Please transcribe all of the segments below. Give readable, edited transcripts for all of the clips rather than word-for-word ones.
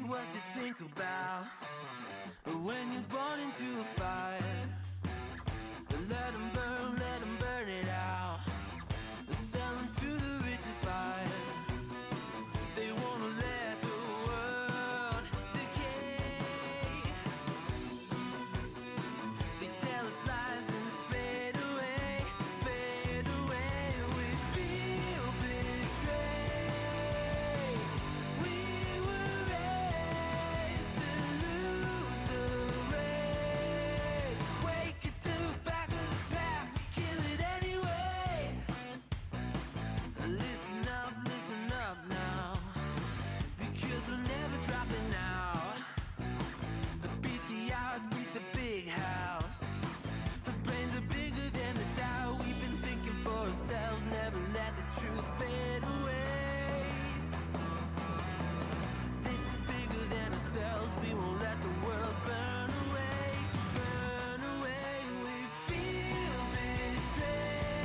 What you think about when you're born into a fire? Let them burn it out. Sell them to the richest buyer. They wanna let the world decay. They tell us lies and fade away, fade away. We feel betrayed. We were raised to lose the race. Wake at the back of the pack, kill it anyway. Listen up now, because we're never dropping out. Beat the odds, beat the big house. The brains are bigger than the doubt. We've been thinking for ourselves, never let the truth fade away. This is bigger than ourselves, we won't let the world burn away, burn away. We feel betrayed.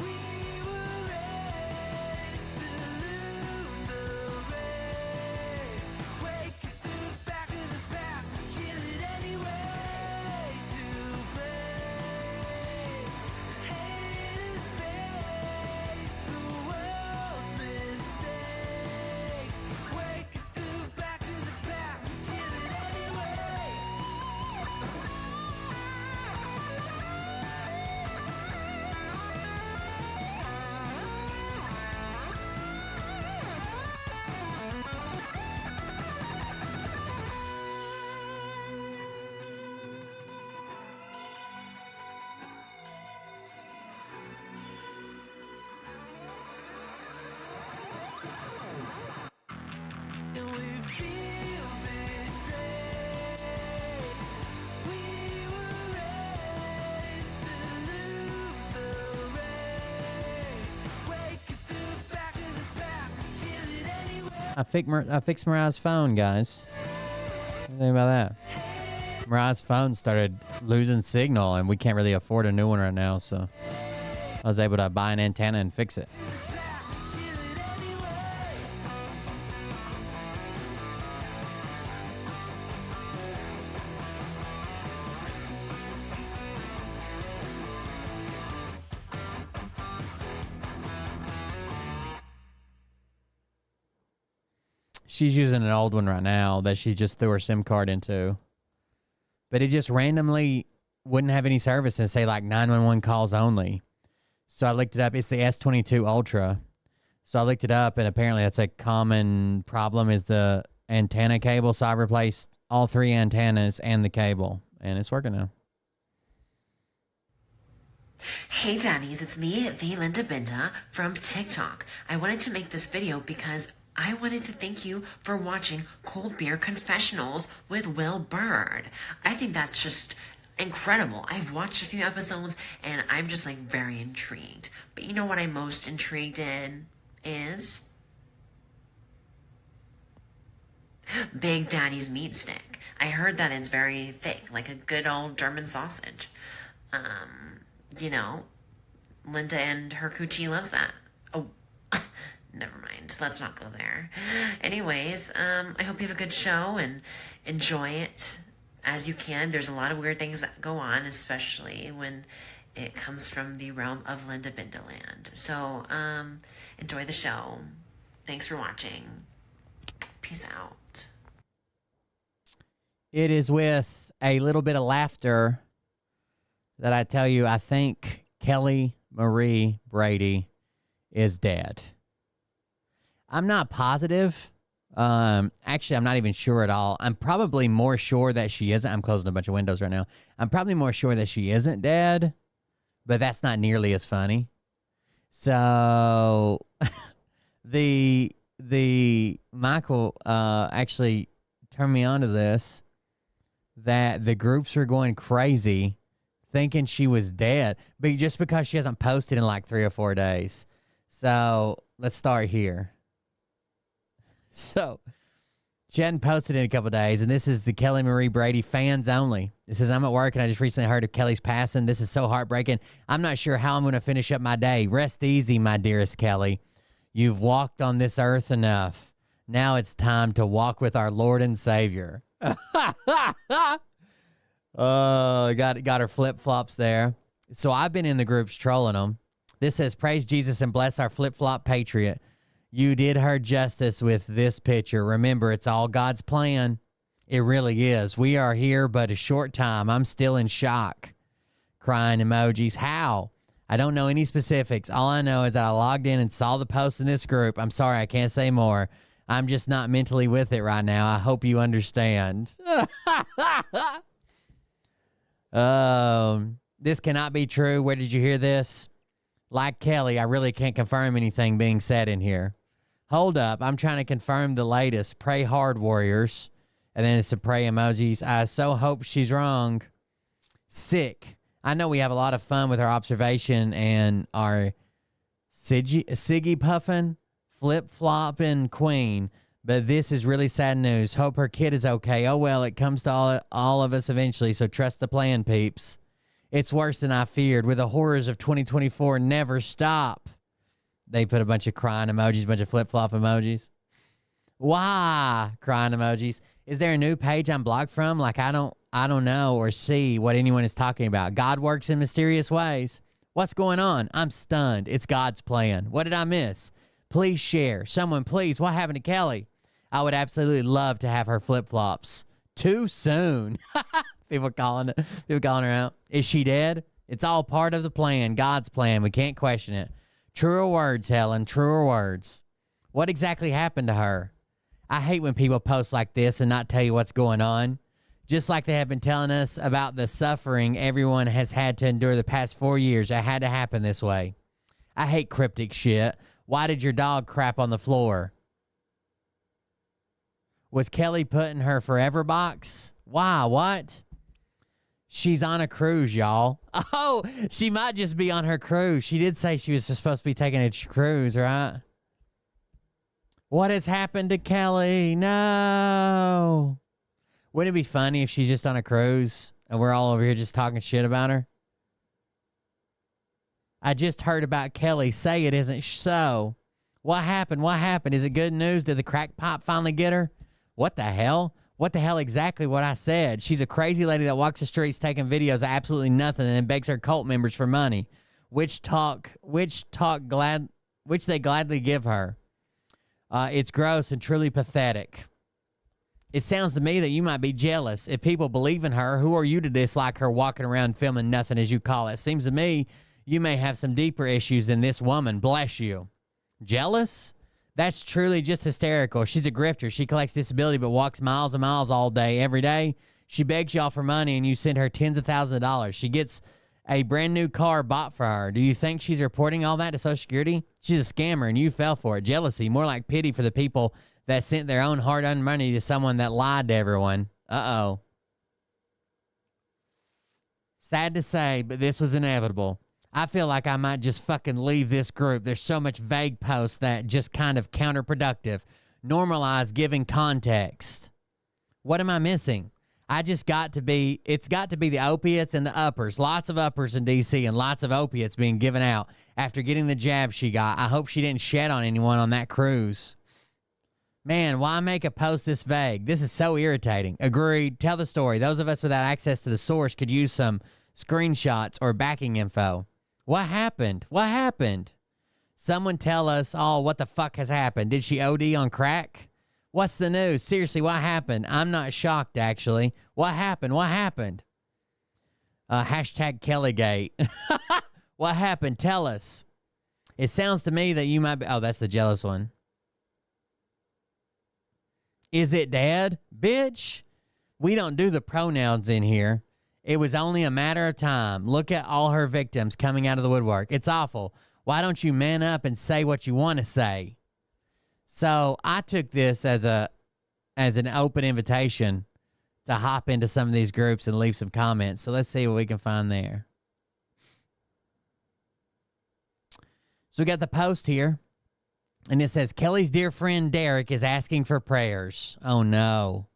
We were raised to lose the race. Wake at the back of the pack, kill it anyway. To blame, haters face the world's mistakes. Wake at the back of the pack, kill it anyway. And we feel betrayed. We were raised to lose the race. Wake I fixed Mariah's phone, guys. What do you think about that? Mariah's phone started losing signal, and we can't really afford a new one right now, so I was able to buy an antenna and fix it. She's using an old one right now that she just threw her SIM card into. But it just randomly wouldn't have any service and say like 911 calls only. So I looked it up. It's the S22 Ultra. So I looked it up, and apparently that's a common problem is the antenna cable. So I replaced all 3 antennas and the cable, and it's working now. Hey daddies, it's me, the Linda Binda from TikTok. I wanted to make this video because I wanted to thank you for watching Cold Beer Confessionals with Will Bird. I think that's just incredible. I've watched a few episodes and I'm just like very intrigued. But you know what I'm most intrigued in is Big Daddy's meat stick. I heard that it's very thick, like a good old German sausage. You know, Linda and her coochie loves that. Oh, never mind. Let's not go there. Anyways, I hope you have a good show and enjoy it as you can. There's a lot of weird things that go on, especially when it comes from the realm of Linda Bindaland. So, enjoy the show. Thanks for watching. Peace out. It is with a little bit of laughter that I tell you I think Kelly Marie Brady is dead. I'm not positive. Actually, I'm not even sure at all. I'm probably more sure that she isn't. I'm closing a bunch of windows right now. I'm probably more sure that she isn't dead, but that's not nearly as funny. So the Michael actually turned me on to this, that the groups are going crazy thinking she was dead, but just because she hasn't posted in like 3 or 4 days. So let's start here. So she hadn't posted in a couple days, and this is the Kelly Marie Brady fans only. It says, I'm at work, and I just recently heard of Kelly's passing. This is so heartbreaking. I'm not sure how I'm going to finish up my day. Rest easy, my dearest Kelly. You've walked on this earth enough. Now it's time to walk with our Lord and Savior. Got her flip-flops there. So I've been in the groups trolling them. This says, praise Jesus and bless our flip-flop patriot. You did her justice with this picture. Remember, it's all God's plan. It really is. We are here but a short time. I'm still in shock. Crying emojis. How? I don't know any specifics. All I know is that I logged in and saw the post in this group. I'm sorry, I can't say more. I'm just not mentally with it right now. I hope you understand. This cannot be true. Where did you hear this? Like Kelly, I really can't confirm anything being said in here. Hold up. I'm trying to confirm the latest. Pray hard, warriors. And then it's some pray emojis. I so hope she's wrong. Sick. I know we have a lot of fun with our observation and our Siggy puffin, flip-flopping queen. But this is really sad news. Hope her kid is okay. Oh, well, it comes to all of us eventually, so trust the plan, peeps. It's worse than I feared. Where the horrors of 2024 never stop. They put a bunch of crying emojis, a bunch of flip-flop emojis. Why? Crying emojis. Is there a new page I'm blocked from? Like, I don't know or see what anyone is talking about. God works in mysterious ways. What's going on? I'm stunned. It's God's plan. What did I miss? Please share. Someone, please. What happened to Kelly? I would absolutely love to have her flip-flops. Too soon. People calling her out. Is she dead? It's all part of the plan, God's plan. We can't question it. Truer words, Helen, truer words. What exactly happened to her? I hate when people post like this and not tell you what's going on. Just like they have been telling us about the suffering everyone has had to endure the past 4 years. It had to happen this way. I hate cryptic shit. Why did your dog crap on the floor? Was Kelly put in her forever box? Why? What? She's on a cruise, y'all. Oh, she might just be on her cruise. She did say she was supposed to be taking a cruise, right? What has happened to Kelly? No. Wouldn't it be funny if she's just on a cruise and we're all over here just talking shit about her? I just heard about Kelly. Say it isn't so. What happened? What happened? Is it good news? Did the crack pipe finally get her? What the hell? What the hell exactly what I said? She's a crazy lady that walks the streets taking videos of absolutely nothing and then begs her cult members for money, which they gladly give her. It's gross and truly pathetic. It sounds to me that you might be jealous. If people believe in her, who are you to dislike her walking around filming nothing, as you call it? Seems to me you may have some deeper issues than this woman. Bless you. Jealous? That's truly just hysterical. She's a grifter. She collects disability but walks miles and miles all day, every day. She begs y'all for money and you send her tens of thousands of dollars. She gets a brand new car bought for her. Do you think she's reporting all that to Social Security? She's a scammer and you fell for it. Jealousy, more like pity for the people that sent their own hard-earned money to someone that lied to everyone. Uh-oh. Sad to say, but this was inevitable. I feel like I might just fucking leave this group. There's so much vague posts that just kind of counterproductive. Normalize giving context. What am I missing? It's got to be the opiates and the uppers. Lots of uppers in D.C. and lots of opiates being given out after getting the jab she got. I hope she didn't shed on anyone on that cruise. Man, why make a post this vague? This is so irritating. Agreed. Tell the story. Those of us without access to the source could use some screenshots or backing info. What happened? What happened? Someone tell us all what the fuck has happened. Did she OD on crack? What's the news? Seriously, what happened? I'm not shocked, actually. What happened? What happened? Hashtag Kellygate. What happened? Tell us. It sounds to me that you might be... Oh, that's the jealous one. Is it dad? Bitch, we don't do the pronouns in here. It was only a matter of time. Look at all her victims coming out of the woodwork. It's awful. Why don't you man up and say what you want to say? So I took this as an open invitation to hop into some of these groups and leave some comments. So let's see what we can find there. So we got the post here. And it says, Kelly's dear friend Derek is asking for prayers. Oh, no.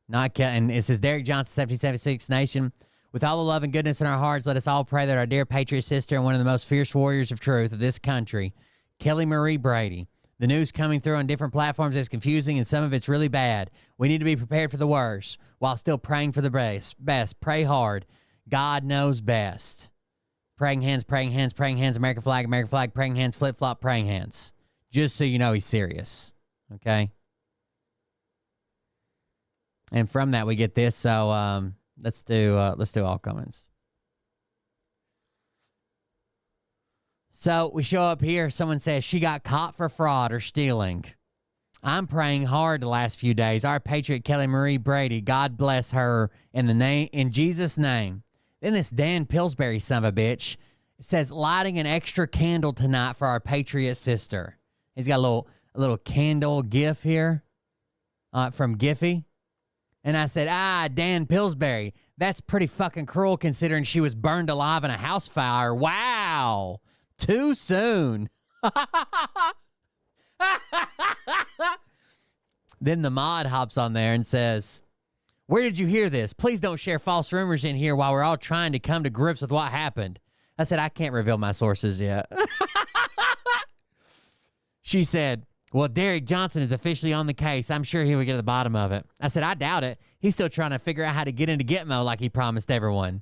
Not Kelly. And it says, Derek Johnson, 1776 Nation. With all the love and goodness in our hearts, let us all pray that our dear patriot sister and one of the most fierce warriors of truth of this country, Kelly Marie Brady. The news coming through on different platforms is confusing and some of it's really bad. We need to be prepared for the worst while still praying for the best. Pray hard. God knows best. Praying hands, praying hands, praying hands, American flag, praying hands, flip-flop, praying hands. Just so you know he's serious, okay? And from that we get this. So let's do all comments. So we show up here. Someone says she got caught for fraud or stealing. I'm praying hard the last few days. Our patriot Kelly Marie Brady, God bless her in Jesus' name. Then this Dan Pillsbury son of a bitch says lighting an extra candle tonight for our patriot sister. He's got a little candle gif here from Giphy. And I said, Dan Pillsbury, that's pretty fucking cruel considering she was burned alive in a house fire. Wow. Too soon. Then the mod hops on there and says, where did you hear this? Please don't share false rumors in here while we're all trying to come to grips with what happened. I said, I can't reveal my sources yet. She said, well, Derek Johnson is officially on the case. I'm sure he will get to the bottom of it. I said, I doubt it. He's still trying to figure out how to get into Gitmo like he promised everyone.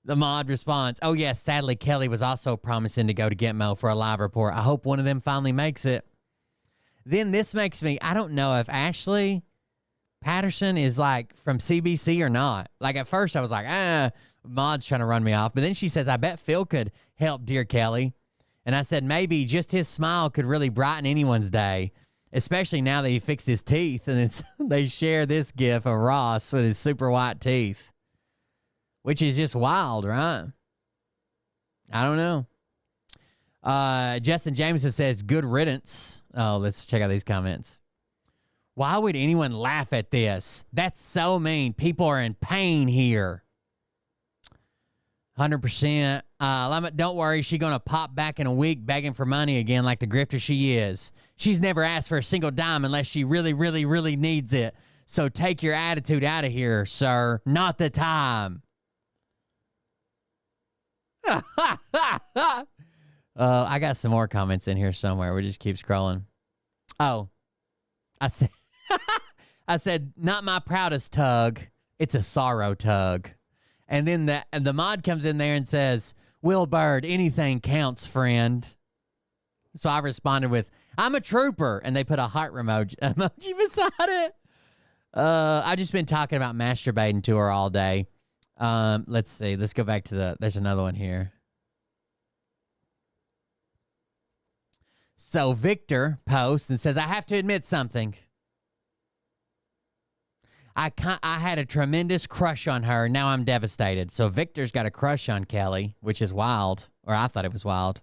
The mod responds, oh, yes, sadly, Kelly was also promising to go to Gitmo for a live report. I hope one of them finally makes it. Then this makes me, I don't know if Ashley Patterson is like from CBC or not. Like at first I was like, mod's trying to run me off. But then she says, I bet Phil could help dear Kelly. And I said, maybe just his smile could really brighten anyone's day, especially now that he fixed his teeth. And they share this gif of Ross with his super white teeth, which is just wild, right? I don't know. Justin Jameson says, good riddance. Oh, let's check out these comments. Why would anyone laugh at this? That's so mean. People are in pain here. 100%. Don't worry, she's gonna pop back in a week begging for money again like the grifter she is. She's never asked for a single dime unless she really, really, really needs it. So take your attitude out of here, sir. Not the time. I got some more comments in here somewhere. We just keep scrolling. Oh, I said, I said, not my proudest tug. It's a sorrow tug. And then the mod comes in there and says, Will Bird, anything counts, friend. So I responded with, I'm a trooper. And they put a heart emoji beside it. I've just been talking about masturbating to her all day. Let's see. Let's go back to there's another one here. So Victor posts and says, I have to admit something. I had a tremendous crush on her. Now I'm devastated. So Victor's got a crush on Kelly, which is wild. Or I thought it was wild.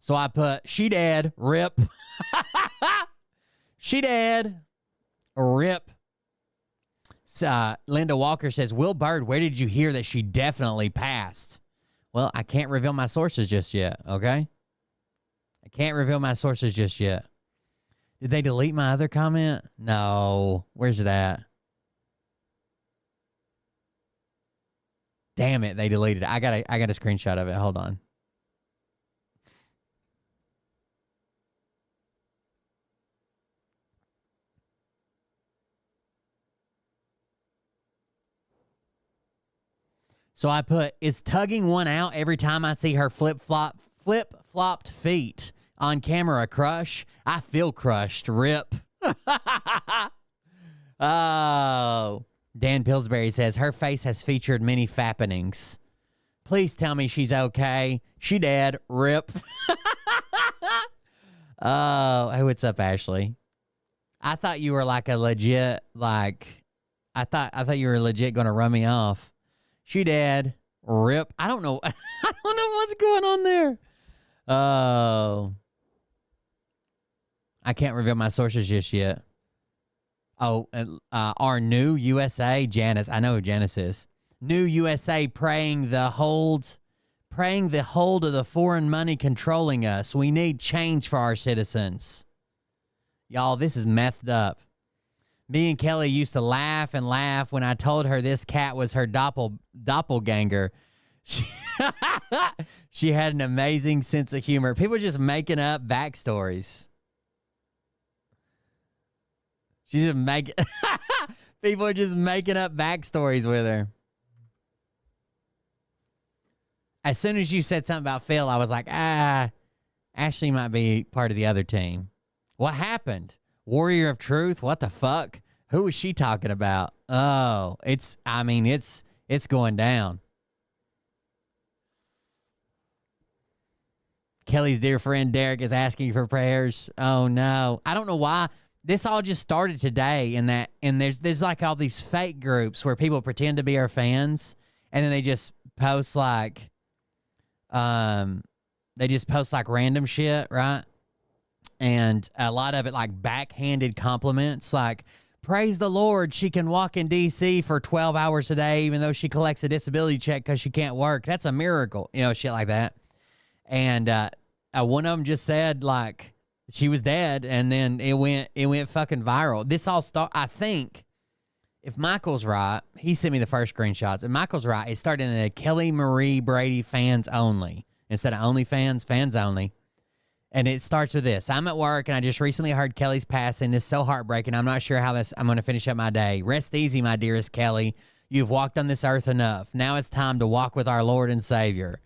So I put, she dead, rip. She dead, rip. Linda Walker says, Will Bird, where did you hear that she definitely passed? Well, I can't reveal my sources just yet, okay? I can't reveal my sources just yet. Did they delete my other comment? No. Where's it at? Damn it, they deleted it. I got a screenshot of it. Hold on. So I put, is tugging one out every time I see her flip-flopped feet on camera a crush? I feel crushed. Rip. Oh. Dan Pillsbury says, her face has featured many fappenings. Please tell me she's okay. She dead. Rip. Oh, hey, what's up, Ashley? I thought you were like a legit, I thought you were legit going to run me off. She dead. Rip. I don't know. I don't know what's going on there. Oh. I can't reveal my sources just yet. Oh, our new USA, Janice. I know who Janice is. New USA praying the hold of the foreign money controlling us. We need change for our citizens. Y'all, this is methed up. Me and Kelly used to laugh and laugh when I told her this cat was her doppelganger. She had an amazing sense of humor. People just making up backstories. She's just making... People are just making up backstories with her. As soon as you said something about Phil, I was like, Ashley might be part of the other team. What happened? Warrior of Truth? What the fuck? Who is she talking about? Oh, it's going down. Kelly's dear friend Derek is asking for prayers. Oh no. I don't know why. This all just started today and there's like all these fake groups where people pretend to be our fans and then they just post like random shit, right? And a lot of it like backhanded compliments, like, praise the Lord, she can walk in D.C. for 12 hours a day, even though she collects a disability check because she can't work. That's a miracle, shit like that. And one of them just said, like, she was dead, and then it went fucking viral. This all I think, if Michael's right, he sent me the first screenshots. If Michael's right, it started in the Kelly Marie Brady fans only. Instead of OnlyFans, fans only. And it starts with this. I'm at work, and I just recently heard Kelly's passing. This is so heartbreaking. I'm not sure how I'm going to finish up my day. Rest easy, my dearest Kelly. You've walked on this earth enough. Now it's time to walk with our Lord and Savior.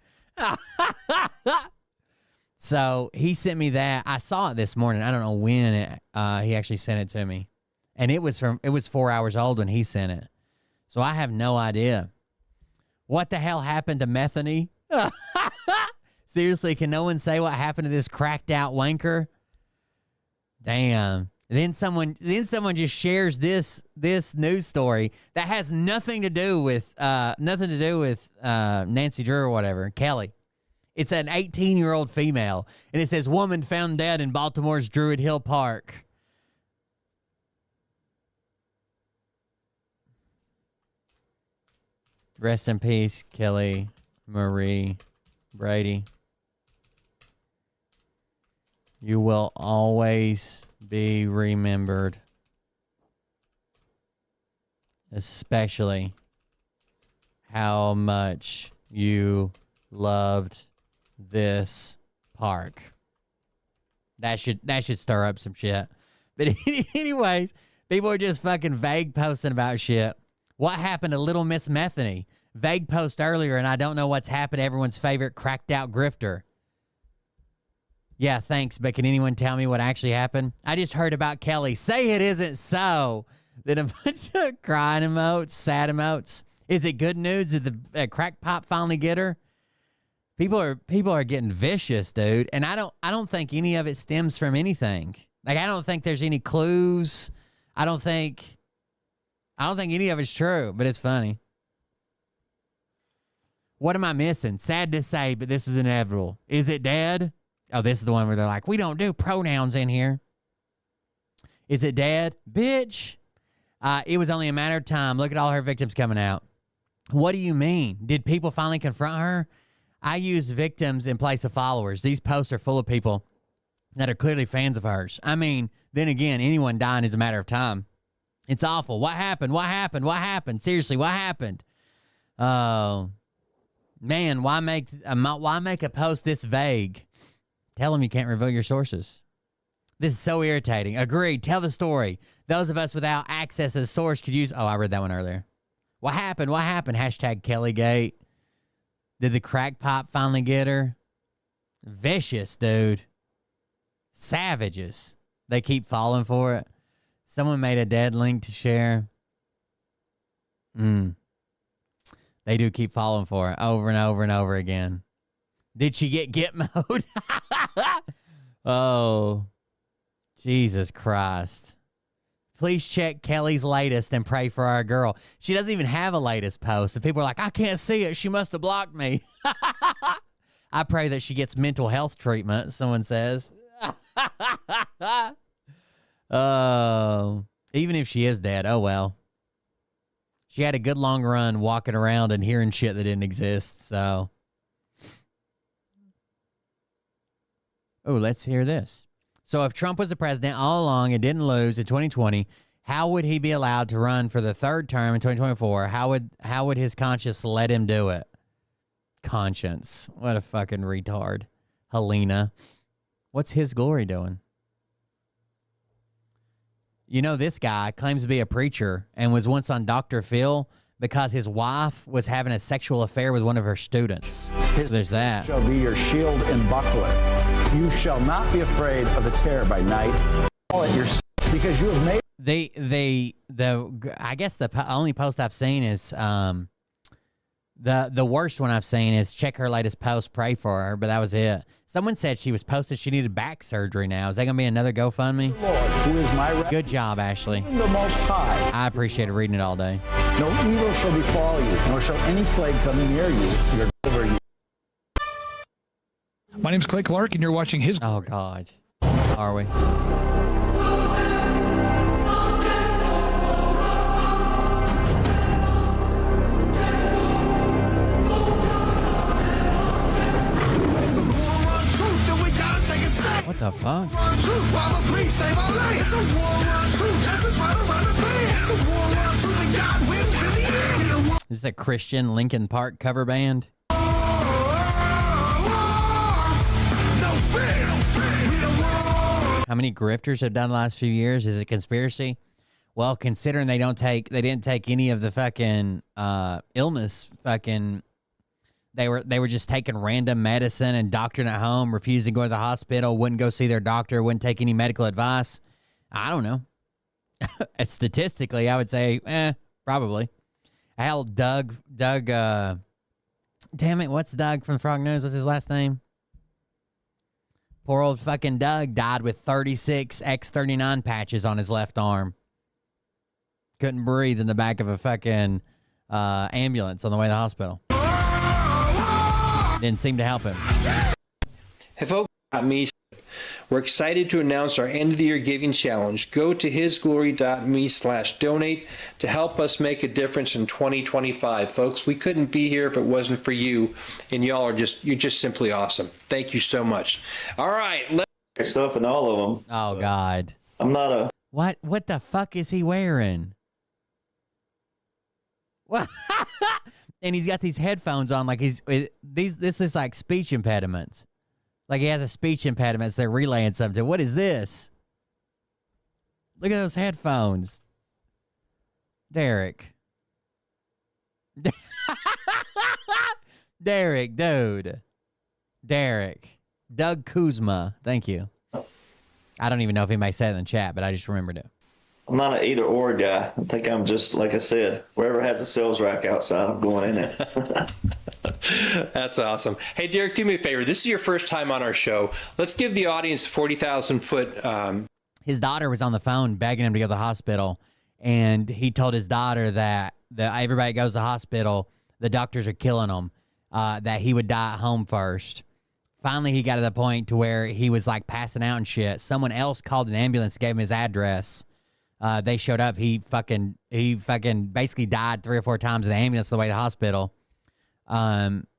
So he sent me that. I saw it this morning. I don't know when he actually sent it to me. And it was 4 hours old when he sent it. So I have no idea. What the hell happened to Methany? Seriously, can no one say what happened to this cracked out wanker? Damn. Then someone just shares this news story that has nothing to do with Nancy Drew or whatever, Kelly. It's an 18-year-old female, and it says, woman found dead in Baltimore's Druid Hill Park. Rest in peace, Kelly Marie Brady. You will always be remembered. Especially how much you loved this park. That should stir up some shit. But anyways, people are just fucking vague posting about shit. What happened to Little Miss Metheny? Vague post earlier, and I don't know what's happened to everyone's favorite cracked out grifter. Yeah, thanks, but can anyone tell me what actually happened? I just heard about Kelly. Say it isn't so. Then a bunch of crying emotes, sad emotes. Is it good news? Did the crack pop finally get her? People are getting vicious, dude, and I don't think any of it stems from anything. Like, I don't think there's any clues. I don't think any of it's true, but it's funny. What am I missing? Sad to say, but this is inevitable. Is it dead? Oh, this is the one where they're like, we don't do pronouns in here. Is it dead? Bitch. It was only a matter of time. Look at all her victims coming out. What do you mean? Did people finally confront her? I use victims in place of followers. These posts are full of people that are clearly fans of hers. I mean, then again, anyone dying is a matter of time. It's awful. What happened? What happened? What happened? Seriously, what happened? Oh, man, why make a post this vague? Tell them you can't reveal your sources. This is so irritating. Agreed. Tell the story. Those of us without access to the source could use... Oh, I read that one earlier. What happened? What happened? Hashtag Kellygate. Did the crack pop finally get her? Vicious, dude. Savages. They keep falling for it. Someone made a dead link to share. They do keep falling for it over and over and over again. Did she get mode? Oh, Jesus Christ. Please check Kelly's latest and pray for our girl. She doesn't even have a latest post. And people are like, I can't see it. She must have blocked me. I pray that she gets mental health treatment, someone says. Oh, even if she is dead, oh well. She had a good long run walking around and hearing shit that didn't exist, so. Oh, let's hear this. So if Trump was the president all along and didn't lose in 2020, how would he be allowed to run for the third term in 2024? How would his conscience let him do it? Conscience. What a fucking retard. Helena. What's his glory doing? You know, this guy claims to be a preacher and was once on Dr. Phil because his wife was having a sexual affair with one of her students. There's that. Shall be your shield and buckler. You shall not be afraid of the terror by night. Because you have made I guess the only post I've seen is the worst one I've seen is check her latest post, pray for her, but that was it. Someone said she was posted she needed back surgery now. Is that gonna be another GoFundMe? Lord, who is my refuge, Good job, Ashley. the Most High. I appreciated reading it all day. No evil shall befall you, nor shall any plague come near you. Your over you. My name's Clay Clark, and you're watching his. Oh God, are we? What the fuck? Is this a Christian Linkin Park cover band? How many grifters have done the last few years? Is it a conspiracy? Well, considering they didn't take any of the fucking illness, fucking. They were just taking random medicine and doctoring at home, refusing to go to the hospital, wouldn't go see their doctor, wouldn't take any medical advice. I don't know. Statistically, I would say, probably. Hell, Doug, damn it, what's Doug from Frog News? What's his last name? Poor old fucking Doug died with 36 X39 patches on his left arm. Couldn't breathe in the back of a fucking ambulance on the way to the hospital. Didn't seem to help him. Hey folks, me. We're excited to announce our end of the year giving challenge. Go to hisglory.me/donate to help us make a difference in 2025. Folks, we couldn't be here if it wasn't for you, and you're just simply awesome. Thank you so much. All right. Stuff in all of them. Oh, God. I'm not a... What the fuck is he wearing? What? And he's got these headphones on like this is like speech impediments. Like he has a speech impediment, so they're relaying something. What is this? Look at those headphones. Derek. Derek, dude. Derek. Doug Kuzma. Thank you. I don't even know if anybody said it in the chat, but I just remembered it. I'm not an either or guy. I think I'm just, like I said, wherever has a sales rack outside, I'm going in it. That's awesome. Hey, Derek, do me a favor. This is your first time on our show. Let's give the audience 40,000 foot. His daughter was on the phone begging him to go to the hospital, and he told his daughter that everybody goes to the hospital, the doctors are killing him, that he would die at home first. Finally, he got to the point to where he was like passing out and shit. Someone else called an ambulance, gave him his address. They showed up. He fucking basically died 3 or 4 times in the ambulance on the way to the hospital.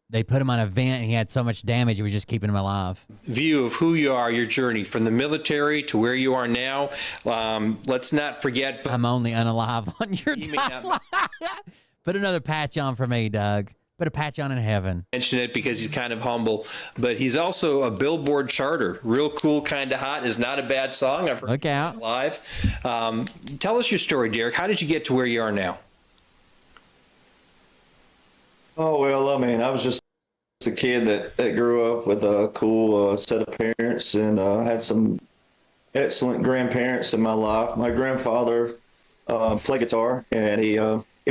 They put him on a vent, and he had so much damage, it was just keeping him alive. View of who you are, your journey from the military to where you are now. Let's not forget. I'm only unalive on your timeline. Put another patch on for me, Doug. Put a patch on in heaven. Mention it because he's kind of humble, but he's also a Billboard charter. Real Cool, Kind of Hot is not a bad song. I've heard Look out. it live. Tell us your story, Derek. How did you get to where you are now? Oh, well, I mean, I was just a kid that grew up with a cool set of parents and had some excellent grandparents in my life. My grandfather played guitar, and he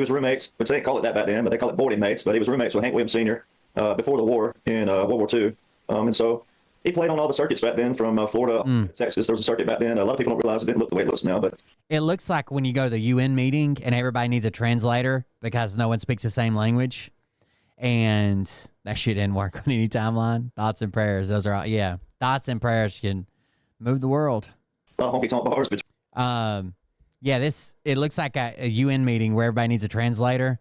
was roommates, which they didn't call it that back then, but they call it boarding mates, but he was roommates with Hank Williams Sr. Before the war in World War II. And so he played on all the circuits back then from Florida to Texas. There was a circuit back then. A lot of people don't realize it didn't look the way it looks now, but It looks like when you go to the UN meeting and everybody needs a translator because no one speaks the same language. And that shit didn't work on any timeline. Thoughts and prayers. Those are all, yeah. Thoughts and prayers can move the world. a lot of honky tonk bars. But Yeah, it looks like a UN meeting where everybody needs a translator,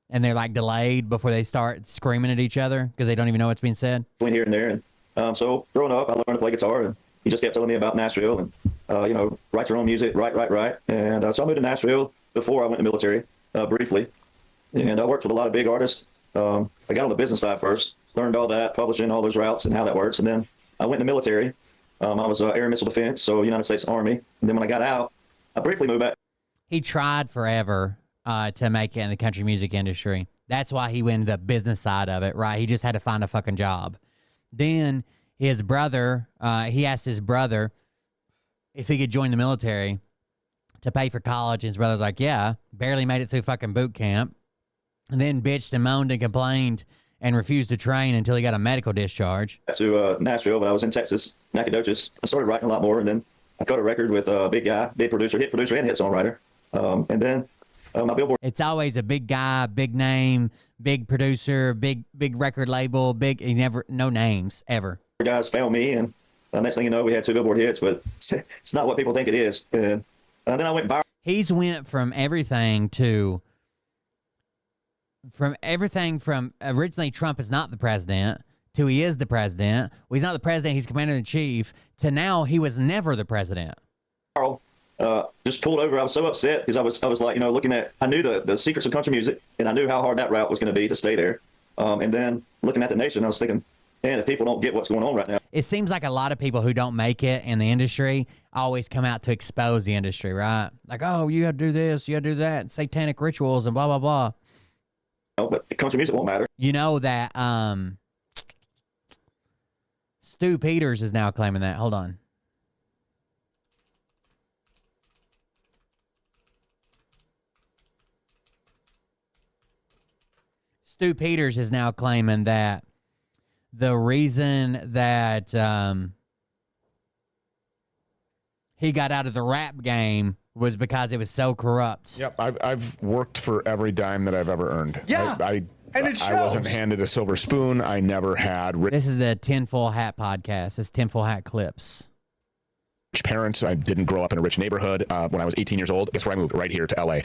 and they're like delayed before they start screaming at each other because they don't even know what's being said. between here and there, and so growing up, I learned to play guitar, and he just kept telling me about Nashville, and write your own music, write, and so I moved to Nashville before I went to the military briefly, and I worked with a lot of big artists. I got on the business side first, learned all that, publishing all those routes and how that works, and then I went in the military. I was Air and Missile Defense, so United States Army, and then when I got out, I briefly moved back. He tried forever to make it in the country music industry. That's why he went into the business side of it, right? He just had to find a fucking job. Then his brother, he asked his brother if he could join the military to pay for college. And his brother's like, yeah, barely made it through fucking boot camp. And then bitched and moaned and complained and refused to train until he got a medical discharge. To Nashville, but I was in Texas, Nacogdoches. I started writing a lot more, and then I cut a record with a big guy, big producer, hit producer, and hit songwriter. And then my Billboard. It's always a big guy, big name, big producer, big record label, no names ever. Guys found me, and next thing you know, we had 2 Billboard hits, but it's not what people think it is. And then I went viral. He's went from everything from originally Trump is not the president to he is the president. Well, he's not the president, he's commander-in-chief, to now he was never the president. Just pulled over. I was so upset because I was like, looking at, I knew the secrets of country music, and I knew how hard that route was going to be to stay there. And then looking at the nation, I was thinking, man, if people don't get what's going on right now. It seems like a lot of people who don't make it in the industry always come out to expose the industry, right? Like, oh, you got to do this, you got to do that, satanic rituals and blah, blah, blah. But country music won't matter. You know that Stu Peters is now claiming that. Hold on. Stu Peters is now claiming that the reason that he got out of the rap game was because it was so corrupt. Yep, I've worked for every dime that I've ever earned. Yeah, and it shows. I wasn't handed a silver spoon. I never had. This is the Tinfoil Hat podcast. It's Tinfoil Hat Clips. parents. I didn't grow up in a rich neighborhood. When I was 18 years old, guess where I moved? Right here to LA.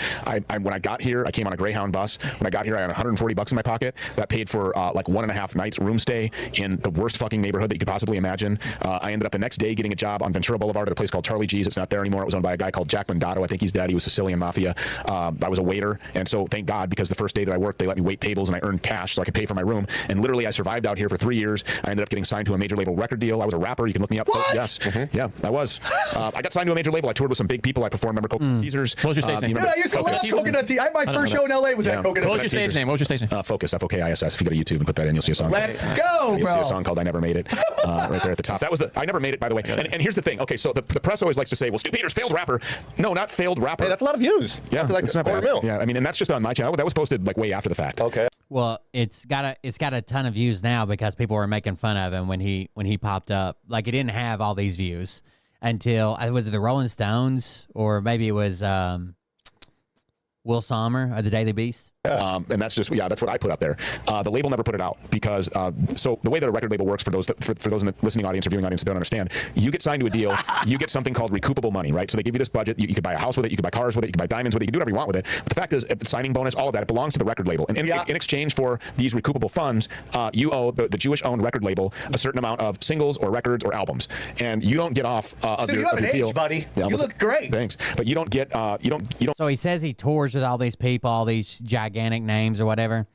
When I got here, I came on a Greyhound bus. When I got here, I had $140 in my pocket. That paid for like 1.5 nights room stay in the worst fucking neighborhood that you could possibly imagine. I ended up the next day getting a job on Ventura Boulevard at a place called Charlie G's. It's not there anymore. It was owned by a guy called Jack Mandato. I think he's dead. He was Sicilian mafia. I was a waiter. And so thank God, because the first day that I worked, they let me wait tables and I earned cash so I could pay for my room. And literally I survived out here for 3 years. I ended up getting signed to a major label record deal. I was a rapper. You can look me up. What? Yes. Yeah, I was. I got signed to a major label. I toured with some big people. I performed. Remember Coconut Teasers? What was your stage name? remember Yeah, I used to love Focus? Coconut Teasers. My first show in LA was at Coconut. What was your stage name? Focus. F-O-K-I-S-S. If you go to YouTube and put that in, you'll see a song. Let's go, You'll bro. see a song called "I Never Made It" right there at the top. That was I never made it, by the way. And here's the thing. Okay, so the press always likes to say, "Well, Stu Peters failed rapper." No, not failed rapper. Hey, that's a lot of views. Yeah, that's like it's a not quarter bad. mil. Yeah, I mean, and that's just on my channel. That was posted like way after the fact. Okay. Well, it's got a ton of views now because people were making fun of him when he popped up. Like, it didn't have all these views until was it the Rolling Stones, or maybe it was Will Sommer of the Daily Beast. And that's just that's what I put up there. The label never put it out because so the way that a record label works, for those in the listening audience or viewing audience that don't understand, you get signed to a deal, you get something called recoupable money, right? So they give you this budget. You could buy a house with it, you could buy cars with it, you could buy diamonds with it, you can do whatever you want with it. But the fact is, the signing bonus, all of that, it belongs to the record label. And in exchange for these recoupable funds, you owe the Jewish-owned record label a certain amount of singles or records or albums, and you don't get off of you your, have of an your deal, age, buddy. Yeah, You look great. Thanks, but you don't get you don't. So he says he tours with all these people, all these gigantic names or whatever.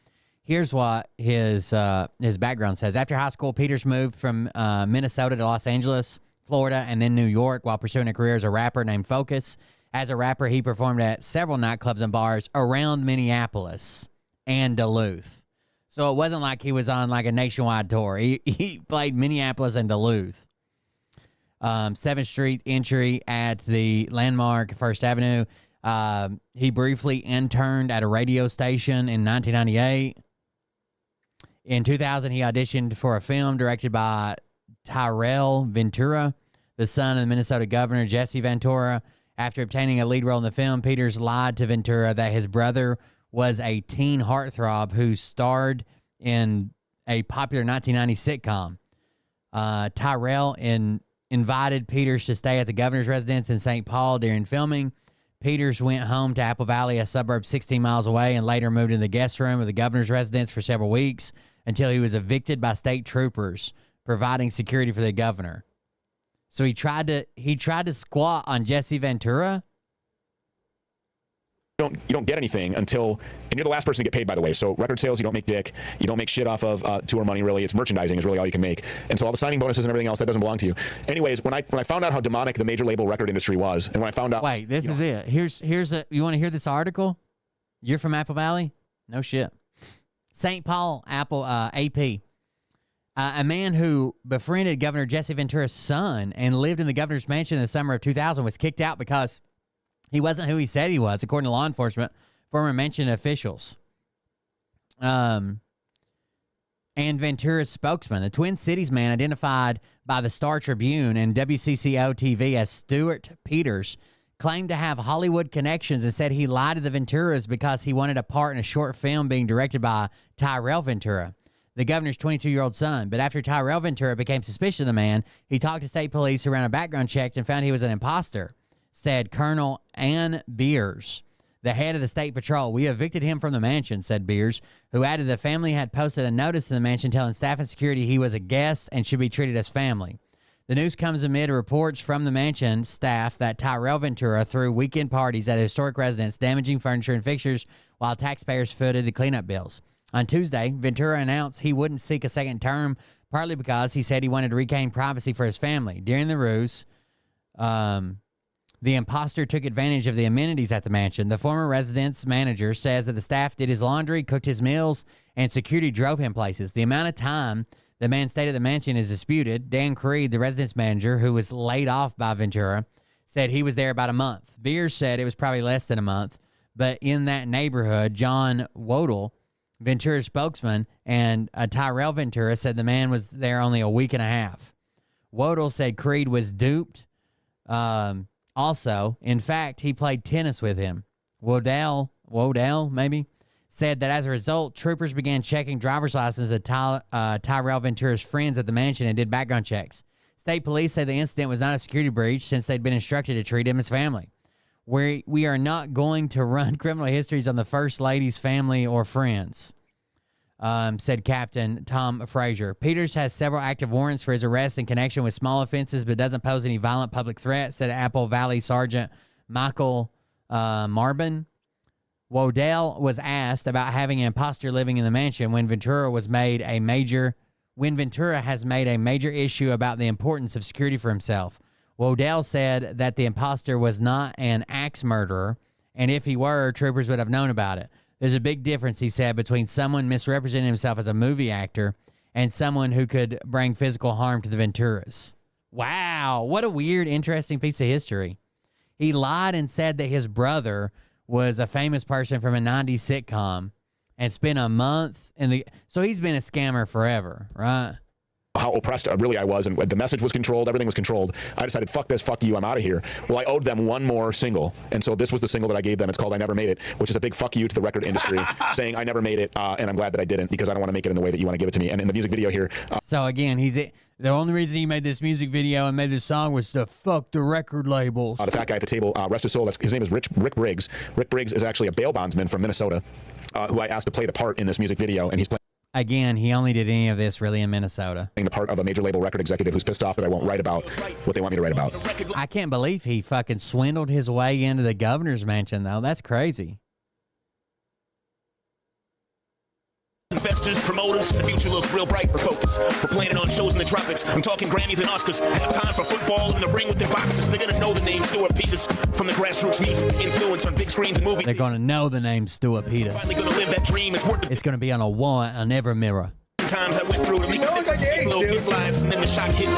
Here's what his background says. After high school, Peters moved from Minnesota to Los Angeles, Florida, and then New York while pursuing a career as a rapper named Focus. As a rapper, he performed at several nightclubs and bars around Minneapolis and Duluth. So it wasn't like he was on like a nationwide tour. He played Minneapolis and Duluth. 7th Street entry at the landmark First Avenue. He briefly interned at a radio station in 1998. In 2000, he auditioned for a film directed by Tyrell Ventura, the son of the Minnesota governor, Jesse Ventura. After obtaining a lead role in the film, Peters lied to Ventura that his brother was a teen heartthrob who starred in a popular 1990 sitcom. Tyrell invited Peters to stay at the governor's residence in St. Paul during filming. Peters went home to Apple Valley, a suburb 16 miles away, and later moved into the guest room of the governor's residence for several weeks until he was evicted by state troopers providing security for the governor. So he tried to squat on Jesse Ventura. You don't get anything until, and you're the last person to get paid, by the way. So record sales, you don't make dick. You don't make shit off of tour money, really. It's merchandising is really all you can make. And so all the signing bonuses and everything else, that doesn't belong to you. Anyways, when I found out how demonic the major label record industry was, and when I found out... Wait, this is it. You want to hear this article? You're from Apple Valley? No shit. St. Paul, Apple, AP. A man who befriended Governor Jesse Ventura's son and lived in the governor's mansion in the summer of 2000 was kicked out because he wasn't who he said he was, according to law enforcement, former mansion officials. And Ventura's spokesman, the Twin Cities man identified by the Star Tribune and WCCO TV as Stuart Peters, claimed to have Hollywood connections and said he lied to the Venturas because he wanted a part in a short film being directed by Tyrell Ventura, the governor's 22-year-old son. But after Tyrell Ventura became suspicious of the man, he talked to state police who ran a background check and found he was an imposter, said Colonel Ann Beers, the head of the state patrol. We evicted him from the mansion, said Beers, who added the family had posted a notice in the mansion telling staff and security he was a guest and should be treated as family. The news comes amid reports from the mansion staff that Tyrell Ventura threw weekend parties at a historic residence, damaging furniture and fixtures while taxpayers footed the cleanup bills. On Tuesday, Ventura announced he wouldn't seek a second term, partly because he said he wanted to regain privacy for his family. During the ruse, the imposter took advantage of the amenities at the mansion. The former residence manager says that the staff did his laundry, cooked his meals, and security drove him places. The amount of time the man stayed at the mansion is disputed. Dan Creed, the residence manager, who was laid off by Ventura, said he was there about a month. Beers said it was probably less than a month. But in that neighborhood, John Wodle, Ventura's spokesman, and Tyrell Ventura said the man was there only a week and a half. Wodle said Creed was duped. Also, in fact, he played tennis with him. Wodell, maybe, said that as a result, troopers began checking driver's licenses of Tyrell Ventura's friends at the mansion and did background checks. State police say the incident was not a security breach since they'd been instructed to treat him as family. We are not going to run criminal histories on the First Lady's family or friends, said Captain Tom Frazier. Peters has several active warrants for his arrest in connection with small offenses, but doesn't pose any violent public threat, said Apple Valley Sergeant Michael Marbin. Wodell was asked about having an imposter living in the mansion when Ventura has made a major issue about the importance of security for himself. Wodell said that the imposter was not an axe murderer, and if he were, troopers would have known about it. There's a big difference, he said, between someone misrepresenting himself as a movie actor and someone who could bring physical harm to the Venturas. Wow, what a weird, interesting piece of history. He lied and said that his brother was a famous person from a 90s sitcom and spent a month in the... So he's been a scammer forever, right? How oppressed really I was, and the message was controlled, everything was controlled. I decided, fuck this, fuck you, I'm out of here. Well, I owed them one more single, and so this was the single that I gave them. It's called I Never Made It, which is a big fuck you to the record industry, saying I never made it, and I'm glad that I didn't, because I don't want to make it in the way that you want to give it to me. And in the music video here... So again, the only reason he made this music video and made this song was to fuck the record labels. The fat guy at the table, rest his soul, his name is Rick Briggs. Rick Briggs is actually a bail bondsman from Minnesota, who I asked to play the part in this music video, and he's playing... Again, he only did any of this really in Minnesota. The part of a major label record executive who's pissed off that I won't write about what they want me to write about. I can't believe he fucking swindled his way into the governor's mansion, though. That's crazy. Investors, promoters, the future looks real bright for Focus. We're planning on shows in the tropics. I'm talking Grammys and Oscars. I have time for football in the ring with their boxers. They're gonna know the name Stuart Peters from the grassroots music influence on big screens and movies. They're gonna know the name Stuart Peters. Finally gonna live that dream. It's gonna be on a wall, an ever mirror. Times I went through to make little kids' lives, and then the shock hit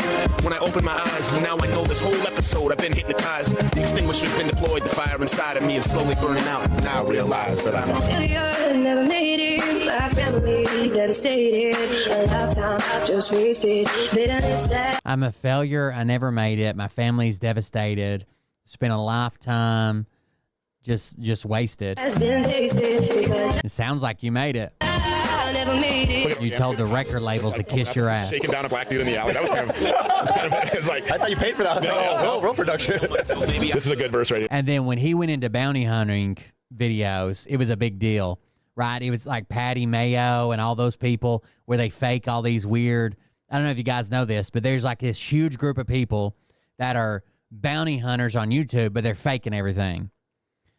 when I opened my eyes. And now I know this whole episode I've been hypnotized. The extinguisher's been deployed. The fire inside of me is slowly burning out. Now I realize that I'm a failure. Never made it. My family devastated. A lifetime just wasted. I'm a failure. I never made it. My family's devastated. Spent a lifetime just wasted. Has been tasted because it sounds like you made it. I never made it. You told the record labels to kiss your ass. Shaking down a black dude in the alley. That was kind of, it's like, I thought you paid for that. No, real production. This is a good verse right here. And then when he went into bounty hunting videos, it was a big deal, right? It was like Patty Mayo and all those people where they fake all these weird, I don't know if you guys know this, but there's like this huge group of people that are bounty hunters on YouTube, but they're faking everything.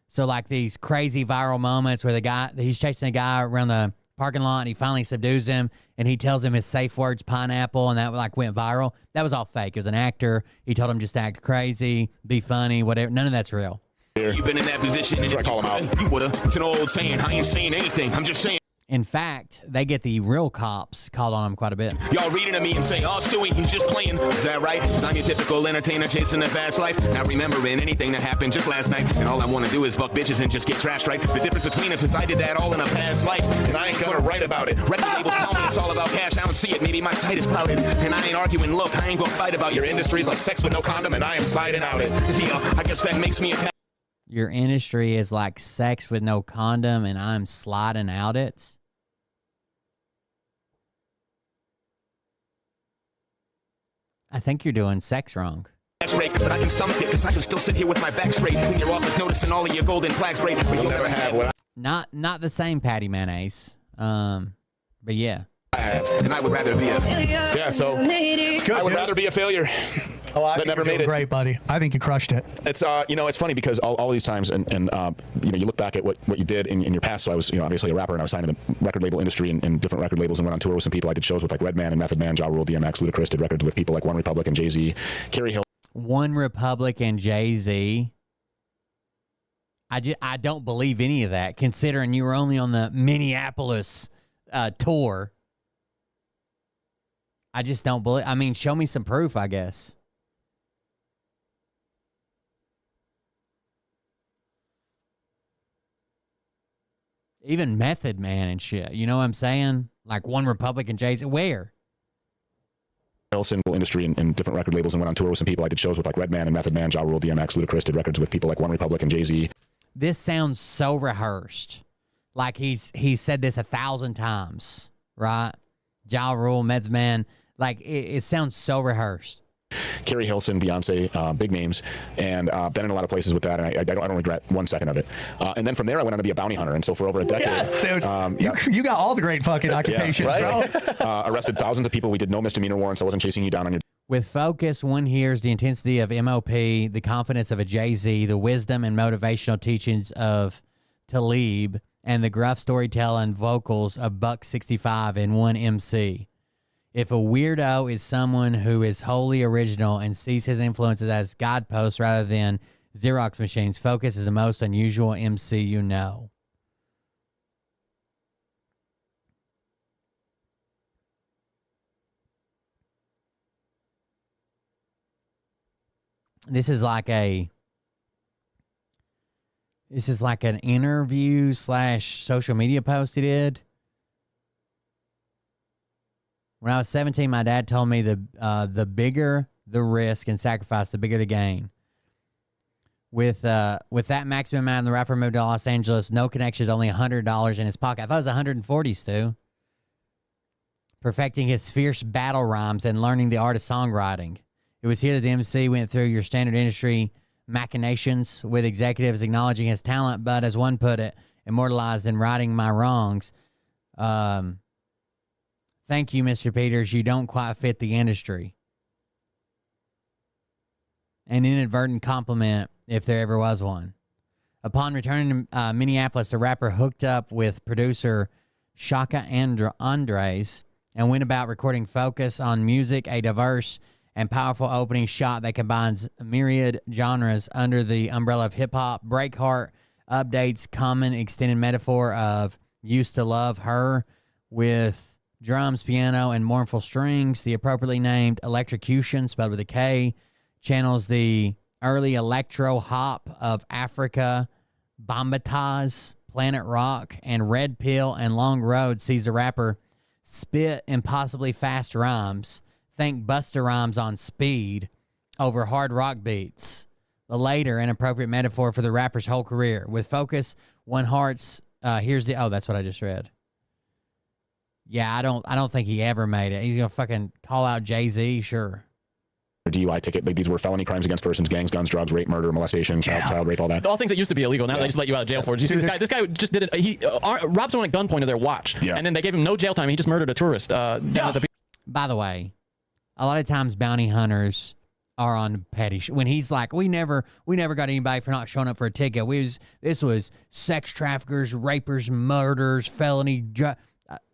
So like these crazy viral moments where he's chasing a guy around the parking lot and he finally subdues him and he tells him his safe words, pineapple, and that like went viral. That was all fake. It was an actor. He told him just to act crazy, be funny, whatever. None of that's real. You've been in that position. That's what I call him out. You would've. It's an old saying. I ain't saying anything. I'm just saying. In fact, they get the real cops called on them quite a bit. Y'all reading to me and say, oh, Stewie, he's just playing. Is that right? 'Cause I'm your typical entertainer chasing a fast life. Not remembering anything that happened just last night. And all I want to do is fuck bitches and just get trashed, right? The difference between us is I did that all in a past life. And I ain't gonna write about it. Record labels tell me it's all about cash. I don't see it. Maybe my sight is clouded. And I ain't arguing. Look, I ain't gonna fight about your industries like sex with no condom. And I am sliding out it. Yeah, I guess that makes me a... Your industry is like sex with no condom and I'm sliding out it. I think you're doing sex wrong. But I can stomach it because I can still sit here with my back straight when your office noticing all of your golden plaques break. But you'll never have what Not the same Patty Mayonnaise. But yeah. I have. And I would rather be a... Yeah, so I would rather be a failure. Oh, I that never made it. Great, buddy. I think you crushed it. It's it's funny because all these times and you look back at what you did in your past. So I was obviously a rapper and I was signed to the record label industry and different record labels and went on tour with some people. I did shows with like Redman and Method Man, Ja Rule, DMX, Ludacris. Did records with people like One Republic and Jay-Z, Carrie Hill. One Republic and Jay-Z. I don't believe any of that, considering you were only on the Minneapolis tour. I just don't believe. I mean, show me some proof, I guess. Even Method Man and shit. You know what I'm saying? Like One Republic and Jay-Z. Where? Single industry and different record labels and went on tour with some people. I did shows with like Redman and Method Man, Ja Rule, DMX, Ludacris. Did records with people like One Republic and Jay-Z. This sounds so rehearsed. Like he's said this 1,000 times, right? Ja Rule, Method Man. Like it sounds so rehearsed. Carrie Hilson, Beyonce, big names, and been in a lot of places with that, and I don't regret 1 second of it. And then from there, I went on to be a bounty hunter, and so for over a decade, you got all the great fucking occupations, right? bro. Arrested thousands of people. We did no misdemeanor warrants. I wasn't chasing you down on your. With focus, one hears the intensity of MOP, the confidence of a Jay-Z, the wisdom and motivational teachings of Talib, and the gruff storytelling vocals of Buck 65 in one MC. If a weirdo is someone who is wholly original and sees his influences as guideposts rather than Xerox machines, Focus is the most unusual MC you know. This is like an interview / social media post he did. When I was 17, my dad told me the bigger the risk and sacrifice, the bigger the gain. With that maximum amount, the rapper moved to Los Angeles. No connections, only $100 in his pocket. I thought it was 140, Stu. Perfecting his fierce battle rhymes and learning the art of songwriting. It was here that the MC went through your standard industry machinations with executives acknowledging his talent, but as one put it, immortalized in righting my wrongs. Thank you, Mr. Peters. You don't quite fit the industry. An inadvertent compliment, if there ever was one. Upon returning to Minneapolis, the rapper hooked up with producer Shaka Andres and went about recording Focus on Music, a diverse and powerful opening shot that combines myriad genres under the umbrella of hip-hop, breakheart, updates, common extended metaphor of used to love her with drums, piano, and mournful strings. The appropriately named Electrocution, spelled with a K, channels the early electro hop of Africa, Bombataz, Planet Rock, and Red Pill and Long Road sees the rapper spit impossibly fast rhymes. Think Busta Rhymes on speed over hard rock beats. The later, an appropriate metaphor for the rapper's whole career. With Focus, one hearts, that's what I just read. Yeah, I don't think he ever made it. He's going to fucking call out Jay-Z, sure. DUI ticket. Like, these were felony crimes against persons, gangs, guns, drugs, rape, murder, molestation, child rape, all that. All things that used to be illegal. Now they just let you out of jail for it. Did you see this guy? This guy just did it. He robbed someone at gunpoint of their watch. Yeah. And then they gave him no jail time. He just murdered a tourist. Down at the By the way, a lot of times bounty hunters are on petty when he's like, we never got anybody for not showing up for a ticket. This was sex traffickers, rapers, murders, felony.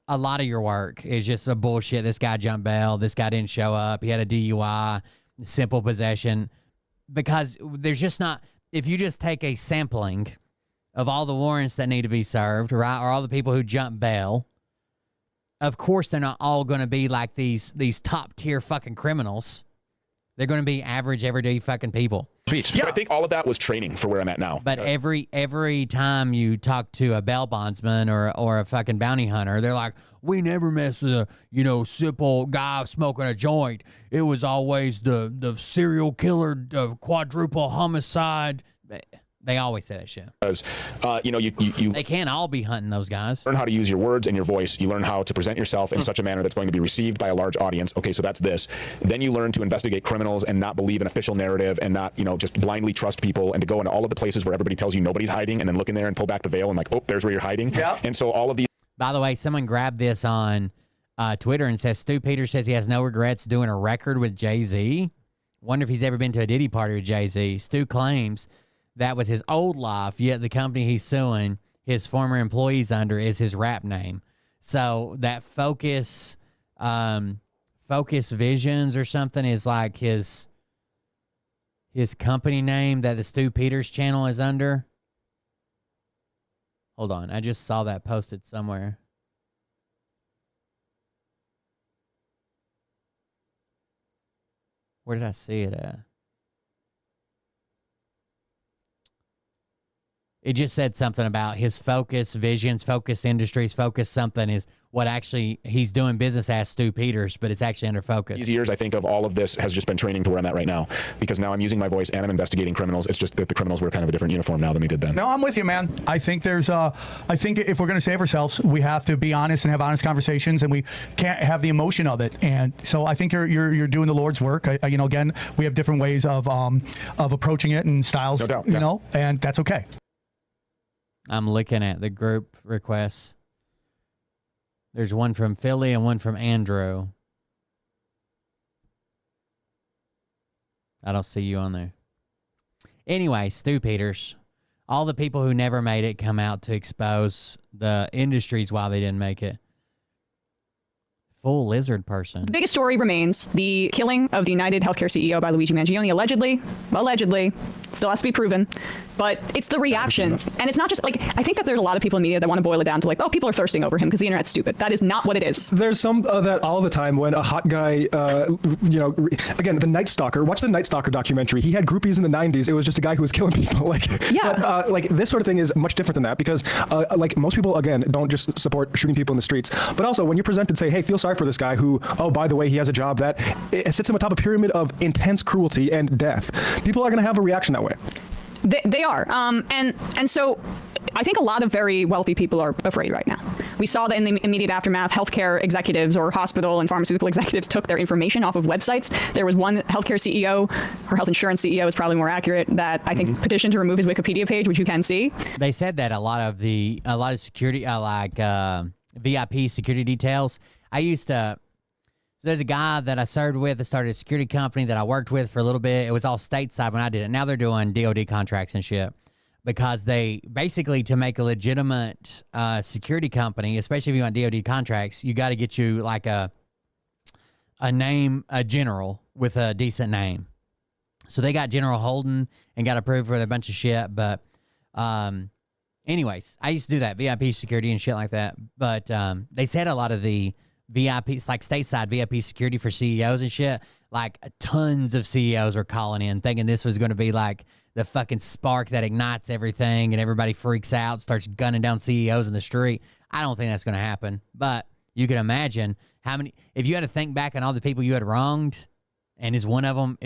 A lot of your work is just a bullshit. This guy jumped bail. This guy didn't show up. He had a DUI, simple possession. Because there's just not, if you just take a sampling of all the warrants that need to be served, right, or all the people who jump bail, of course they're not all going to be like these top tier fucking criminals. They're going to be average, everyday fucking people. Yeah. But I think all of that was training for where I'm at now. But every time you talk to a bail bondsman or a fucking bounty hunter, they're like, we never mess with a simple guy smoking a joint. It was always the serial killer, quadruple homicide. They always say that shit. Because, they can't all be hunting those guys. Learn how to use your words and your voice. You learn how to present yourself in such a manner that's going to be received by a large audience. Okay, so that's this. Then you learn to investigate criminals and not believe an official narrative and not, just blindly trust people and to go into all of the places where everybody tells you nobody's hiding and then look in there and pull back the veil and like, oh, there's where you're hiding. Yeah. And so all of these. By the way, someone grabbed this on Twitter and says, Stu Peters says he has no regrets doing a record with Jay-Z. Wonder if he's ever been to a Diddy party with Jay-Z. Stu claims that was his old life, yet the company he's suing his former employees under is his rap name. So that Focus Visions or something is like his company name that the Stu Peters channel is under. Hold on, I just saw that posted somewhere. Where did I see it at? It just said something about his focus, visions, focus industries, focus something is what actually he's doing business as Stu Peters, but it's actually under focus. These years, I think, of all of this has just been training to where I'm at right now, because now I'm using my voice and I'm investigating criminals. It's just that the criminals wear kind of a different uniform now than we did then. No, I'm with you, man. I think I think if we're going to save ourselves, we have to be honest and have honest conversations, and we can't have the emotion of it. And so I think you're doing the Lord's work. Again, we have different ways of approaching it and styles, no doubt, and that's okay. I'm looking at the group requests. There's one from Philly and one from Andrew. I don't see you on there. Anyway, Stu Peters, all the people who never made it come out to expose the industries why they didn't make it. Full lizard person. The biggest story remains the killing of the United Healthcare CEO by Luigi Mangione, allegedly, still has to be proven, but it's the reaction. And it's not just like, I think that there's a lot of people in media that want to boil it down to like, oh, people are thirsting over him because the internet's stupid. That is not what it is. There's some that all the time when a hot guy, again, the Night Stalker, watch the Night Stalker documentary. He had groupies in the 90s. It was just a guy who was killing people. Like this sort of thing is much different than that, because like most people, again, don't just support shooting people in the streets, but also when you're presented, say, hey, feel sorry for this guy who, oh, by the way, he has a job that it sits him atop a pyramid of intense cruelty and death. People are going to have a reaction that way. They are. And so I think a lot of very wealthy people are afraid right now. We saw that in the immediate aftermath, healthcare executives or hospital and pharmaceutical executives took their information off of websites. There was one healthcare CEO, or health insurance CEO is probably more accurate, that I think petitioned to remove his Wikipedia page, which you can see. They said that a lot of security, VIP security details. There's a guy that I served with that started a security company that I worked with for a little bit. It was all stateside when I did it. Now they're doing DOD contracts and shit, because they basically, to make a legitimate security company, especially if you want DOD contracts, you got to get you like a general with a decent name. So they got General Holden and got approved for a bunch of shit. But anyways, I used to do that, VIP security and shit like that. But they said a lot of the VIPs, like stateside VIP security for CEOs and shit, like tons of CEOs are calling in thinking this was going to be like the fucking spark that ignites everything and everybody freaks out, starts gunning down CEOs in the street. I don't think that's going to happen, but you can imagine how many, if you had to think back on all the people you had wronged, and is one of them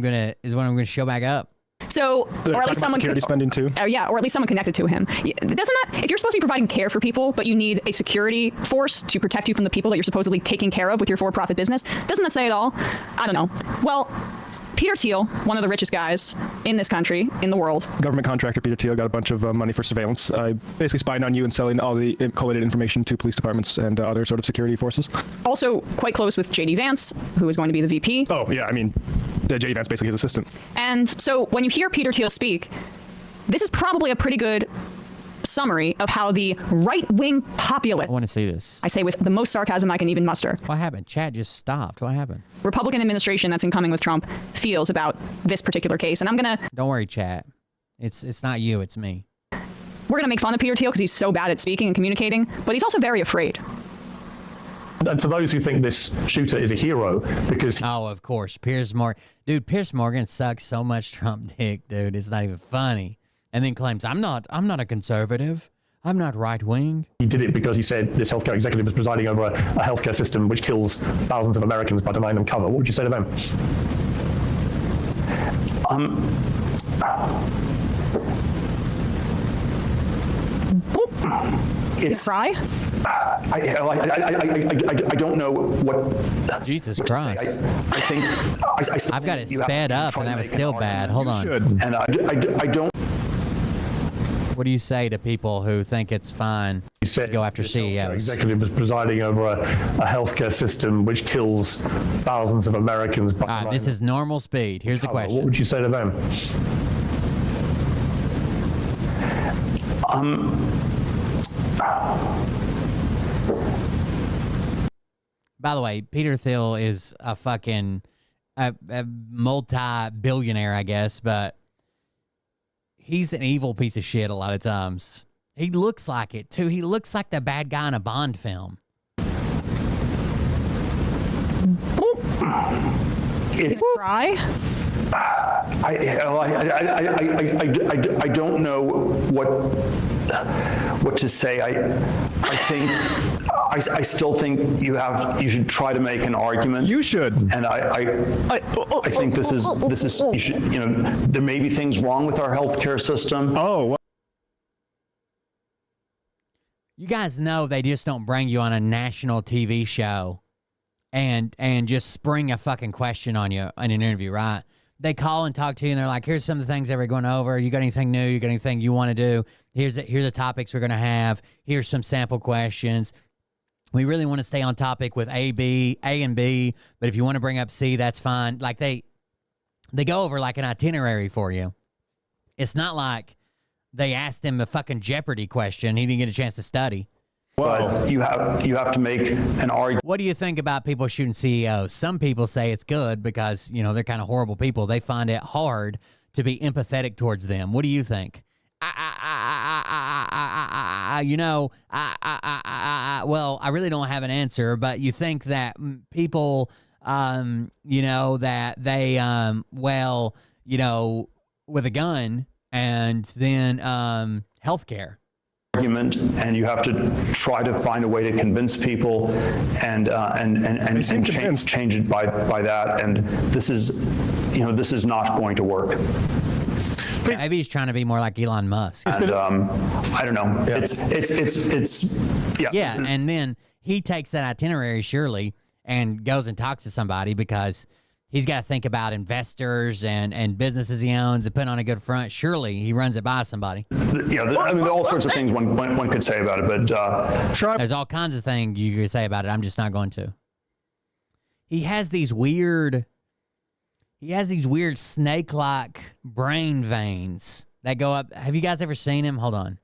going to show back up? So, or at least someone security spending too. Yeah, or at least someone connected to him. Doesn't that, if you're supposed to be providing care for people, but you need a security force to protect you from the people that you're supposedly taking care of with your for-profit business, doesn't that say it all? I don't know. Well, Peter Thiel, one of the richest guys in this country, in the world. Government contractor Peter Thiel got a bunch of money for surveillance, basically spying on you and selling all the collated information to police departments and other sort of security forces. Also quite close with J.D. Vance, who is going to be the VP. Oh, yeah, I mean, J.D. Vance basically his assistant. And so when you hear Peter Thiel speak, this is probably a pretty good summary of how the right-wing populace, I want to see this. I say with the most sarcasm I can even muster. What happened? Chat just stopped. What happened? Republican administration that's incoming with Trump feels about this particular case. And I'm going to... Don't worry, chat. It's not you, it's me. We're going to make fun of Peter Thiel because he's so bad at speaking and communicating, but he's also very afraid. And to those who think this shooter is a hero because... Oh, of course. Piers Morgan. Dude, Piers Morgan sucks so much Trump dick, dude. It's not even funny. And then claims, I'm not a conservative. I'm not right-wing. He did it because he said this healthcare executive is presiding over a healthcare system which kills thousands of Americans by denying them cover. What would you say to them? It's cry? I don't know what... Jesus what Christ. I think... I've got it sped up and that was still bad. Hold on. And I don't... What do you say to people who think it's fine to go after CEOs? Executive is presiding over a healthcare system which kills thousands of Americans. This is normal speed. Here's the question. What would you say to them? By the way, Peter Thiel is a fucking a multi-billionaire, I guess, but he's an evil piece of shit a lot of times. He looks like it, too. He looks like the bad guy in a Bond film. It's cry? I don't know what to say. I still think you should try to make an argument. You should. And I think this is you should, there may be things wrong with our healthcare system. Oh. Well. You guys know they just don't bring you on a national TV show and just spring a fucking question on you in an interview, right? They call and talk to you, and they're like, here's some of the things that we're going over. You got anything new? You got anything you want to do? Here's the topics we're going to have. Here's some sample questions. We really want to stay on topic with A and B, but if you want to bring up C, that's fine. Like they go over like an itinerary for you. It's not like they asked him a fucking Jeopardy question. He didn't get a chance to study. But you have to make an argument. What do you think about people shooting CEOs? Some people say it's good because, they're kind of horrible people. They find it hard to be empathetic towards them. What do you think? Well, I really don't have an answer, but you think that people, that they, with a gun and then healthcare. Argument, and you have to try to find a way to convince people and change it by that. And this is not going to work. Maybe he's trying to be more like Elon Musk. And, I don't know. Yeah. It's yeah. And then he takes that itinerary surely and goes and talks to somebody because he's got to think about investors and businesses he owns and put on a good front. Surely he runs it by somebody. There are all sorts of things one could say about it, but there's all kinds of things you could say about it. I'm just not going to. He has these weird snake-like brain veins that go up. Have you guys ever seen him? Hold on.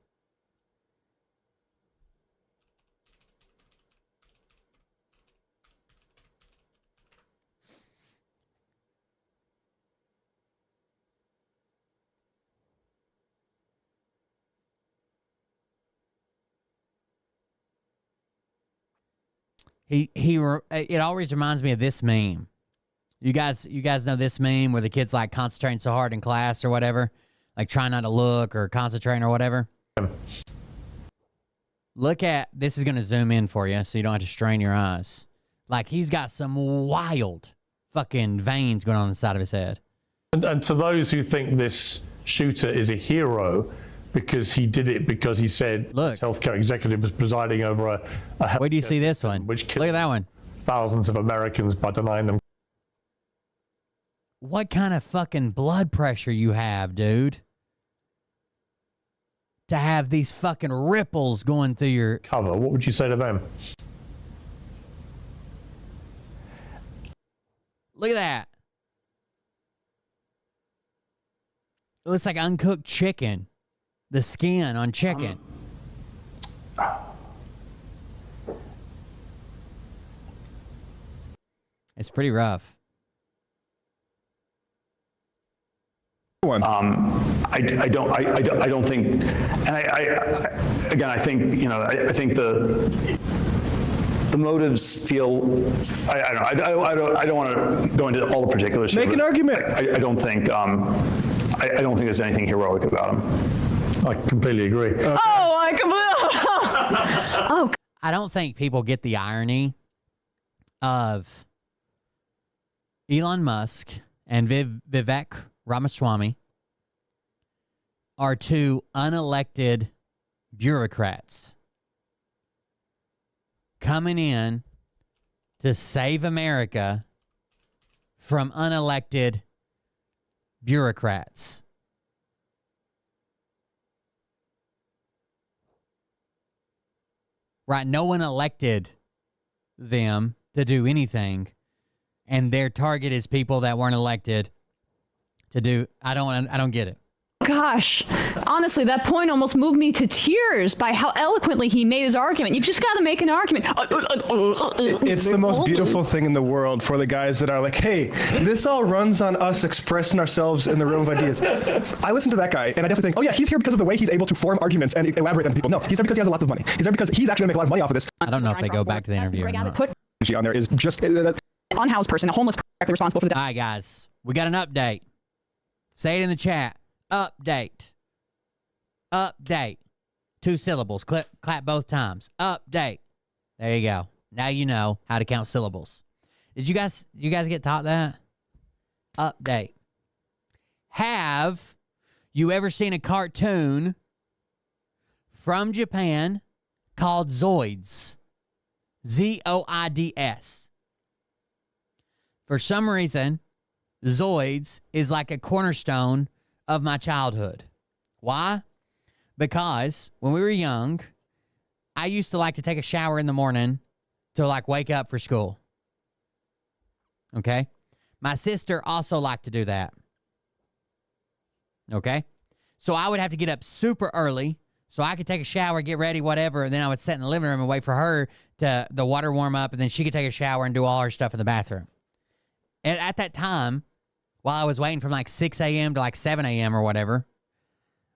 It always reminds me of this meme. You guys know this meme where the kid's like concentrating so hard in class or whatever, like trying not to look or concentrating or whatever. Look at this. Is going to zoom in for you so you don't have to strain your eyes. Like he's got some wild fucking veins going on the side of his head. And to those who think this shooter is a hero because he did it because he said look, healthcare executive was presiding over a where do you see this one? Which look at that one. Thousands of Americans by denying them. What kind of fucking blood pressure you have, dude? To have these fucking ripples going through your cover. What would you say to them? Look at that. It looks like uncooked chicken. The skin on chicken. It's pretty rough. I don't think, and I think I think the motives feel. I don't want to go into all the particulars. Make an argument. I don't think. I don't think there's anything heroic about him. I completely agree. Oh, I don't think people get the irony of Elon Musk and Vivek Ramaswamy are two unelected bureaucrats coming in to save America from unelected bureaucrats. Right? No one elected them to do anything, and their target is people that weren't elected to do. I don't get it. Gosh, honestly, that point almost moved me to tears by how eloquently he made his argument. You've just got to make an argument. It's the most beautiful thing in the world for the guys that are like, hey, this all runs on us expressing ourselves in the realm of ideas. I listen to that guy, and I definitely think, oh yeah, he's here because of the way he's able to form arguments and elaborate on people. No, he's there because he has a lot of money. He's there because he's actually going to make a lot of money off of this. I don't know if they go back to the interview or not. On there is just unhoused person, a homeless person, directly responsible for the. All right, guys, we got an update. Say it in the chat. Update. Update. 2 syllables. Clap both times. Update. There you go. Now you know how to count syllables. Did you guys get taught that? Update. Have you ever seen a cartoon from Japan called Zoids? Zoids. For some reason, Zoids is like a cornerstone of my childhood. Why? Because when we were young, I used to like to take a shower in the morning to like wake up for school. Okay? My sister also liked to do that. Okay? So I would have to get up super early so I could take a shower, get ready, whatever, and then I would sit in the living room and wait for her to the water warm up, and then she could take a shower and do all her stuff in the bathroom. And at that time, while I was waiting from like 6 a.m. to like 7 a.m. or whatever,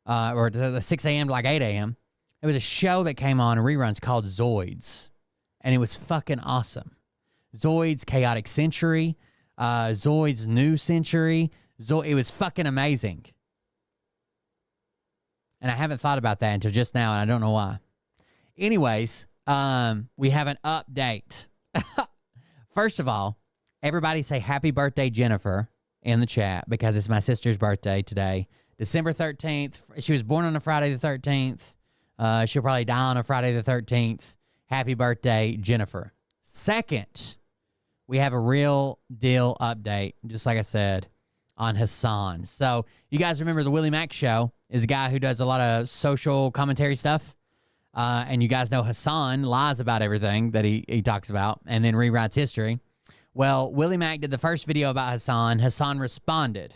or the 6 a.m. to like 8 a.m., there was a show that came on reruns called Zoids, and it was fucking awesome. Zoids Chaotic Century, Zoids New Century. It was fucking amazing. And I haven't thought about that until just now, and I don't know why. Anyways, we have an update. First of all, everybody say happy birthday, Jennifer, in the chat, because it's my sister's birthday today. December 13th. She was born on a Friday the 13th. She'll probably die on a Friday the 13th. Happy birthday, Jennifer. Second, we have a real deal update, just like I said, on Hassan. So you guys remember the Willie Mack show is a guy who does a lot of social commentary stuff. And you guys know Hassan lies about everything that he talks about and then rewrites history. Well, Willie Mack did the first video about Hassan. Hassan responded.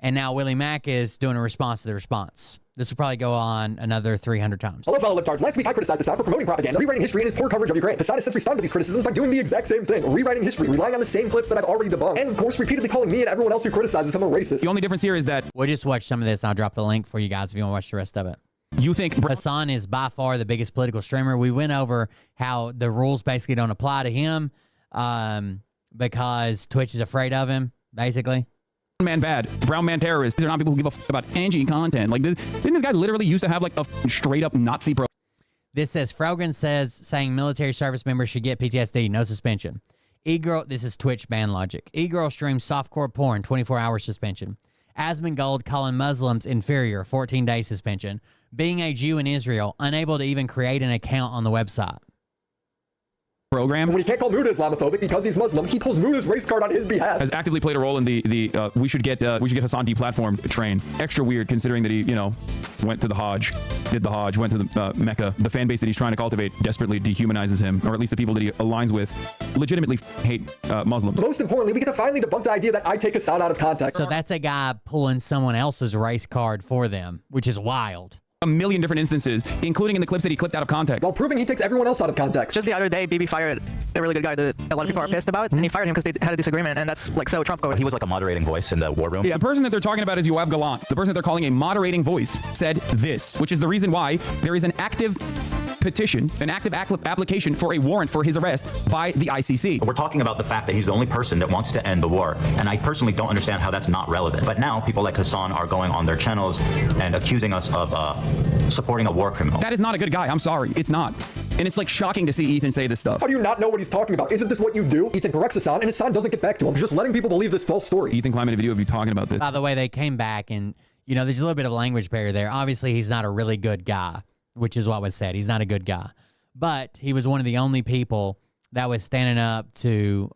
And now Willie Mack is doing a response to the response. This will probably go on another 300 times. Hello, fellow libtards. Last week I criticized the side for promoting propaganda, rewriting history, and his poor coverage of Ukraine. The side has since responded to these criticisms by doing the exact same thing, rewriting history, relying on the same clips that I've already debunked, and of course repeatedly calling me and everyone else who criticizes him a racist. The only difference here is that we'll just watch some of this, and I'll drop the link for you guys if you want to watch the rest of it. You think Hassan is by far the biggest political streamer. We went over how the rules basically don't apply to him because Twitch is afraid of him, basically. Man bad, brown man terrorist. These are not people who give a fuck about Angie content. Like, didn't this guy literally used to have like a straight up Nazi pro? This says Frogren saying military service members should get PTSD, no suspension. E-girl, this is Twitch ban logic. E-girl streams softcore porn, 24-hour suspension. Asmongold calling Muslims inferior, 14-day suspension. Being a Jew in Israel, unable to even create an account on the website. Program. When he can't call Muda Islamophobic because he's Muslim, he pulls Muda's race card on his behalf. Has actively played a role in the we should get Hassan deplatformed train. Extra weird considering that he went to the Hajj, did the Hajj, went to the Mecca. The fan base that he's trying to cultivate desperately dehumanizes him, or at least the people that he aligns with legitimately hate Muslims. Most importantly, we get to finally debunk the idea that I take Hassan out of context. So that's a guy pulling someone else's race card for them, which is wild. A million different instances, including in the clips that he clipped out of context. While proving he takes everyone else out of context. Just the other day, Bibi fired a really good guy that a lot of people are pissed about, and he fired him because they had a disagreement, and that's like so Trump code. He was like a moderating voice in the war room. Yeah, the person that they're talking about is Yoav Gallant. The person that they're calling a moderating voice said this, which is the reason why there is an active petition, an active application for a warrant for his arrest by the ICC. We're talking about the fact that he's the only person that wants to end the war, and I personally don't understand how that's not relevant. But now people like Hassan are going on their channels and accusing us of supporting a war criminal. That is not a good guy. I'm sorry. It's not. And it's like shocking to see Ethan say this stuff. How do you not know what he's talking about? Isn't this what you do? Ethan corrects Hassan, and Hassan doesn't get back to him. He's just letting people believe this false story. Ethan climbed in a video of you talking about this. By the way, they came back and, there's a little bit of language barrier there. Obviously, he's not a really good guy, which is what was said. He's not a good guy. But he was one of the only people that was standing up to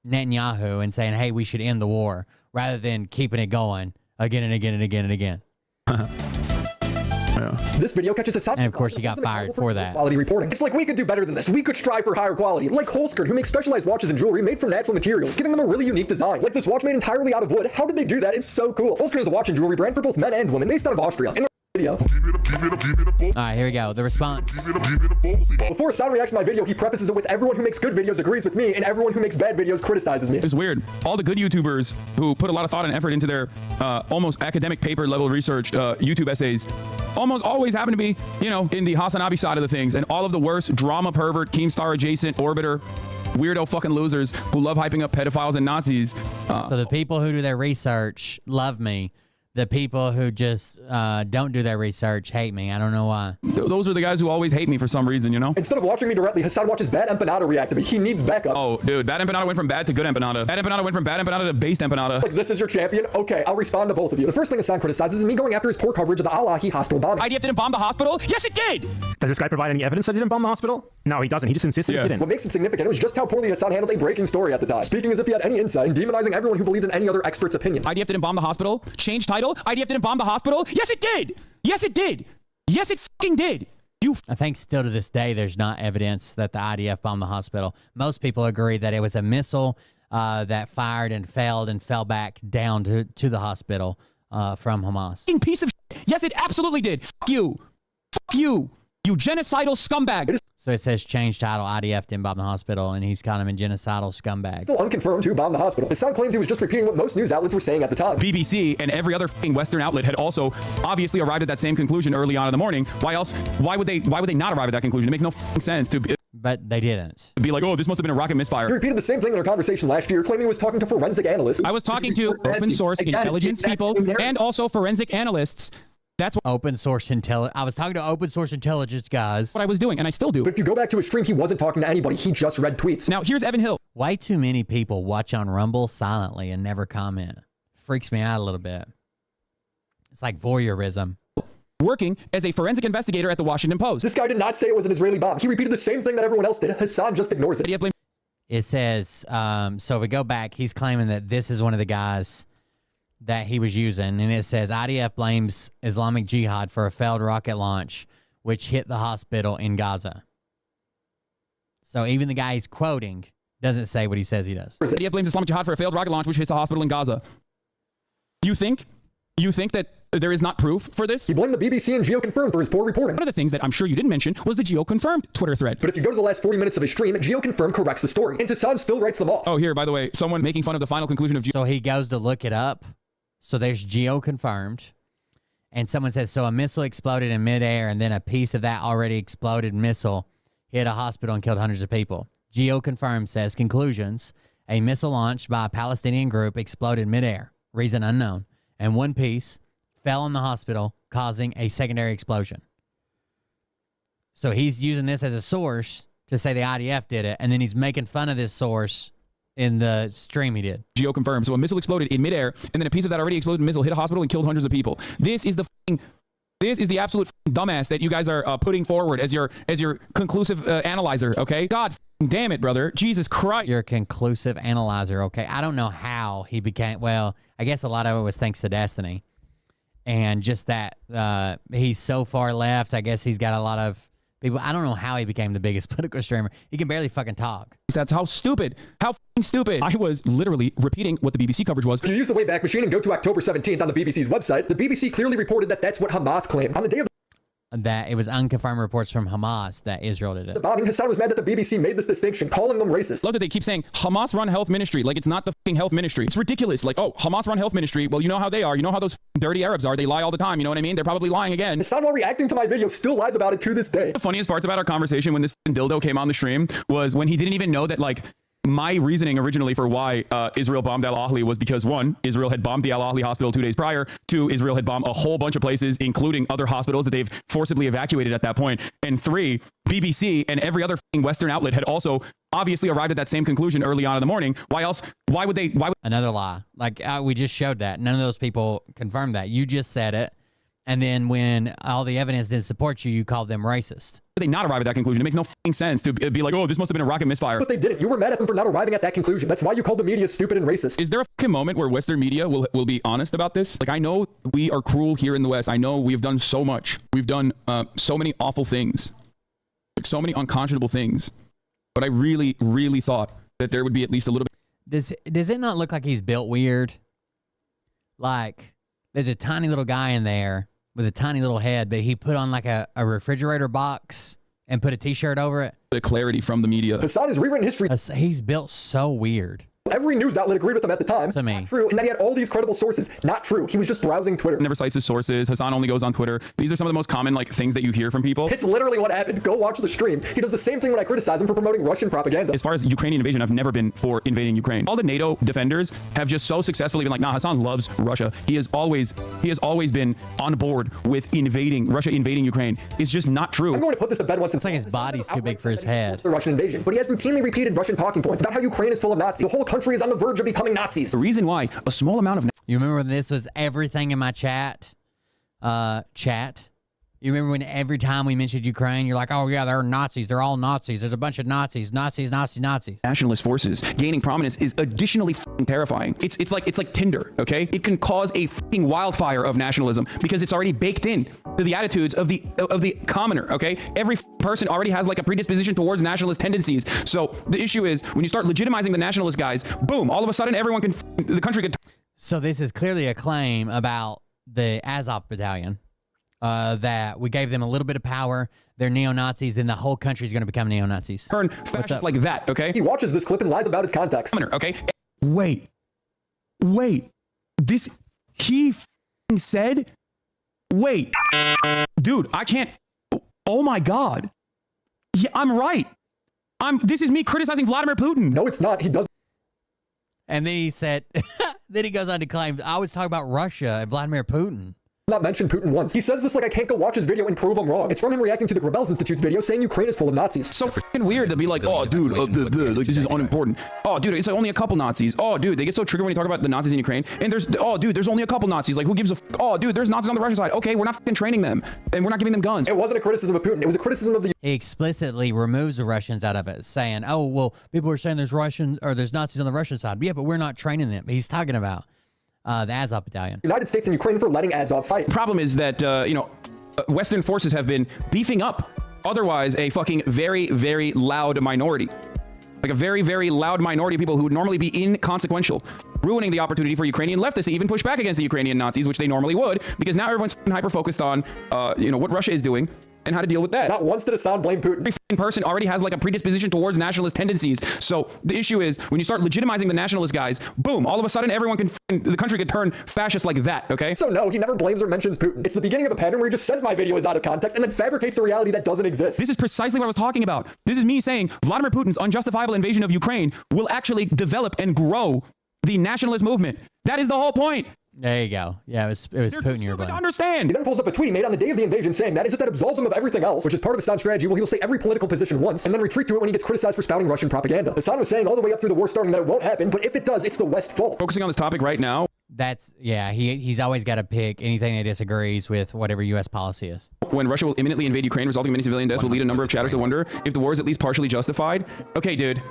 Netanyahu and saying, hey, we should end the war, rather than keeping it going again and again and again and again. Yeah. This video catches Hassan. And of course, he got fired for that. Quality reporting. It's like we could do better than this. We could strive for higher quality. Like Holsker, who makes specialized watches and jewelry made from natural materials, giving them a really unique design. Like this watch made entirely out of wood. How did they do that? It's so cool. Holsker is a watch and jewelry brand for both men and women, based out of Austria. In video. All right, here we go. The response. Before Hassan reacts to my video, he prefaces it with everyone who makes good videos agrees with me, and everyone who makes bad videos criticizes me. It's weird. All the good YouTubers who put a lot of thought and effort into their almost academic paper level research YouTube essays almost always happen to be, in the Hassan Abi side of the things, and all of the worst drama pervert, Keemstar adjacent, orbiter, weirdo fucking losers who love hyping up pedophiles and Nazis. So the people who do their research love me. The people who just don't do their research hate me. I don't know why. Those are the guys who always hate me for some reason, you know? Instead of watching me directly, Hassan watches bad empanada react to me. He needs backup. Oh, dude, bad empanada went from bad to good empanada. Bad empanada went from bad empanada to based empanada. Like, this is your champion? Okay, I'll respond to both of you. The first thing Hassan criticizes is me going after his poor coverage of the Al-Ahi hospital bombing. IDF didn't bomb the hospital? Yes, it did! Does this guy provide any evidence that he didn't bomb the hospital? No, he doesn't. He just insisted it didn't. What makes it significant was just how poorly Hassan handled a breaking story at the time, speaking as if he had any insight and demonizing everyone who believed in any other expert's opinion. IDF didn't bomb the hospital? Change title? IDF didn't bomb the hospital? Yes, it did! Yes, it did! Yes, it fucking did! I think still to this day, there's not evidence that the IDF bombed the hospital. Most people agree that it was a missile that fired and fell back down to the hospital from Hamas. Fucking piece of shit. Yes, it absolutely did. Fuck you. Fuck you. You genocidal scumbag. So it says change title, IDF didn't bomb the hospital, and he's calling him a genocidal scumbag. Still unconfirmed who bombed the hospital. Hassan claims he was just repeating what most news outlets were saying at the time. BBC and every other fucking Western outlet had also obviously arrived at that same conclusion early on in the morning. Why else? Why would they not arrive at that conclusion? It makes no fucking sense to But they didn't. Be like, oh, this must have been a rocket misfire. He repeated the same thing in our conversation last year, claiming he was talking to forensic analysts. I was talking to open source intelligence people and also forensic analysts. That's what open source intelligence. I was talking to open source intelligence guys. What I was doing, and I still do. But if you go back to his stream, he wasn't talking to anybody. He just read tweets. Now, here's Evan Hill. Way too many people watch on Rumble silently and never comment. Freaks me out a little bit. It's like voyeurism. Working as a forensic investigator at the Washington Post. This guy did not say it was an Israeli bomb. He repeated the same thing that everyone else did. Hassan just ignores it. It says, so if we go back, he's claiming that this is one of the guys that he was using, and it says IDF blames Islamic Jihad for a failed rocket launch which hit the hospital in Gaza. So even the guy he's quoting doesn't say what he says he does. IDF blames Islamic Jihad for a failed rocket launch which hit the hospital in Gaza. You think that there is not proof for this? He blamed the BBC and GeoConfirmed for his poor reporting. One of the things that I'm sure you didn't mention was the GeoConfirmed Twitter thread. But if you go to the last 40 minutes of his stream, GeoConfirmed corrects the story, and Hassan still writes them off. Oh, here, by the way, someone making fun of the final conclusion of So he goes to look it up. So there's GeoConfirmed. And someone says, so a missile exploded in midair, and then a piece of that already exploded missile hit a hospital and killed hundreds of people. GeoConfirmed says, conclusions, a missile launched by a Palestinian group exploded midair, reason unknown, and one piece fell in the hospital, causing a secondary explosion. So he's using this as a source to say the IDF did it, and then he's making fun of this source in the stream he did. GeoConfirmed. So a missile exploded in midair, and then a piece of that already exploded missile hit a hospital and killed hundreds of people. This is the absolute dumbass that you guys are putting forward as your conclusive analyzer, okay? God damn it, brother. Jesus Christ. Your conclusive analyzer, okay? I don't know how he became, well, I guess a lot of it was thanks to Destiny. And just that he's so far left, I guess he's got a lot of people. I don't know how he became the biggest political streamer. He can barely fucking talk. That's how stupid. How fucking stupid. I was literally repeating what the BBC coverage was. If you use the Wayback Machine and go to October 17th on the BBC's website, the BBC clearly reported that that's what Hamas claimed. On the day of that it was unconfirmed reports from Hamas that Israel did it. The bombing, Hassan was mad that the BBC made this distinction, calling them racist. Love that they keep saying Hamas run health ministry like it's not the fucking health ministry. It's ridiculous. Like, oh, Hamas run health ministry. Well, you know how they are. You know how those dirty Arabs are. They lie all the time. You know what I mean? They're probably lying again. Hassan, while reacting to my video, still lies about it to this day. The funniest parts about our conversation when this dildo came on the stream was when he didn't even know that, like, my reasoning originally for why Israel bombed Al-Ahli was because, one, Israel had bombed the Al-Ahli hospital 2 days prior. Two, Israel had bombed a whole bunch of places, including other hospitals that they've forcibly evacuated at that point. And three, BBC and every other Western outlet had also obviously arrived at that same conclusion early on in the morning. Why else? Why would they? Another lie. Like, we just showed that. None of those people confirmed that. You just said it. And then when all the evidence didn't support you, you called them racist. They not arrive at that conclusion. It makes no fucking sense to be like, oh, this must have been a rocket misfire. But they didn't. You were mad at them for not arriving at that conclusion. That's why you called the media stupid and racist. Is there a fucking moment where Western media will be honest about this? Like, I know we are cruel here in the West. I know we've done so much. We've done so many awful things, like so many unconscionable things. But I really, really thought that there would be at least a little bit. Does it not look like he's built weird? Like, there's a tiny little guy in there with a tiny little head, but he put on like a refrigerator box and put a t-shirt over it. The clarity from the media. Hassan has rewritten history. He's built so weird. Every news outlet agreed with him at the time. To me. Not true. And that he had all these credible sources. Not true. He was just browsing Twitter. Never cites his sources. Hassan only goes on Twitter. These are some of the most common like things that you hear from people. It's literally what happened. Go watch the stream. He does the same thing when I criticize him for promoting Russian propaganda. As far as Ukrainian invasion, I've never been for invading Ukraine. All the NATO defenders have just so successfully been like, nah, Hassan loves Russia. He has always been on board with Russia invading Ukraine. It's just not true. I'm going to put this to bed once. It's like his body's too big for his head. The Russian invasion, but he has routinely repeated Russian talking points about how Ukraine is full of Nazis. The whole country is on the verge of becoming Nazis. The reason why a small amount of you remember when this was everything in my chat? You remember when every time we mentioned Ukraine, you're like, oh yeah, they're Nazis. They're all Nazis. There's a bunch of Nazis. Nationalist forces gaining prominence is additionally terrifying. It's like Tinder, okay? It can cause a wildfire of nationalism because it's already baked in to the attitudes of the commoner, okay? Every person already has like a predisposition towards nationalist tendencies. So the issue is when you start legitimizing the nationalist guys, boom, all of a sudden the country could. So this is clearly a claim about the Azov battalion. That we gave them a little bit of power. They're neo-Nazis, then the whole country is going to become neo-Nazis. Turn fascists like that, okay? He watches this clip and lies about its context. Okay? Wait. He said, wait. Dude, I can't. Oh my God. Yeah, I'm right. This is me criticizing Vladimir Putin. No, it's not. He does. And then he said, then he goes on to claim, I was talking about Russia and Vladimir Putin. Not mentioned Putin once. He says this like I can't go watch his video and prove I'm wrong. It's from him reacting to the Rebels Institute's video saying Ukraine is full of Nazis. So freaking weird to be like, oh dude, like this is unimportant. Oh dude, it's like only a couple Nazis. Oh dude, they get so triggered when you talk about the Nazis in Ukraine. And there's only a couple Nazis. Like who gives a oh dude, there's Nazis on the Russian side. Okay, we're not fucking training them and we're not giving them guns. It wasn't a criticism of Putin. It was a criticism of the. He explicitly removes the Russians out of it, saying, oh well, people are saying there's Nazis on the Russian side. Yeah, but we're not training them. He's talking about the Azov battalion. United States and Ukraine for letting Azov fight. Problem is that, Western forces have been beefing up otherwise a fucking very, very loud minority. Like a very, very loud minority of people who would normally be inconsequential, ruining the opportunity for Ukrainian leftists to even push back against the Ukrainian Nazis, which they normally would, because now everyone's hyper-focused on, what Russia is doing and how to deal with that. Not once did Hassan blame Putin. Every person already has like a predisposition towards nationalist tendencies. So the issue is when you start legitimizing the nationalist guys, boom, all of a sudden the country could turn fascist like that, okay? So no, he never blames or mentions Putin. It's the beginning of a pattern where he just says my video is out of context and then fabricates a reality that doesn't exist. This is precisely what I was talking about. This is me saying Vladimir Putin's unjustifiable invasion of Ukraine will actually develop and grow the nationalist movement. That is the whole point. There you go. Yeah, it was Putin you're blaming. Understand. He then pulls up a tweet he made on the day of the invasion saying that absolves him of everything else, which is part of Hassan's strategy. Well, he will say every political position once and then retreat to it when he gets criticized for spouting Russian propaganda. Hassan was saying all the way up through the war starting that it won't happen, but if it does, it's the West's fault. Focusing on this topic right now. He's always got to pick anything that disagrees with whatever U.S. policy is. When Russia will imminently invade Ukraine, resulting in many civilian deaths, will lead a number of chatters to wonder if the war is at least partially justified. Okay, dude.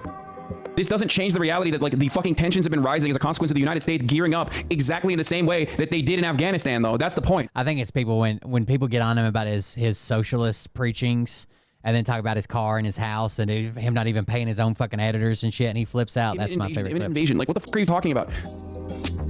This doesn't change the reality that like the fucking tensions have been rising as a consequence of the United States gearing up exactly in the same way that they did in Afghanistan, though. That's the point. I think it's people when people get on him about his socialist preachings and then talk about his car and his house and him not even paying his own fucking editors and shit, and he flips out. That's my favorite clip. Invasion. Like, what the fuck are you talking about?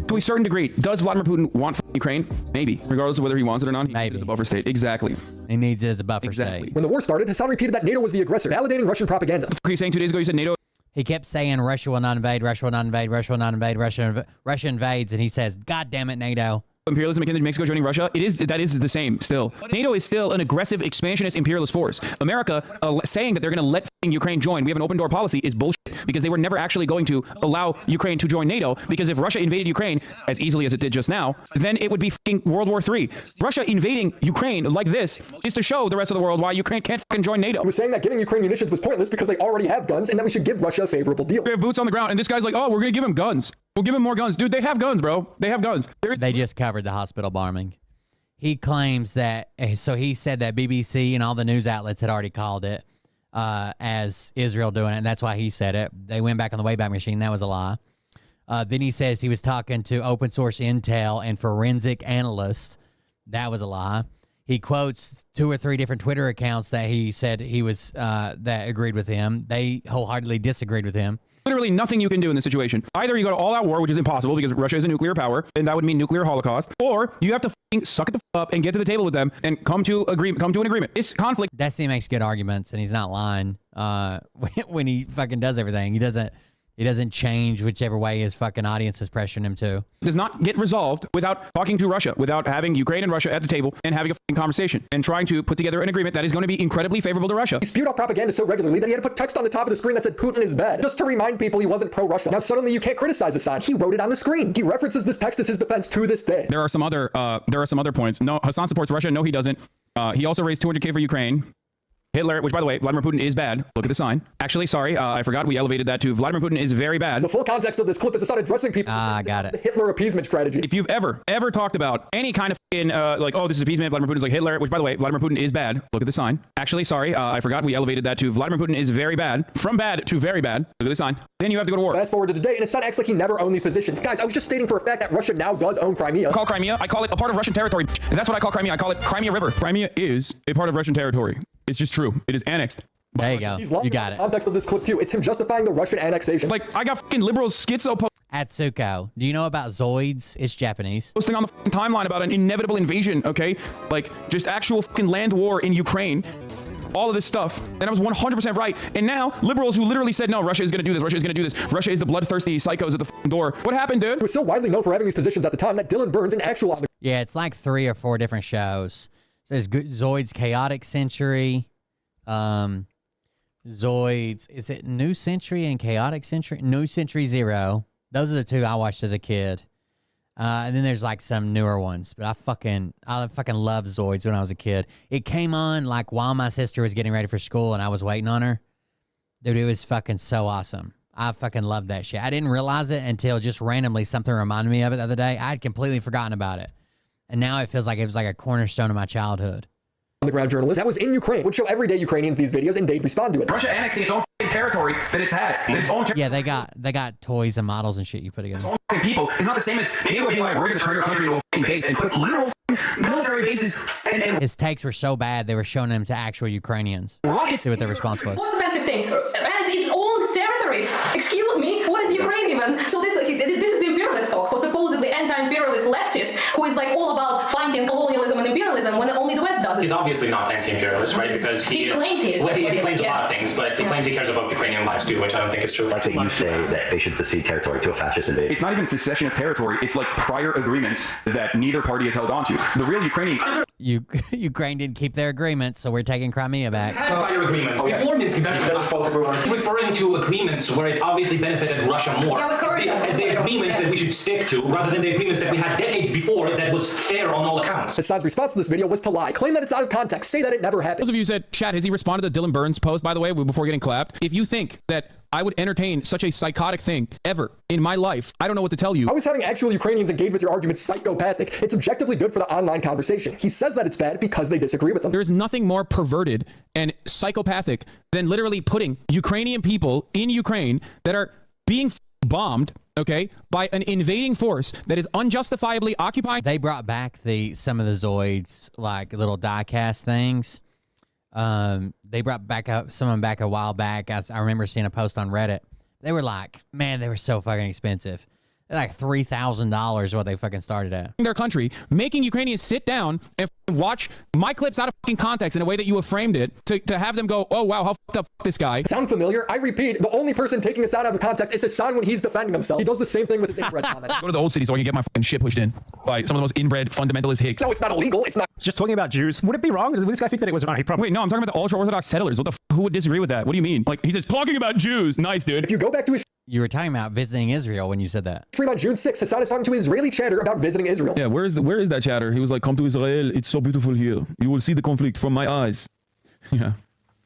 To a certain degree, does Vladimir Putin want Ukraine? Maybe. Regardless of whether he wants it or not, he needs it as a buffer state. Exactly. He needs it as a buffer state. When the war started, Hassan repeated that NATO was the aggressor, validating Russian propaganda. What the fuck are you saying 2 days ago? You said NATO. He kept saying Russia will not invade, Russia will not invade, Russia will not invade, Russia invades, and he says, God damn it, NATO. Imperialism against Mexico joining Russia, that is the same still. NATO is still an aggressive expansionist imperialist force. America saying that they're going to let Ukraine join, we have an open door policy, is bullshit because they were never actually going to allow Ukraine to join NATO, because if Russia invaded Ukraine as easily as it did just now, then it would be World War III. Russia invading Ukraine like this is to show the rest of the world why Ukraine can't join NATO. He was saying that giving Ukraine munitions was pointless because they already have guns and that we should give Russia a favorable deal. We have boots on the ground, and this guy's like, oh, we're going to give him guns. We'll give him more guns. Dude, they have guns, bro. They have guns. They just covered the hospital bombing. He claims that, so he said that BBC and all the news outlets had already called it as Israel doing it, and that's why he said it. They went back on the Wayback Machine. That was a lie. Then he says he was talking to open source intel and forensic analysts. That was a lie. He quotes 2 or 3 different Twitter accounts that he said he was that agreed with him. They wholeheartedly disagreed with him. Literally nothing you can do in this situation. Either you go to all-out war, which is impossible because Russia is a nuclear power, and that would mean nuclear holocaust, or you have to suck it the f up and get to the table with them and come to an agreement. It's conflict. Destiny makes good arguments, and he's not lying when he fucking does everything. He doesn't. He doesn't change whichever way his fucking audience is pressuring him to. Does not get resolved without talking to Russia, without having Ukraine and Russia at the table and having a fucking conversation and trying to put together an agreement that is going to be incredibly favorable to Russia. He spewed out propaganda so regularly that he had to put text on the top of the screen that said Putin is bad, just to remind people he wasn't pro-Russia. Now suddenly you can't criticize Hassan. He wrote it on the screen. He references this text as his defense to this day. There are some other points. No, Hassan supports Russia. No, he doesn't. He also raised $200K for Ukraine. Hitler, which by the way, Vladimir Putin is bad. Look at the sign. Actually, sorry, I forgot we elevated that to Vladimir Putin is very bad. The full context of this clip is Hassan addressing people. Got it. The Hitler appeasement strategy. If you've ever talked about any kind of like, oh, this is appeasement, Vladimir Putin's like Hitler, which by the way, Vladimir Putin is bad. Look at the sign. Actually, sorry, I forgot we elevated that to Vladimir Putin is very bad. From bad to very bad. Look at the sign. Then you have to go to war. Fast forward to today, and Hassan acts like he never owned these positions. Guys, I was just stating for a fact that Russia now does own Crimea. I call Crimea, I call it a part of Russian territory. And that's what I call Crimea. I call it Crimea River. Crimea is a part of Russian territory. It's just true. It is annexed. There you go. You got it. The context of this clip too. It's him justifying the Russian annexation. Like, I got fucking liberals schizo Atsuko, do you know about Zoids? It's Japanese. Posting on the fucking timeline about an inevitable invasion, okay? Like, just actual fucking land war in Ukraine. All of this stuff. And I was 100% right. And now, liberals who literally said, no, Russia is going to do this. Russia is going to do this. Russia is the bloodthirsty psychos at the fucking door. What happened, dude? He was so widely known for having these positions at the time that Dylan Burns, an actual... Yeah, it's like 3 or 4 different shows. There's Zoids Chaotic Century. Zoids, is it New Century and Chaotic Century? New Century Zero. Those are the 2 I watched as a kid. And then there's like some newer ones, but I fucking loved Zoids when I was a kid. It came on like while my sister was getting ready for school and I was waiting on her. Dude, it was fucking so awesome. I fucking loved that shit. I didn't realize it until just randomly something reminded me of it the other day. I had completely forgotten about it. And now it feels like it was like a cornerstone of my childhood. Underground journalist that was in Ukraine would show everyday Ukrainians these videos and they'd respond to it. Russia annexing its own territory that it's had. Its own yeah, they got toys and models and shit you put together. Its own people. It's not the same as NATO being like, we're going to turn your country into a base and put literal military bases. And his takes were so bad they were showing them to actual Ukrainians. See what their response was. What offensive thing? It's its own territory. Excuse me, what is Ukraine even? So this is the imperialist talk for supposedly anti-imperialist leftists who is like all about fighting colonialism and imperialism when only the West does it. He's obviously not anti-imperialist, right? Because he claims he is. Well, he claims a lot of things, but he claims he cares about Ukrainian lives too, which I don't think is true. Like that you say that they should secede territory to a fascist invasion. It's not even secession of territory. It's like prior agreements that neither party has held on to. The real Ukrainian... Ukraine didn't keep their agreement, so we're taking Crimea back. Prior agreements. Before Minsk, that's referring to agreements where it obviously benefited Russia more. As the agreements that we should stick to, rather than the agreements that we had decades before that was fair on all accounts. Hassan's response to this video was to lie, claim that it's out of context, say that it never happened. Those of you said, chat, has he responded to Dylan Burns' post, by the way, before getting clapped? If you think that I would entertain such a psychotic thing ever in my life, I don't know what to tell you. How is having actual Ukrainians engage with your arguments psychopathic? It's objectively good for the online conversation. He says that it's bad because they disagree with him. There is nothing more perverted and psychopathic than literally putting Ukrainian people in Ukraine that are being bombed, okay, by an invading force that is unjustifiably occupying. They brought back some of the Zoids, like little die-cast things. They brought back someone back a while back. I remember seeing a post on Reddit. They were like, man, they were so fucking expensive. They're like $3,000 what they fucking started at. Their country, making Ukrainians sit down and watch my clips out of fucking context in a way that you have framed it to have them go, oh wow, how fucked up this guy. Sound familiar? I repeat, the only person taking a sound out of context is Hassan when he's defending himself. He does the same thing with his inbred comment. Go to the old city so I can get my fucking shit pushed in by some of the most inbred fundamentalist hicks. No, it's not illegal. It's not. It's just talking about Jews. Would it be wrong? Would this guy think that it was wrong? Wait, no, I'm talking about the ultra-Orthodox settlers. What the who would disagree with that? What do you mean? Like, he says, talking about Jews. Nice, dude. If you go back to his... You were talking about visiting Israel when you said that. Stream on June 6th, Hassan is talking to Israeli chatter about visiting Israel. Yeah, where is that chatter? He was like, come to Israel. It's so beautiful here. You will see the conflict from my eyes. Yeah.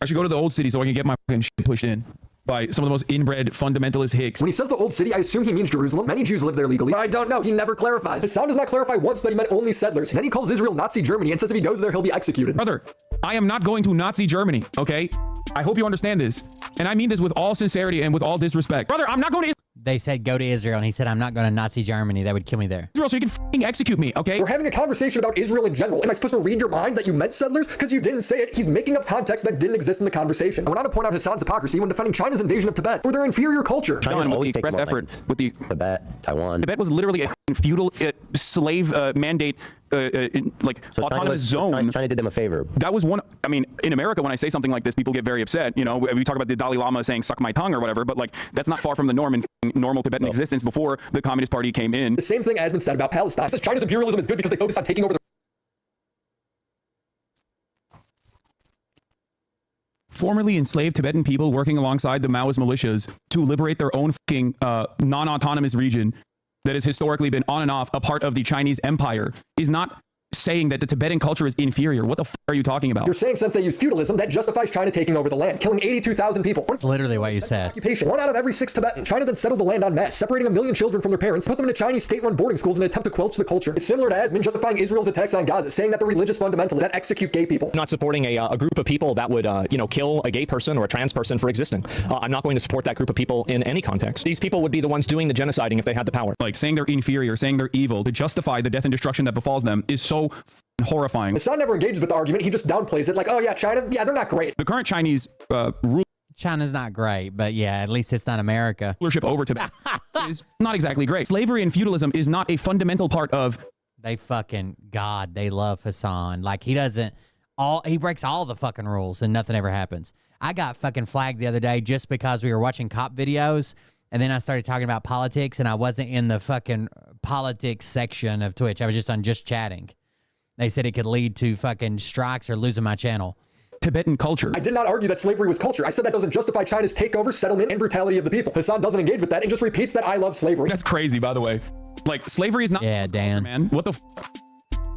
I should go to the old city so I can get my fucking shit pushed in by some of the most inbred fundamentalist hicks. When he says the old city, I assume he means Jerusalem. Many Jews live there legally. I don't know. He never clarifies. Hassan does not clarify once that he meant only settlers. And then he calls Israel Nazi Germany and says if he goes there, he'll be executed. Brother, I am not going to Nazi Germany, okay? I hope you understand this. And I mean this with all sincerity and with all disrespect. Brother, I'm not going to... They said go to Israel, and he said, I'm not going to Nazi Germany. That would kill me there. Israel, so you can fucking execute me, okay? We're having a conversation about Israel in general. Am I supposed to read your mind that you meant settlers? Because you didn't say it. He's making up context that didn't exist in the conversation. I went on to point out Hassan's hypocrisy when defending China's invasion of Tibet for their inferior culture. China with the express effort with the Tibet, Taiwan. Tibet was literally a feudal slave mandate autonomous zone. China did them a favor. That was one. I mean, in America, when I say something like this, people get very upset. You know, we talk about the Dalai Lama saying "suck my tongue" or whatever, but like that's not far from the norm in normal Tibetan existence before the Communist Party came in. The same thing has been said about Palestine. It says China's imperialism is good because they focus on taking over the Formerly enslaved Tibetan people working alongside the Maoist militias to liberate their own fucking non-autonomous region that has historically been on and off a part of the Chinese empire is not saying that the Tibetan culture is inferior. What the f are you talking about? You're saying since they use feudalism, that justifies China taking over the land, killing 82,000 people. That's literally what you said. Occupation. 1 out of every 6 Tibetans. China then settled the land en masse, separating 1 million children from their parents, put them into Chinese state-run boarding schools in an attempt to quelch the culture. It's similar to Asmin justifying Israel's attacks on Gaza, saying that the religious fundamentalists that execute gay people. I'm not supporting a group of people that would, kill a gay person or a trans person for existing. I'm not going to support that group of people in any context. These people would be the ones doing the genociding if they had the power. Like saying they're inferior, saying they're evil to justify the death and destruction that befalls them is so horrifying. Hassan never engages with the argument. He just downplays it like, oh yeah, China, yeah, they're not great. The current Chinese rule. China's not great, but yeah, at least it's not America. Rulership over Tibet is not exactly great. Slavery and feudalism is not a fundamental part of. They love Hassan. Like he breaks all the fucking rules and nothing ever happens. I got fucking flagged the other day just because we were watching cop videos and then I started talking about politics and I wasn't in the fucking politics section of Twitch. I was just on just chatting. They said it could lead to fucking strikes or losing my channel. Tibetan culture. I did not argue that slavery was culture. I said that doesn't justify China's takeover, settlement, and brutality of the people. Hassan doesn't engage with that and just repeats that I love slavery. That's crazy, by the way. Like, slavery is not... Yeah, Dan. Culture, man. What the...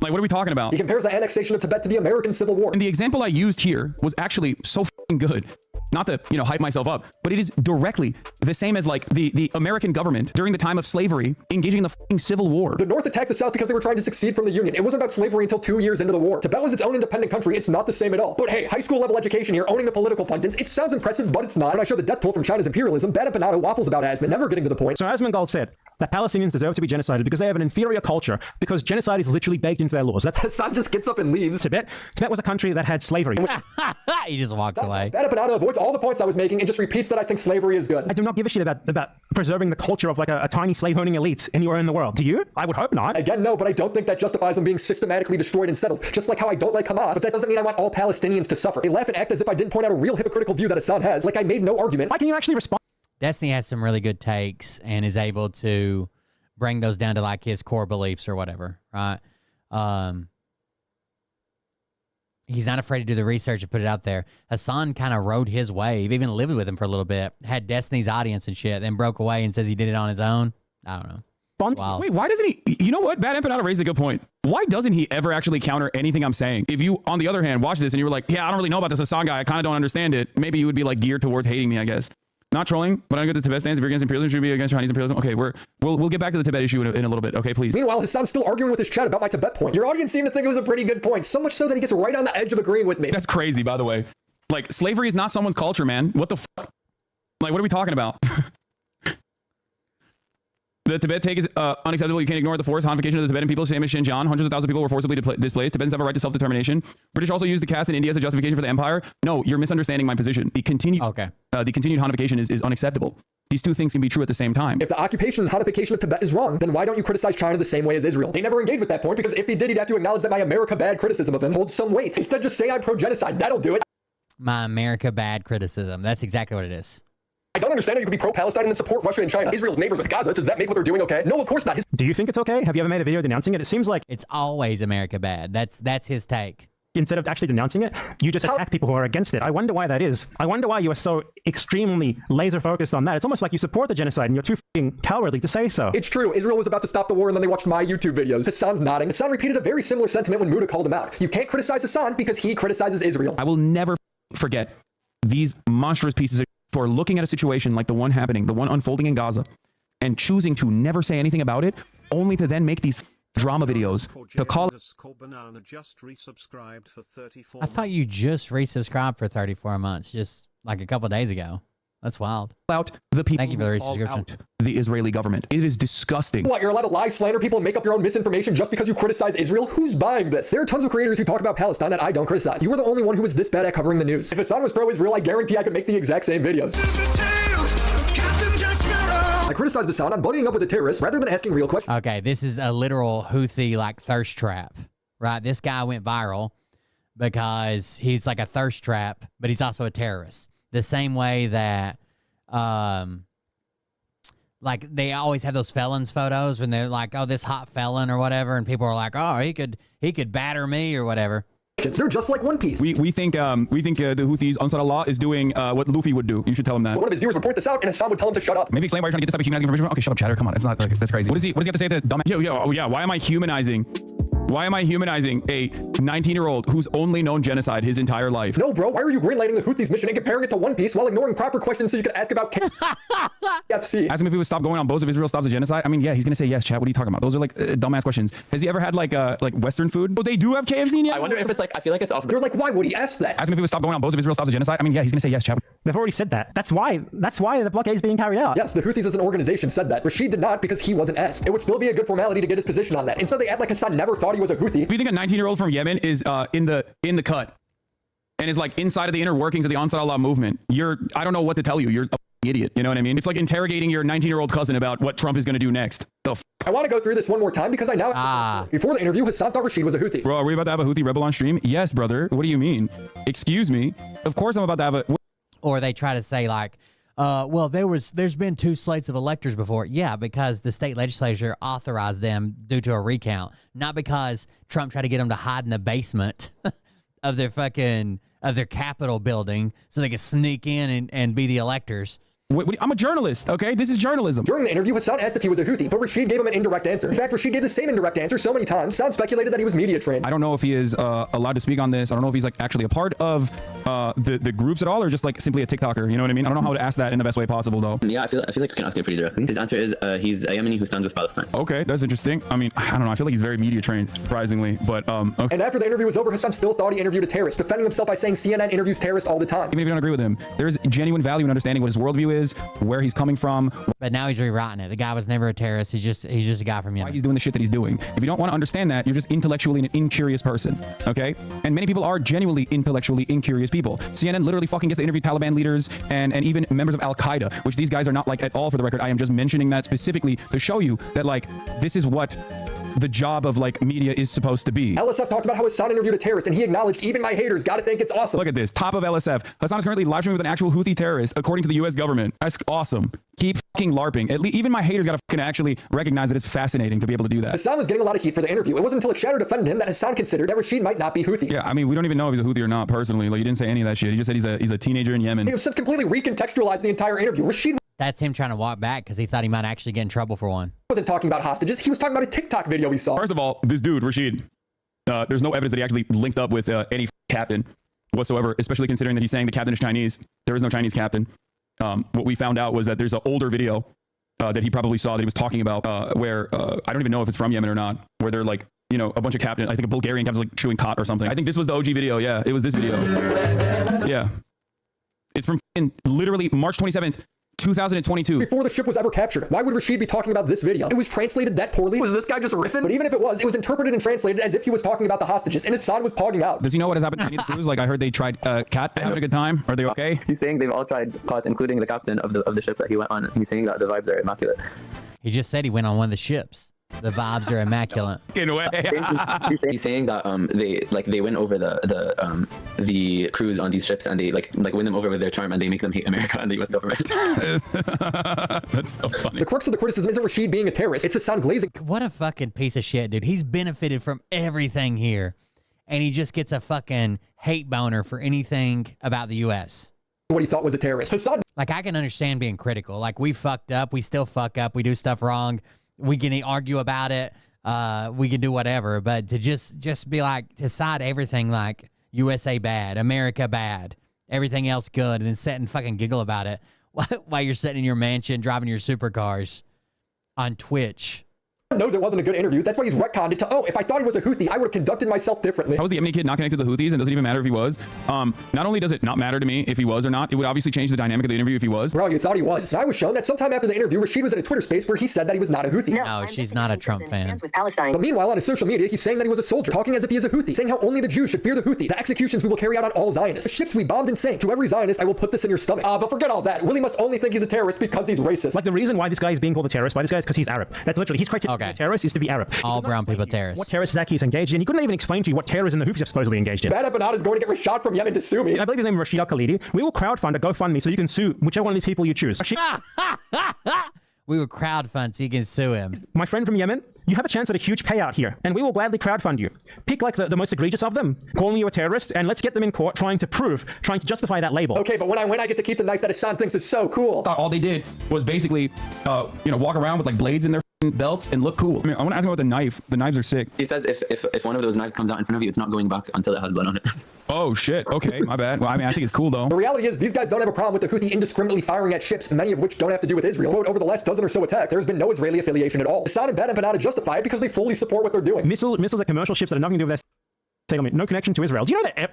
Like, what are we talking about? He compares the annexation of Tibet to the American Civil War. And the example I used here was actually so fucking good. Not to, hype myself up, but it is directly the same as like the American government during the time of slavery engaging in the fucking Civil War. The North attacked the South because they were trying to succeed from the Union. It wasn't about slavery until 2 years into the war. Tibet was its own independent country. It's not the same at all. But hey, high school level education here, owning the political pundits, it sounds impressive, but it's not. When I show the death toll from China's imperialism, Bad Empanada waffles about Asmin, never getting to the point. So Asmongold said that Palestinians deserve to be genocided because they have an inferior culture, because genocide is literally baked into their laws. That's Hassan just gets up and leaves. Tibet was a country that had slavery. He just walks away. Bad Empanada avoids all the points I was making and just repeats that I think slavery is good. I do not give a shit about preserving the culture of like a tiny slave-owning elite anywhere in the world. Do you? I would hope not. Again, no, but I don't think that justifies them being systematically destroyed and settled. Just like how I don't like Hamas, but that doesn't mean I want all Palestinians to suffer. They laugh and act as if I didn't point out a real hypocritical view that Hassan has. Like I made no argument. Why can you actually respond? Destiny has some really good takes and is able to bring those down to like his core beliefs or whatever, right? He's not afraid to do the research and put it out there. Hassan kind of rode his wave, even lived with him for a little bit, had Destiny's audience and shit, then broke away and says he did it on his own. I don't know. Wow. Wait, why doesn't he? You know what? Bad Empanada raised a good point. Why doesn't he ever actually counter anything I'm saying? If you, on the other hand, watch this and you were like, yeah, I don't really know about this Hassan guy. I kind of don't understand it. Maybe you would be like geared towards hating me, I guess. Not trolling, but I'm good to Tibet stance. If you're against imperialism, should be against Chinese imperialism. Okay, we'll get back to the Tibet issue in a little bit. Okay, please. Meanwhile, Hassan's still arguing with his chat about my Tibet point. Your audience seemed to think it was a pretty good point, so much so that he gets right on the edge of agreeing with me. That's crazy, by the way. Like, slavery is not someone's culture, man. What the fuck? Like, what are we talking about? The Tibet take is unacceptable. You can't ignore the forced Hanification of the Tibetan people, same as Xinjiang. Hundreds of thousands of people were forcibly displaced. Tibetans have a right to self-determination. British also used the caste in India as a justification for the empire. No, you're misunderstanding my position. The continued Hanification is unacceptable. These two things can be true at the same time. If the occupation and Hanification of Tibet is wrong, then why don't you criticize China the same way as Israel? They never engaged with that point because if he did, he'd have to acknowledge that my America bad criticism of him holds some weight. Instead, just say I'm pro-genocide. That'll do it. My America bad criticism. That's exactly what it is. I don't understand how you could be pro-Palestine and then support Russia and China. Israel's neighbors with Gaza. Does that make what they're doing okay? No, of course not. Do you think it's okay? Have you ever made a video denouncing it? It seems like it's always America bad. That's his take. Instead of actually denouncing it, you just attack people who are against it. I wonder why that is. I wonder why you are so extremely laser focused on that. It's almost like you support the genocide and you're too fucking cowardly to say so. It's true. Israel was about to stop the war and then they watched my YouTube videos. Hassan's nodding. Hassan repeated a very similar sentiment when Muda called him out. You can't criticize Hassan because he criticizes Israel. I will never forget these monstrous pieces of for looking at a situation like the one happening, the one unfolding in Gaza, and choosing to never say anything about it, only to then make these drama videos to call. I thought you just resubscribed for 34 months, just like a couple days ago. That's wild. Out the people. Thank you for the resubscription. The Israeli government. It is disgusting. What, you're allowed to lie, slander people, and make up your own misinformation just because you criticize Israel? Who's buying this? There are tons of creators who talk about Palestine that I don't criticize. You were the only one who was this bad at covering the news. If Hassan was pro-Israel, I guarantee I could make the exact same videos. Like criticized Hassan on buddying up with a terrorist rather than asking real questions. Okay, this is a literal Houthi like thirst trap, right? This guy went viral because he's like a thirst trap, but he's also a terrorist. The same way that, like they always have those felons photos when they're like, oh, this hot felon or whatever, and people are like, oh, he could batter me or whatever. They're just like One Piece. We think the Houthis, Ansar Allah, is doing what Luffy would do. You should tell him that. One of his viewers would point this out, and Hassan would tell him to shut up. Maybe explain why you're trying to get this type of humanizing information. Okay, shut up, chatter. Come on, it's not like that's crazy. What does he have to say to dumb? Oh yeah. Why am I humanizing? Why am I humanizing a 19-year-old who's only known genocide his entire life? No, bro. Why are you greenlighting the Houthis' mission and comparing it to One Piece while ignoring proper questions so you could ask about KFC? Ask him if he would stop going on boats if Israel stops the genocide. I mean, yeah, he's gonna say yes, chat. What are you talking about? Those are like dumbass questions. Has he ever had like Western food? Oh, they do have KFC in Yemen? I wonder if it's like, I feel like it's off. They're like, why would he ask that? Ask him if he would stop going on boats if Israel stops the genocide. I mean, yeah, he's gonna say yes, chat. They've already said that. That's why the blockade is being carried out. Yes, the Houthis as an organization said that. Rashid did not because he wasn't asked. It would still be a good formality to get his position on that. Instead, they act like Hassan never thought he was a Houthi. If you think a 19-year-old from Yemen is in the cut and is like inside of the inner workings of the Ansar Allah movement, I don't know what to tell you. You're an idiot. You know what I mean? It's like interrogating your 19-year-old cousin about what Trump is going to do next. I want to go through this one more time because I now before the interview, Hassan thought Rashid was a Houthi. Bro, are we about to have a Houthi rebel on stream? Yes, brother. What do you mean? Excuse me. Of course I'm about to have a... Or they try to say like, well, there's been 2 slates of electors before. Yeah, because the state legislature authorized them due to a recount, not because Trump tried to get them to hide in the basement of their Capitol building so they could sneak in and be the electors. I'm a journalist, okay? This is journalism. During the interview, Hassan asked if he was a Houthi, but Rashid gave him an indirect answer. In fact, Rashid gave the same indirect answer so many times, Hassan speculated that he was media trained. I don't know if he is allowed to speak on this. I don't know if he's like actually a part of the groups at all, or just like simply a TikToker. You know what I mean? I don't know how to ask that in the best way possible, though. Yeah, I feel like we can ask it pretty directly. His answer is he's a Yemeni who stands with Palestine. Okay, that's interesting. I mean, I don't know. I feel like he's very media trained, surprisingly, but okay. And after the interview was over, Hassan still thought he interviewed a terrorist, defending himself by saying CNN interviews terrorists all the time. Even if you don't agree with him, there's genuine value in understanding what his worldview is, where he's coming from. But now he's rewriting it. The guy was never a terrorist. He's just a guy from Yemen. Why he's doing the shit that he's doing. If you don't want to understand that, you're just intellectually an incurious person, okay? And many people are genuinely intellectually incurious people. CNN literally fucking gets to interview Taliban leaders and even members of Al-Qaeda, which these guys are not like at all, for the record. I am just mentioning that specifically to show you that like this is what the job of like media is supposed to be. LSF talked about how Hassan interviewed a terrorist, and he acknowledged even my haters gotta think it's awesome. Look at this, top of LSF. Hassan is currently live streaming with an actual Houthi terrorist, according to the U.S. government. That's awesome. Keep fucking LARPing. At least even my haters gotta fucking actually recognize that it's fascinating to be able to do that. Hassan was getting a lot of heat for the interview. It wasn't until a chatter defended him that Hassan considered that Rashid might not be Houthi. Yeah, I mean, we don't even know if he's a Houthi or not personally. Like, he didn't say any of that shit. He just said he's a teenager in Yemen. He was since completely recontextualized the entire interview. Rashid. That's him trying to walk back because he thought he might actually get in trouble for one. Wasn't talking about hostages. He was talking about a TikTok video we saw. First of all, this dude, Rashid, there's no evidence that he actually linked up with any captain whatsoever, especially considering that he's saying the captain is Chinese. There is no Chinese captain. What we found out was that there's an older video that he probably saw that he was talking about where I don't even know if it's from Yemen or not, where they're like, you know, a bunch of captains, I think a Bulgarian captain's like chewing cot or something. I think this was the OG video. Yeah, it was this video. Yeah. It's from literally March 27th, 2022. Before the ship was ever captured. Why would Rashid be talking about this video? It was translated that poorly. Was this guy just riffing? But even if it was interpreted and translated as if he was talking about the hostages, and Hassan was pogging out. Does he know what has happened to any of the crews? Like, I heard they tried cat. Having a good time? Are they okay? He's saying they've all tried cat, including the captain of the ship that he went on. He's saying that the vibes are immaculate. He just said he went on one of the ships. The vibes are immaculate. In a way. He's saying that they win over the crews on these ships, and they like win them over with their charm, and they make them hate America and the U.S. government. That's so funny. The crux of the criticism isn't Rashid being a terrorist. It's Hassan glazing. What a fucking piece of shit, dude. He's benefited from everything here, and he just gets a fucking hate boner for anything about the U.S. What he thought was a terrorist. Hassan. Like, I can understand being critical. Like, we fucked up. We still fuck up. We do stuff wrong. We can argue about it. We can do whatever. But to just be like, to side everything like USA bad, America bad, everything else good, and then sit and fucking giggle about it while you're sitting in your mansion driving your supercars on Twitch. knows it wasn't a good interview. That's why he's retconned it to, oh, if I thought he was a Houthi, I would have conducted myself differently. How was the Yemeni kid not connected to the Houthis, and doesn't even matter if he was? Not only does it not matter to me if he was or not, it would obviously change the dynamic of the interview if he was. Bro, you thought he was. I was shown that sometime after the interview, Rashid was in a Twitter space where he said that he was not a Houthi. No, she's not a Trump fan. With Palestine. But meanwhile, on his social media, he's saying that he was a soldier, talking as if he is a Houthi, saying how only the Jews should fear the Houthi, the executions we will carry out on all Zionists, the ships we bombed and sank. To every Zionist, I will put this in your stomach. But forget all that. Willie must only think he's a terrorist because he's racist. Like, the reason why this guy is being called a terrorist by this guy is because he's Arab. That's literally his criteria. Okay. Terrorist is to be Arab. All brown people terrorists. What terrorist attack he's engaged in? He couldn't even explain to you what terrorism the Houthis have supposedly engaged in. Bad Abanad is going to get Rashad from Yemen to sue me. I believe his name is Rashid Al-Khalidi. We will crowdfund a GoFundMe so you can sue whichever one of these people you choose. We will crowdfund so you can sue him. My friend from Yemen, you have a chance at a huge payout here, and we will gladly crowdfund you. Pick like the most egregious of them, calling you a terrorist, and let's get them in court trying to justify that label. Okay, but when I win, I get to keep the knife that Hassan thinks is so cool. All they did was basically, walk around with like blades in their belts and look cool. I mean, I want to ask him about the knife. The knives are sick. He says if one of those knives comes out in front of you, it's not going back until it has blood on it. Oh shit. Okay, my bad. Well, I mean, I think it's cool though. The reality is, these guys don't have a problem with the Houthi indiscriminately firing at ships, many of which don't have to do with Israel. Quote, over the last dozen or so attacks, there has been no Israeli affiliation at all. Hassan and Banada justify it because they fully support what they're doing. Missiles at commercial ships that have nothing to do with their settlement, no connection to Israel. Do you know that?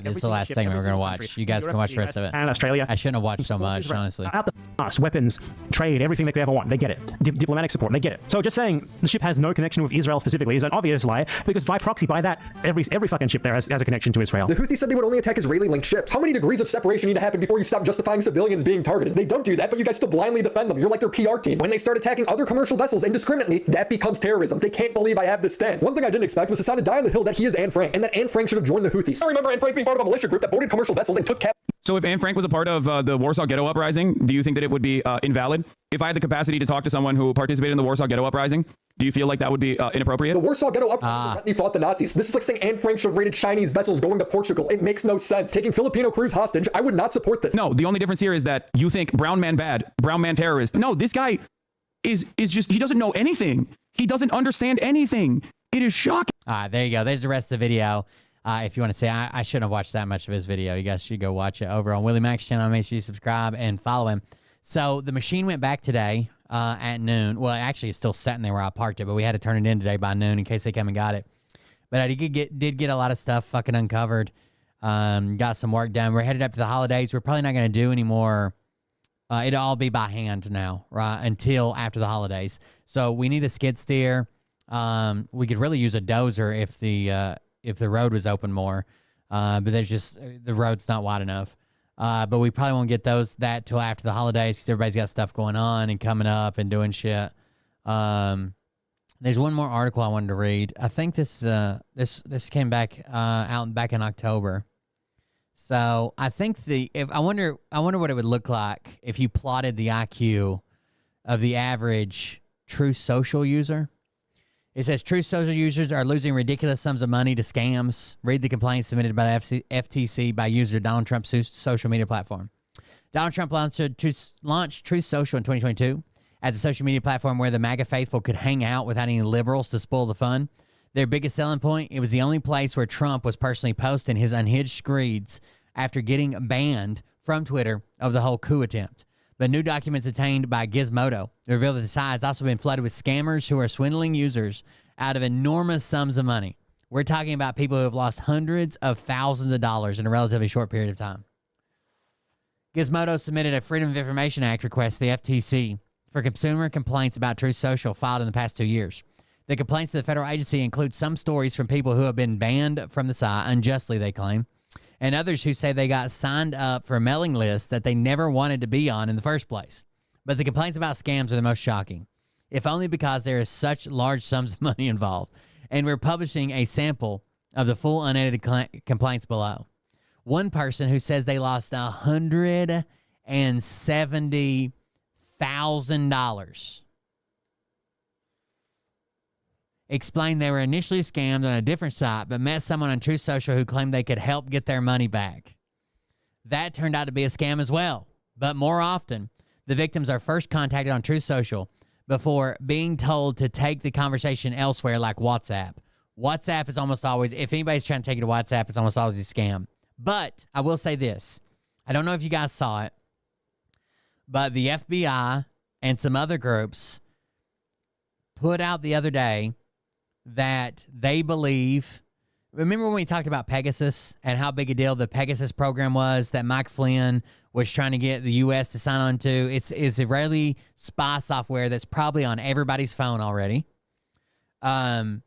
This is the last segment we're going to watch. You guys can watch the rest of it. And Australia. I shouldn't have watched so much, honestly. Out the ass, weapons, trade, everything they could ever want. They get it. Diplomatic support, they get it. So just saying the ship has no connection with Israel specifically is an obvious lie, because by proxy, by that, every fucking ship there has a connection to Israel. The Houthis said they would only attack Israeli-linked ships. How many degrees of separation need to happen before you stop justifying civilians being targeted? They don't do that, but you guys still blindly defend them. You're like their PR team. When they start attacking other commercial vessels indiscriminately, that becomes terrorism. They can't believe I have this stance. One thing I didn't expect was Hassan to die on the hill that he is Anne Frank, and that Anne Frank should have joined the Houthis. I remember Anne Frank being part of a militia group that boarded commercial vessels and took So if Anne Frank was a part of the Warsaw Ghetto Uprising, do you think that it would be invalid? If I had the capacity to talk to someone who participated in the Warsaw Ghetto Uprising, do you feel like that would be inappropriate? The Warsaw Ghetto Uprising fought the Nazis. This is like saying Anne Frank should have raided Chinese vessels going to Portugal. It makes no sense. Taking Filipino crews hostage, I would not support this. No, the only difference here is that you think brown man bad, brown man terrorist. No, this guy is just, he doesn't know anything. He doesn't understand anything. It is shocking. There you go. There's the rest of the video. If you want to say, I shouldn't have watched that much of his video, you guys should go watch it over on Willie Mack's channel. Make sure you subscribe and follow him. So the machine went back today at noon. Well, actually, it's still sitting there where I parked it, but we had to turn it in today by noon in case they come and got it. But I did get a lot of stuff fucking uncovered. Got some work done. We're headed up to the holidays. We're probably not going to do any more. It'll all be by hand now, right? Until after the holidays. So we need a skid steer. We could really use a dozer if the road was open more, but there's just, the road's not wide enough. But we probably won't get that till after the holidays because everybody's got stuff going on and coming up and doing shit. There's one more article I wanted to read. I think this came back out back in October. So I think I wonder what it would look like if you plotted the IQ of the average True Social user. It says True Social users are losing ridiculous sums of money to scams. Read the complaints submitted by the FTC by user Donald Trump's social media platform. Donald Trump launched True Social in 2022 as a social media platform where the MAGA faithful could hang out without any liberals to spoil the fun. Their biggest selling point, it was the only place where Trump was personally posting his unhinged screeds after getting banned from Twitter of the whole coup attempt. But new documents obtained by Gizmodo reveal that the site has also been flooded with scammers who are swindling users out of enormous sums of money. We're talking about people who have lost hundreds of thousands of dollars in a relatively short period of time. Gizmodo submitted a Freedom of Information Act request to the FTC for consumer complaints about Truth Social filed in the past 2 years. The complaints to the federal agency include some stories from people who have been banned from the site unjustly, they claim, and others who say they got signed up for a mailing list that they never wanted to be on in the first place. But the complaints about scams are the most shocking, if only because there is such large sums of money involved. And we're publishing a sample of the full unedited complaints below. One person who says they lost $170,000 explained they were initially scammed on a different site, but met someone on Truth Social who claimed they could help get their money back. That turned out to be a scam as well. But more often, the victims are first contacted on Truth Social before being told to take the conversation elsewhere, like WhatsApp. WhatsApp is almost always, if anybody's trying to take it to WhatsApp, it's almost always a scam. But I will say this. I don't know if you guys saw it, but the FBI and some other groups put out the other day that they believe. Remember when we talked about Pegasus and how big a deal the Pegasus program was that Mike Flynn was trying to get the U.S. to sign on to? It's Israeli spy software that's probably on everybody's phone already. Mike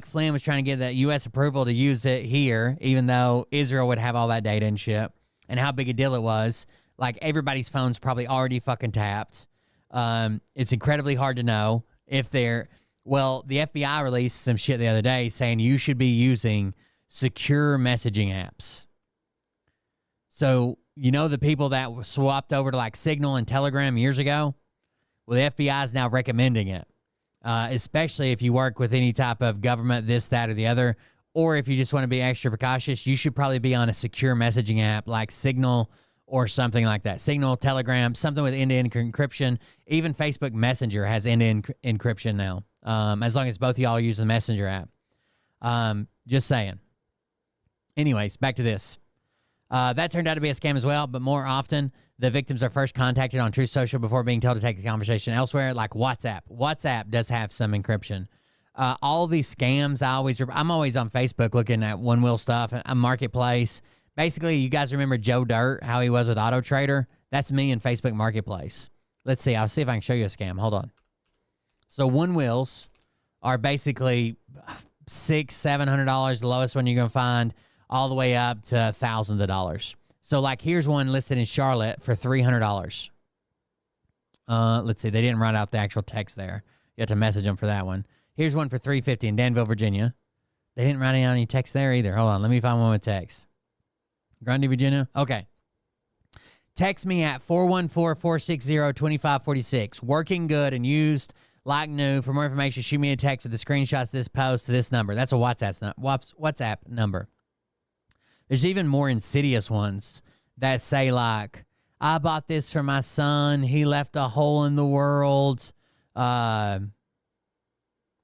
Flynn was trying to get the U.S. approval to use it here, even though Israel would have all that data and shit, and how big a deal it was. Like, everybody's phone's probably already fucking tapped. It's incredibly hard to know if they're... Well, the FBI released some shit the other day saying you should be using secure messaging apps. So, you know the people that swapped over to like Signal and Telegram years ago? Well, the FBI is now recommending it, especially if you work with any type of government, this, that, or the other, or if you just want to be extra precautious, you should probably be on a secure messaging app like Signal or something like that. Signal, Telegram, something with end-to-end encryption. Even Facebook Messenger has end-to-end encryption now. As long as both of y'all use the Messenger app. Just saying. Anyways, back to this. That turned out to be a scam as well, but more often, the victims are first contacted on Truth Social before being told to take the conversation elsewhere, like WhatsApp. WhatsApp does have some encryption. All these scams, I'm always on Facebook looking at One Wheel stuff, a Marketplace. Basically, you guys remember Joe Dirt, how he was with Auto Trader? That's me in Facebook Marketplace. Let's see. I'll see if I can show you a scam. Hold on. So One Wheels are basically $600-$700, the lowest one you're going to find, all the way up to thousands of dollars. So, like, here's one listed in Charlotte for $300. Let's see. They didn't write out the actual text there. You have to message them for that one. Here's one for $350 in Danville, Virginia. They didn't write any text there either. Hold on. Let me find one with text. Grundy, Virginia? Okay. Text me at 414-460-2546. Working good and used like new. For more information, shoot me a text with the screenshots of this post to this number. That's a WhatsApp number. There's even more insidious ones that say, like, I bought this for my son. He left a hole in the world. I've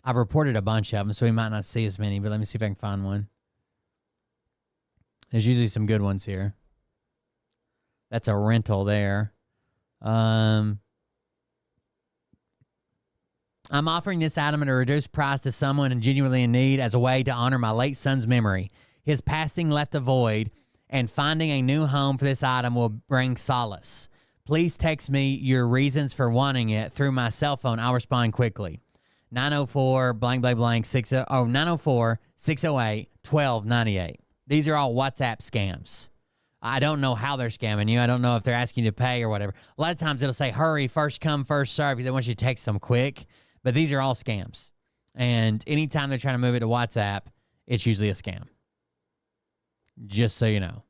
reported a bunch of them, so we might not see as many, but let me see if I can find one. There's usually some good ones here. That's a rental there. I'm offering this item at a reduced price to someone genuinely in need as a way to honor my late son's memory. His passing left a void, and finding a new home for this item will bring solace. Please text me your reasons for wanting it through my cell phone. I'll respond quickly. 904 blank blank blank 904 608 1298. These are all WhatsApp scams. I don't know how they're scamming you. I don't know if they're asking you to pay or whatever. A lot of times it'll say, hurry, first come, first serve. They want you to text them quick. But these are all scams. And anytime they're trying to move it to WhatsApp, it's usually a scam. Just so you know.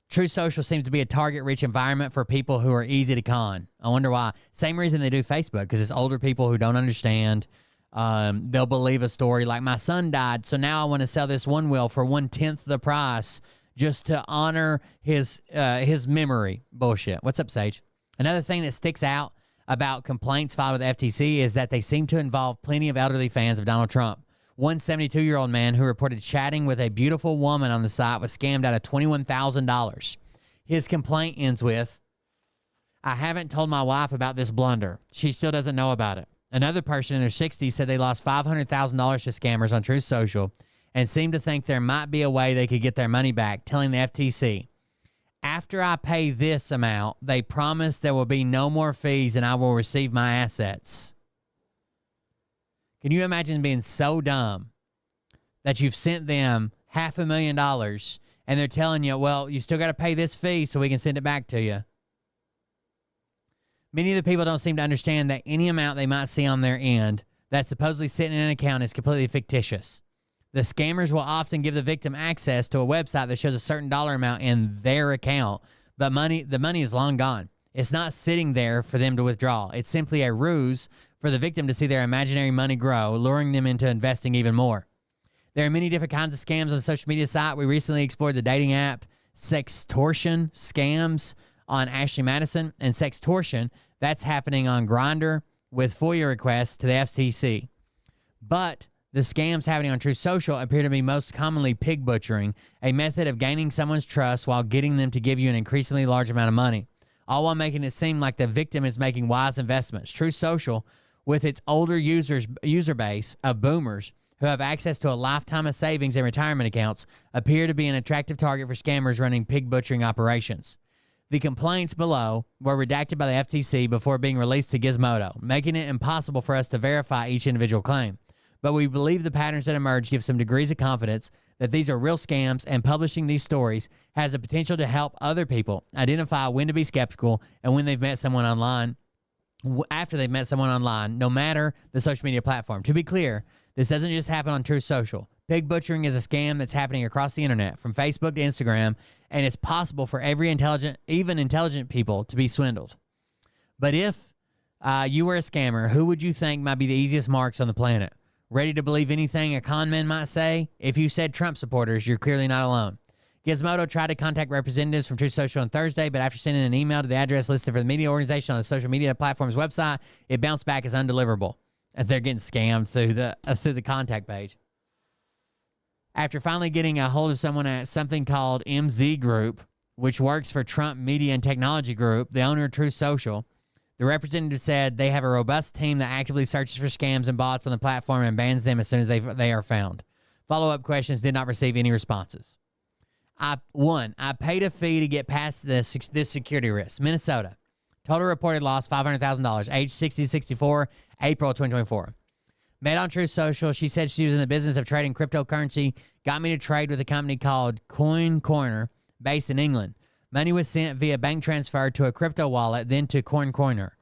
True Social seems to be a target-rich environment for people who are easy to con. I wonder why. Same reason they do Facebook, because it's older people who don't understand. They'll believe a story like, my son died, so now I want to sell this One Wheel for 1/10 the price just to honor his memory. Bullshit. What's up, Sage? Another thing that sticks out about complaints filed with the FTC is that they seem to involve plenty of elderly fans of Donald Trump. One 72-year-old man who reported chatting with a beautiful woman on the site was scammed out of $21,000. His complaint ends with, I haven't told my wife about this blunder. She still doesn't know about it. Another person in their 60s said they lost $500,000 to scammers on Truth Social and seemed to think there might be a way they could get their money back, telling the FTC, after I pay this amount, they promise there will be no more fees and I will receive my assets. Can you imagine being so dumb that you've sent them $500,000 and they're telling you, well, you still got to pay this fee so we can send it back to you? Many of the people don't seem to understand that any amount they might see on their end that's supposedly sitting in an account is completely fictitious. The scammers will often give the victim access to a website that shows a certain dollar amount in their account, but the money is long gone. It's not sitting there for them to withdraw. It's simply a ruse for the victim to see their imaginary money grow, luring them into investing even more. There are many different kinds of scams on the social media site. We recently explored the dating app sextortion scams on Ashley Madison, and sextortion, that's happening on Grindr with FOIA requests to the FTC. But The scams happening on Truth Social appear to be most commonly pig butchering, a method of gaining someone's trust while getting them to give you an increasingly large amount of money, all while making it seem like the victim is making wise investments. Truth Social, with its older user base of boomers who have access to a lifetime of savings and retirement accounts, appear to be an attractive target for scammers running pig butchering operations. The complaints below were redacted by the FTC before being released to Gizmodo, making it impossible for us to verify each individual claim. But we believe the patterns that emerge give some degrees of confidence that these are real scams, and publishing these stories has the potential to help other people identify when to be skeptical and when they've met someone online, after they've met someone online, no matter the social media platform. To be clear, this doesn't just happen on Truth Social. Pig butchering is a scam that's happening across the internet, from Facebook to Instagram, and it's possible for every even intelligent people to be swindled. But if you were a scammer, who would you think might be the easiest marks on the planet? Ready to believe anything a con man might say? If you said Trump supporters, you're clearly not alone. Gizmodo tried to contact representatives from Truth Social on Thursday, but after sending an email to the address listed for the media organization on the social media platform's website, it bounced back as undeliverable. And they're getting scammed through the contact page. After finally getting a hold of someone at something called MZ Group, which works for Trump Media and Technology Group, the owner of Truth Social, the representative said they have a robust team that actively searches for scams and bots on the platform and bans them as soon as they are found. Follow-up questions did not receive any responses. I paid a fee to get past this security risk. Minnesota. Total reported loss, $500,000. Age 60 to 64, April 2024. Met on Truth Social. She said she was in the business of trading cryptocurrency. Got me to trade with a company called Coin Corner, based in England. Money was sent via bank transfer to a crypto wallet, then to Coin Corner.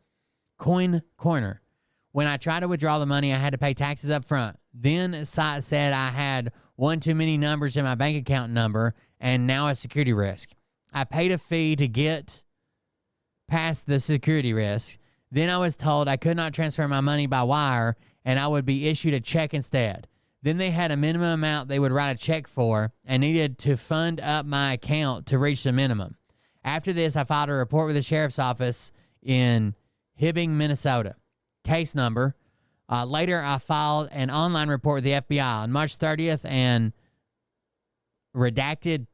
When I tried to withdraw the money, I had to pay taxes up front. Then the site said I had one too many numbers in my bank account number and now a security risk. I paid a fee to get past the security risk. Then I was told I could not transfer my money by wire and I would be issued a check instead. Then they had a minimum amount they would write a check for and needed to fund up my account to reach the minimum. After this, I filed a report with the sheriff's office in Hibbing, Minnesota. Case number. Later, I filed an online report with the FBI on March 30th, and redacted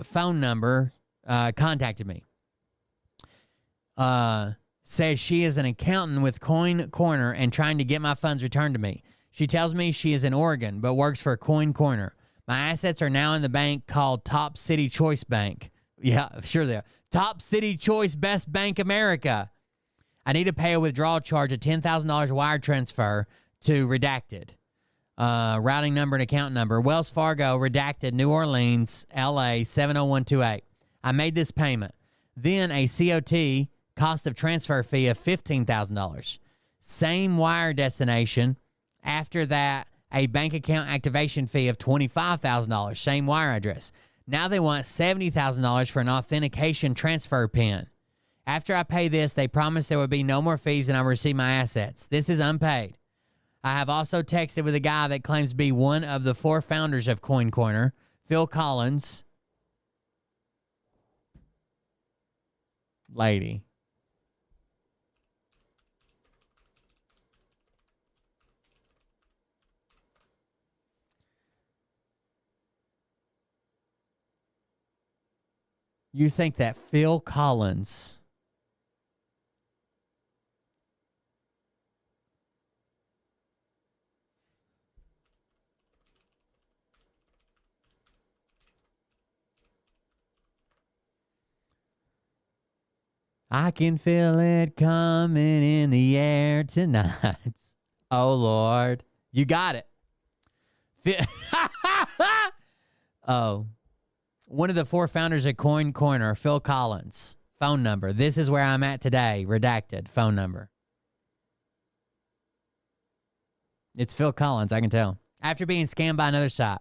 phone number contacted me. Says she is an accountant with Coin Corner and trying to get my funds returned to me. She tells me she is in Oregon, but works for Coin Corner. My assets are now in the bank called Top City Choice Bank. Yeah, sure they are. Top City Choice Best Bank America. I need to pay a withdrawal charge of $10,000 wire transfer to redacted. Routing number and account number. Wells Fargo, redacted, New Orleans, LA, 70128. I made this payment. Then a COT, cost of transfer fee of $15,000. Same wire destination. After that, a bank account activation fee of $25,000. Same wire address. Now they want $70,000 for an authentication transfer PIN. After I pay this, they promised there would be no more fees and I would receive my assets. This is unpaid. I have also texted with a guy that claims to be one of the 4 founders of Coin Corner, Phil Collins. Lady. You think that Phil Collins I can feel it coming in the air tonight. Oh, Lord. You got it. Oh. One of the 4 founders of Coin Corner, Phil Collins. Phone number. This is where I'm at today. Redacted. Phone number. It's Phil Collins, I can tell. After being scammed by another site.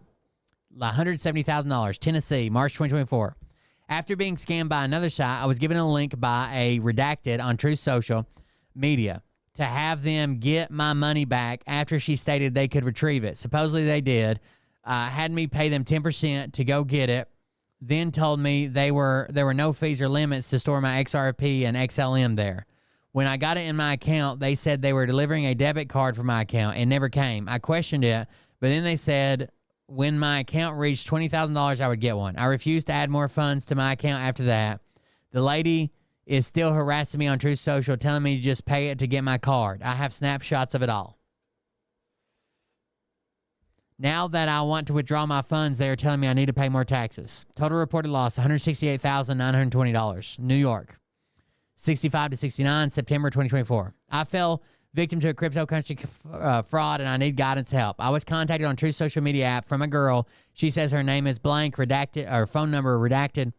$170,000. Tennessee, March 2024. After being scammed by another site, I was given a link by a redacted on Truth Social Media to have them get my money back after she stated they could retrieve it. Supposedly they did. Had me pay them 10% to go get it. Then told me there were no fees or limits to store my XRP and XLM there. When I got it in my account, they said they were delivering a debit card for my account. It never came. I questioned it, But then they said when my account reached $20,000, I would get one. I refused to add more funds to my account after that. The lady is still harassing me on Truth Social, telling me to just pay it to get my card. I have snapshots of it all. Now that I want to withdraw my funds, they are telling me I need to pay more taxes. Total reported loss, $168,920. New York. 65 to 69, September 2024. I fell victim to a cryptocurrency fraud, and I need guidance help. I was contacted on Truth Social Media app from a girl. She says her name is blank, redacted, or phone number redacted,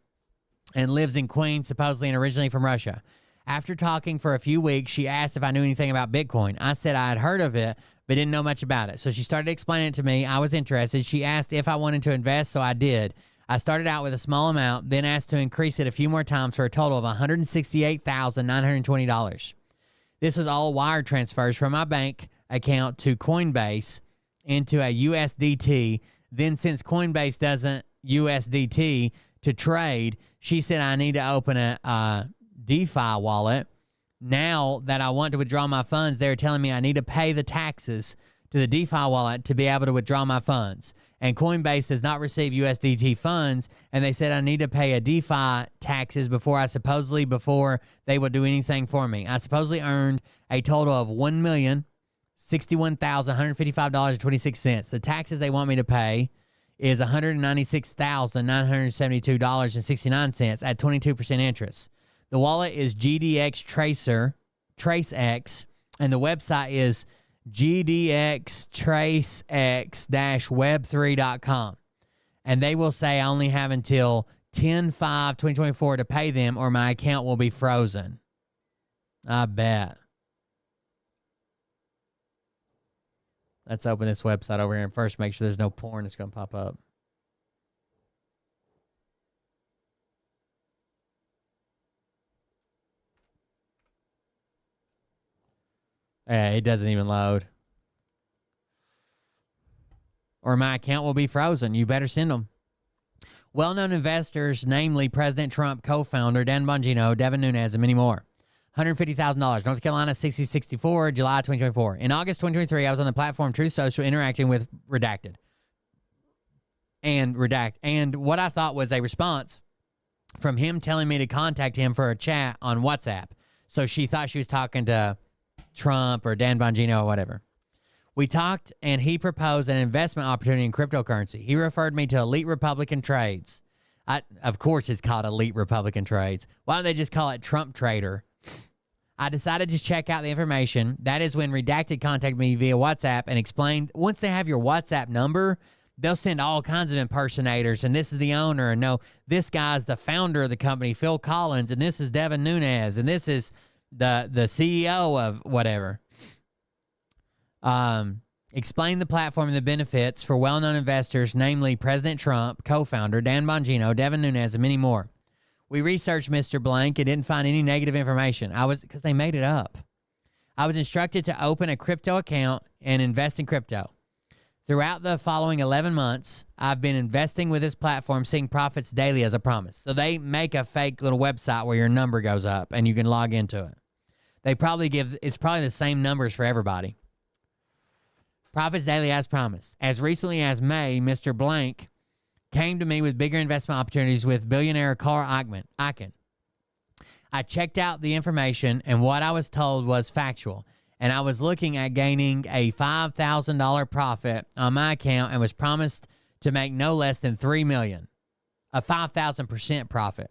and lives in Queens, supposedly and originally from Russia. After talking for a few weeks, she asked if I knew anything about Bitcoin. I said I had heard of it, but didn't know much about it. So she started explaining it to me. I was interested. She asked if I wanted to invest, so I did. I started out with a small amount, then asked to increase it a few more times for a total of $168,920. This was all wire transfers from my bank account to Coinbase into a USDT. Then since Coinbase doesn't USDT to trade, she said I need to open a DeFi wallet. Now that I want to withdraw my funds, they're telling me I need to pay the taxes to the DeFi wallet to be able to withdraw my funds. And Coinbase does not receive USDT funds, and they said I need to pay a DeFi taxes before they will do anything for me. I supposedly earned a total of $1,061,155.26. The taxes they want me to pay is $196,972.69 at 22% interest. The wallet is GDX TraceX, and the website is gdxtracex-web3.com. And they will say I only have until 10/5/2024 to pay them, or my account will be frozen. I bet. Let's open this website over here and first make sure there's no porn that's going to pop up. It doesn't even load. Or my account will be frozen. You better send them. Well-known investors, namely President Trump co-founder Dan Bongino, Devin Nunes, and many more. $150,000. North Carolina 6064, July 2024. In August 2023, I was on the platform Truth Social interacting with Redacted. And what I thought was a response from him telling me to contact him for a chat on WhatsApp. So she thought she was talking to Trump or Dan Bongino or whatever. We talked, and he proposed an investment opportunity in cryptocurrency. He referred me to Elite Republican Trades. Of course, it's called Elite Republican Trades. Why don't they just call it Trump Trader? I decided to check out the information. That is when Redacted contacted me via WhatsApp and explained, once they have your WhatsApp number, they'll send all kinds of impersonators, and this is the owner, and no, this guy's the founder of the company, Phil Collins, and this is Devin Nunes, and this is the CEO of whatever. Explain the platform and the benefits for well-known investors, namely President Trump, co-founder, Dan Bongino, Devin Nunes, and many more. We researched Mr. Blank and didn't find any negative information. Because they made it up. I was instructed to open a crypto account and invest in crypto. Throughout the following 11 months, I've been investing with this platform, seeing profits daily as a promise. So they make a fake little website where your number goes up and you can log into it. It's probably the same numbers for everybody. Profits daily as promised. As recently as May, Mr. Blank came to me with bigger investment opportunities with billionaire Carl Icahn. I checked out the information, and what I was told was factual. And I was looking at gaining a $5,000 profit on my account and was promised to make no less than $3 million, a 5,000% profit.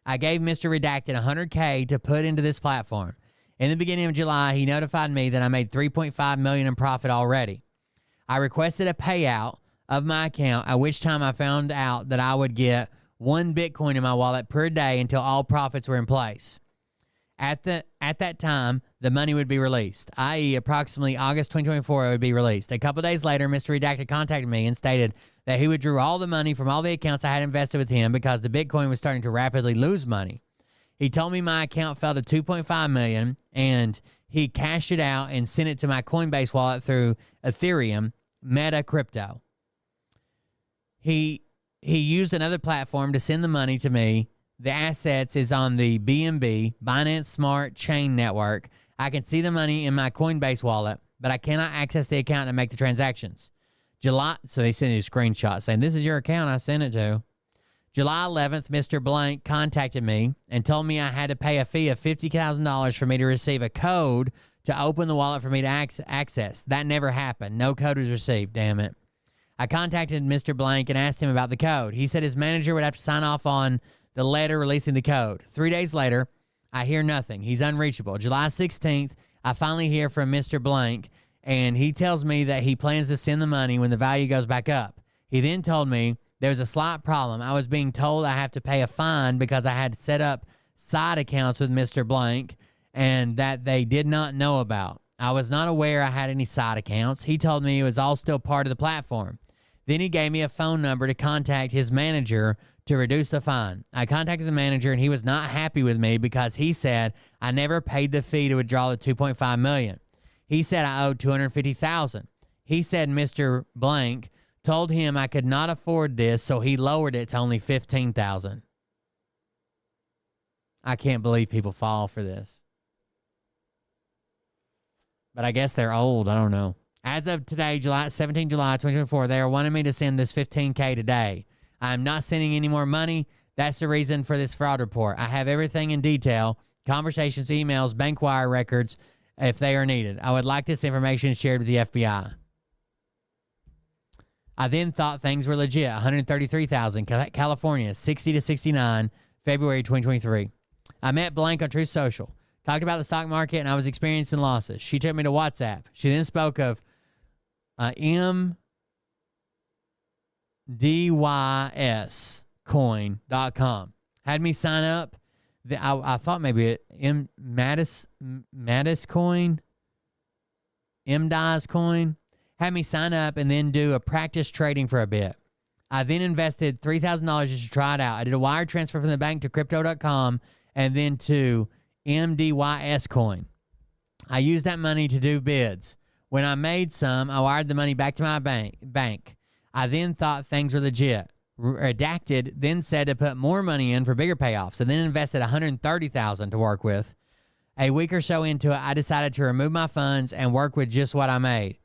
I gave Mr. Redacted $100K to put into this platform. In the beginning of July, he notified me that I made $3.5 million in profit already. I requested a payout of my account, at which time I found out that I would get 1 Bitcoin in my wallet per day until all profits were in place. At that time, the money would be released, i.e. approximately August 2024, it would be released. A couple days later, Mr. Redacted contacted me and stated that he withdrew all the money from all the accounts I had invested with him because the Bitcoin was starting to rapidly lose money. He told me my account fell to $2.5 million, and he cashed it out and sent it to my Coinbase wallet through Ethereum, Meta Crypto. He used another platform to send the money to me. The assets is on the BNB, Binance Smart Chain Network. I can see the money in my Coinbase wallet, but I cannot access the account and make the transactions. So they sent you a screenshot saying, this is your account I sent it to. July 11th, Mr. Blank contacted me and told me I had to pay a fee of $50,000 for me to receive a code to open the wallet for me to access. That never happened. No code was received, damn it. I contacted Mr. Blank and asked him about the code. He said his manager would have to sign off on the letter releasing the code. 3 days later, I hear nothing. He's unreachable. July 16th, I finally hear from Mr. Blank, and he tells me that he plans to send the money when the value goes back up. He then told me there was a slight problem. I was being told I have to pay a fine because I had set up side accounts with Mr. Blank and that they did not know about. I was not aware I had any side accounts. He told me it was all still part of the platform. Then he gave me a phone number to contact his manager to reduce the fine. I contacted the manager and he was not happy with me because he said I never paid the fee to withdraw the $2.5 million. He said I owed $250,000. He said Mr. Blank told him I could not afford this, so he lowered it to only $15,000. I can't believe people fall for this. But I guess they're old. I don't know. As of today, 17 July 2024, they are wanting me to send this $15K today. I am not sending any more money. That's the reason for this fraud report. I have everything in detail, conversations, emails, bank wire records, if they are needed. I would like this information shared with the FBI. I then thought things were legit. 133,000, California, 60 to 69, February 2023. I met Blank on Truth Social. Talked about the stock market, and I was experiencing losses. She took me to WhatsApp. She then spoke of mdyscoin.com. Had me sign up. I thought maybe Mattis coin, MDYS coin. Had me sign up and then do a practice trading for a bit. I then invested $3,000 just to try it out. I did a wire transfer from the bank to crypto.com and then to MDYS coin. I used that money to do bids. When I made some, I wired the money back to my bank. I then thought things were legit. Redacted then said to put more money in for bigger payoffs and then invested $130,000 to work with. A week or so into it, I decided to remove my funds and work with just what I made.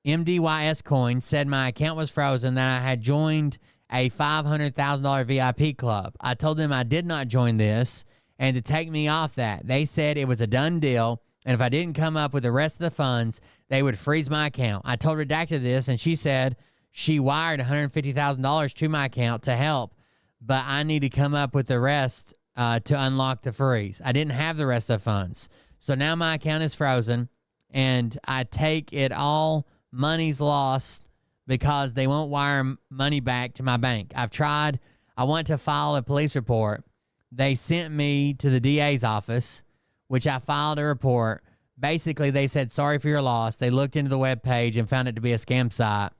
MDYS coin said my account was frozen, that I had joined a $500,000 VIP club. I told them I did not join this and to take me off that. They said it was a done deal, and if I didn't come up with the rest of the funds, they would freeze my account. I told Redacted this, and she said she wired $150,000 to my account to help, but I need to come up with the rest to unlock the freeze. I didn't have the rest of the funds. So now my account is frozen, and I take it all money's lost because they won't wire money back to my bank. I've tried. I want to file a police report. They sent me to the DA's office, which I filed a report. Basically, they said, sorry for your loss. They looked into the web page and found it to be a scam site.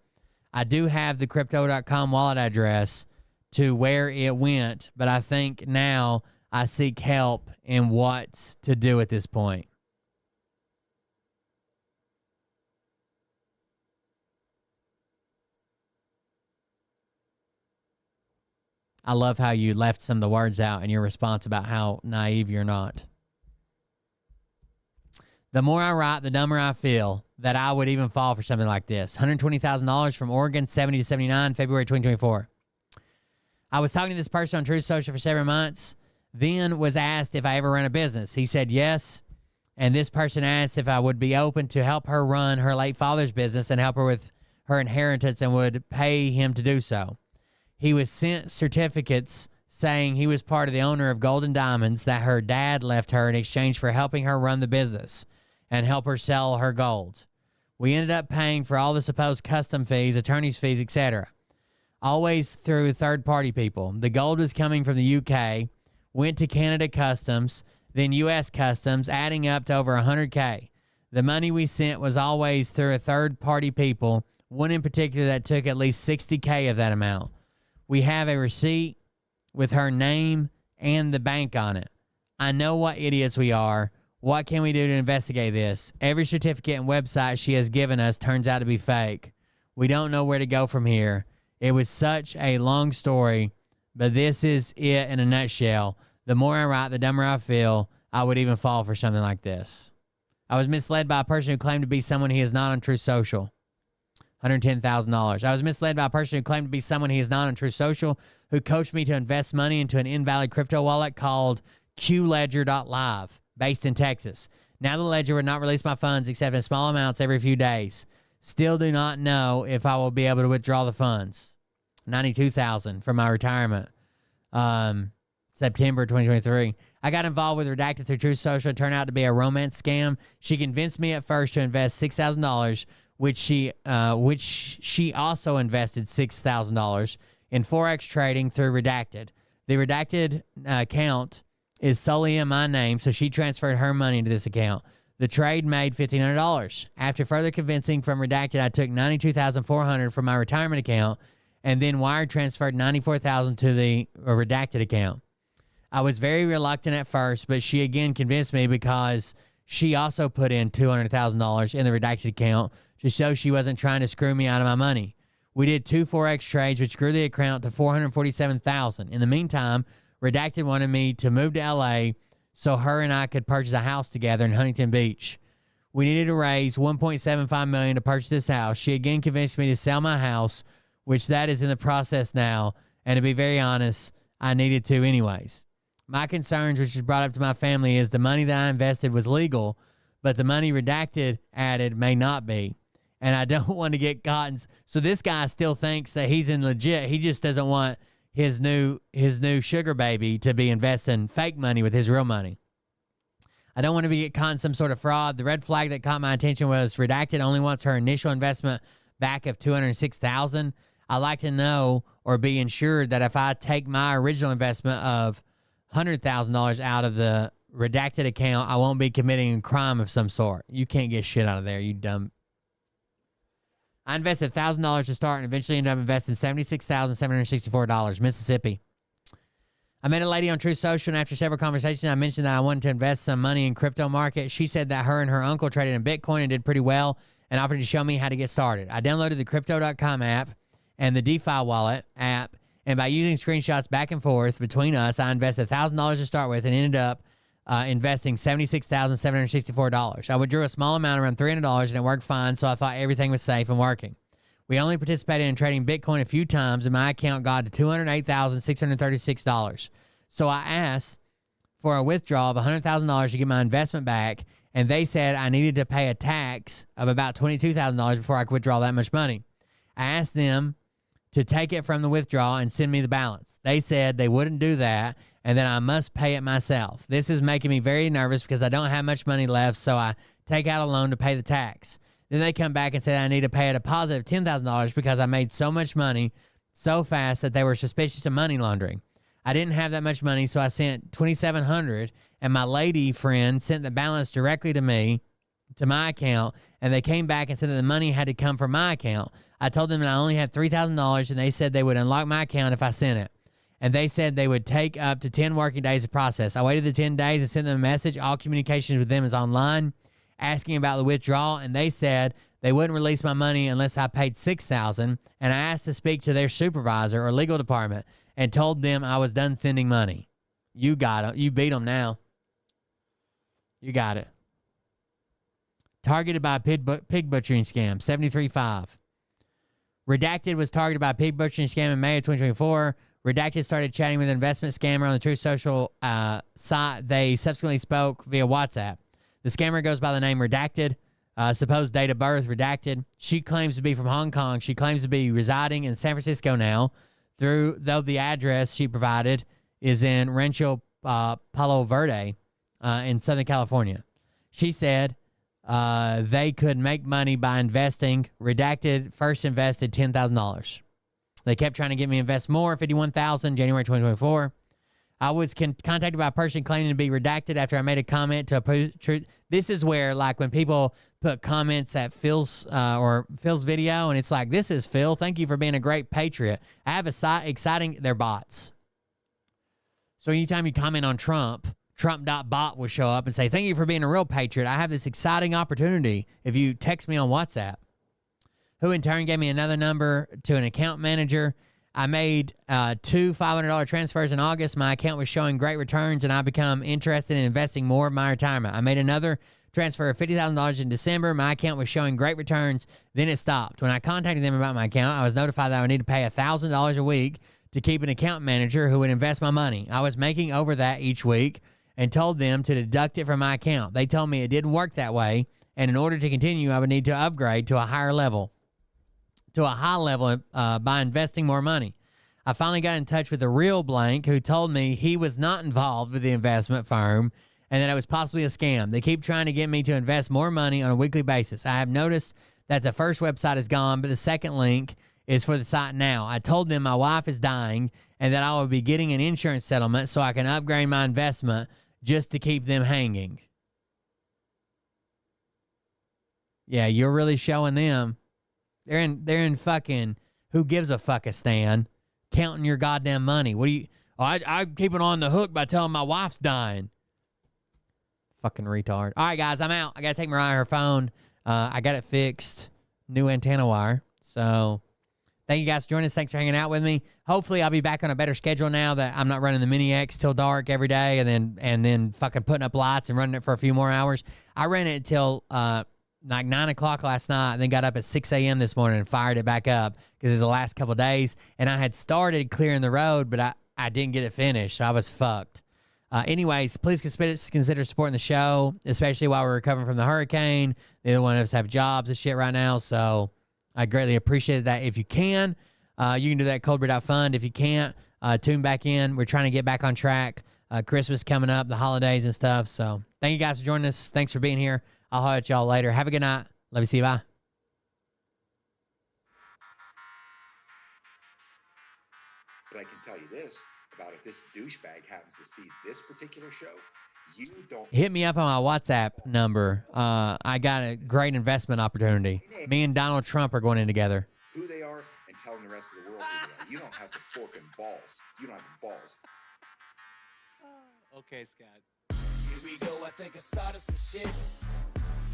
I do have the crypto.com wallet address to where it went, but I think now I seek help in what to do at this point. I love how you left some of the words out in your response about how naive you're not. The more I write, the dumber I feel that I would even fall for something like this. $120,000 from Oregon, 70 to 79, February 2024. I was talking to this person on Truth Social for 7 months, then was asked if I ever run a business. He said yes, and this person asked if I would be open to help her run her late father's business and help her with her inheritance and would pay him to do so. He was sent certificates saying he was part of the owner of Gold and Diamonds that her dad left her in exchange for helping her run the business and help her sell her gold. We ended up paying for all the supposed custom fees, attorney's fees, etc. Always through third-party people. The gold was coming from the UK, went to Canada Customs, then U.S. Customs, adding up to over $100K. The money we sent was always through a third-party people, one in particular that took at least $60K of that amount. We have a receipt with her name and the bank on it. I know what idiots we are. What can we do to investigate this? Every certificate and website she has given us turns out to be fake. We don't know where to go from here. It was such a long story, but this is it in a nutshell. The more I write, the dumber I feel. I would even fall for something like this. I was misled by a person who claimed to be someone he is not on Truth Social. $110,000. I was misled by a person who claimed to be someone he is not on True Social, who coached me to invest money into an invalid crypto wallet called QLedger.live, based in Texas. Now the ledger would not release my funds except in small amounts every few days. Still do not know if I will be able to withdraw the funds. $92,000 from my retirement. September 2023. I got involved with Redacted through True Social and turned out to be a romance scam. She convinced me at first to invest $6,000, which she also invested $6,000 in Forex trading through Redacted. The Redacted account is solely in my name, so she transferred her money into this account. The trade made $1,500. After further convincing from Redacted, I took $92,400 from my retirement account and then wire transferred $94,000 to the Redacted account. I was very reluctant at first, but she again convinced me because she also put in $200,000 in the Redacted account to show she wasn't trying to screw me out of my money. We did 2 Forex trades, which grew the account to $447,000. In the meantime, Redacted wanted me to move to LA so her and I could purchase a house together in Huntington Beach. We needed to raise $1.75 million to purchase this house. She again convinced me to sell my house, which that is in the process now, and to be very honest, I needed to anyways. My concerns, which was brought up to my family, is the money that I invested was legal, but the money Redacted added may not be. And I don't want to get caught. So this guy still thinks that he's in legit. He just doesn't want his new sugar baby to be investing fake money with his real money. I don't want to get caught in some sort of fraud. The red flag that caught my attention was Redacted only wants her initial investment back of $206,000. I like to know or be ensured that if I take my original investment of $100,000 out of the Redacted account, I won't be committing a crime of some sort. You can't get shit out of there, you dumb. I invested $1,000 to start and eventually ended up investing $76,764. Mississippi. I met a lady on True Social, and after several conversations, I mentioned that I wanted to invest some money in crypto market. She said that her and her uncle traded in Bitcoin and did pretty well and offered to show me how to get started. I downloaded the Crypto.com app and the DeFi wallet app, and by using screenshots back and forth between us, I invested $1,000 to start with and ended up investing $76,764. I withdrew a small amount, around $300, and it worked fine, so I thought everything was safe and working. We only participated in trading Bitcoin a few times, and my account got to $208,636. So I asked for a withdrawal of $100,000 to get my investment back, and they said I needed to pay a tax of about $22,000 before I could withdraw that much money. I asked them to take it from the withdrawal and send me the balance. They said they wouldn't do that and that I must pay it myself. This is making me very nervous because I don't have much money left, so I take out a loan to pay the tax. Then they come back and say I need to pay a deposit of $10,000 because I made so much money so fast that they were suspicious of money laundering. I didn't have that much money, so I sent $2,700, and my lady friend sent the balance directly to me, to my account, and they came back and said that the money had to come from my account. I told them that I only had $3,000, and they said they would unlock my account if I sent it. And they said they would take up to 10 working days to process. I waited the 10 days and sent them a message. All communications with them is online, asking about the withdrawal, and they said they wouldn't release my money unless I paid $6,000, and I asked to speak to their supervisor or legal department and told them I was done sending money. You got it. You beat them now. You got it. Targeted by a pig butchering scam, 73.5. Redacted was targeted by a pig butchering scam in May of 2024. Redacted started chatting with an investment scammer on the True Social site. They subsequently spoke via WhatsApp. The scammer goes by the name Redacted. Supposed date of birth, Redacted. She claims to be from Hong Kong. She claims to be residing in San Francisco now, though the address she provided is in Rancho Palo Verde in Southern California. She said they could make money by investing. Redacted first invested $10,000. They kept trying to get me to invest more, $51,000, January 2024. I was contacted by a person claiming to be Redacted after I made a comment to oppose truth. This is where, like, when people put comments at Phil's video, and it's like, this is Phil. Thank you for being a great patriot. I have exciting, they're bots. So anytime you comment on Trump, Trump.bot will show up and say, thank you for being a real patriot. I have this exciting opportunity if you text me on WhatsApp. Who in turn gave me another number to an account manager. I made 2 $500 transfers in August. My account was showing great returns, and I become interested in investing more of my retirement. I made another Transferred $50,000 in December. My account was showing great returns. Then it stopped. When I contacted them about my account, I was notified that I would need to pay $1,000 a week to keep an account manager who would invest my money. I was making over that each week and told them to deduct it from my account. They told me it didn't work that way, and in order to continue, I would need to upgrade to a higher level, to a high level by investing more money. I finally got in touch with the real blank who told me he was not involved with the investment firm and that it was possibly a scam. They keep trying to get me to invest more money on a weekly basis. I have noticed that the first website is gone, but the second link is for the site now. I told them my wife is dying and that I will be getting an insurance settlement so I can upgrade my investment just to keep them hanging. Yeah, you're really showing them. They're in fucking who gives a fuckistan, counting your goddamn money. What do you... Oh, I'm keeping on the hook by telling my wife's dying. Fucking retard. All right, guys, I'm out. I got to take Mariah her phone. I got it fixed. New antenna wire. So thank you guys for joining us. Thanks for hanging out with me. Hopefully I'll be back on a better schedule now that I'm not running the Mini X till dark every day and then fucking putting up lights and running it for a few more hours. I ran it till like 9 o'clock last night and then got up at 6 a.m. this morning and fired it back up because it's the last couple of days. And I had started clearing the road, but I didn't get it finished. So I was fucked. Anyways, please consider supporting the show, especially while we're recovering from the hurricane. Neither one of us have jobs and shit right now, so I greatly appreciate that. If you can, you can do that at coldbeer.fund. If you can't, tune back in. We're trying to get back on track. Christmas coming up, the holidays and stuff. So thank you guys for joining us. Thanks for being here. I'll holler at y'all later. Have a good night. Love you. See you. Bye. But I can tell you this about if this douchebag happens to see this particular show, you don't... Hit me up on my WhatsApp number. I got a great investment opportunity. Me and Donald Trump are going in together. Who they are and telling the rest of the world who they are. You don't have the fork and balls. You don't have the balls. Okay, Scott. Here we go. I think I started some shit.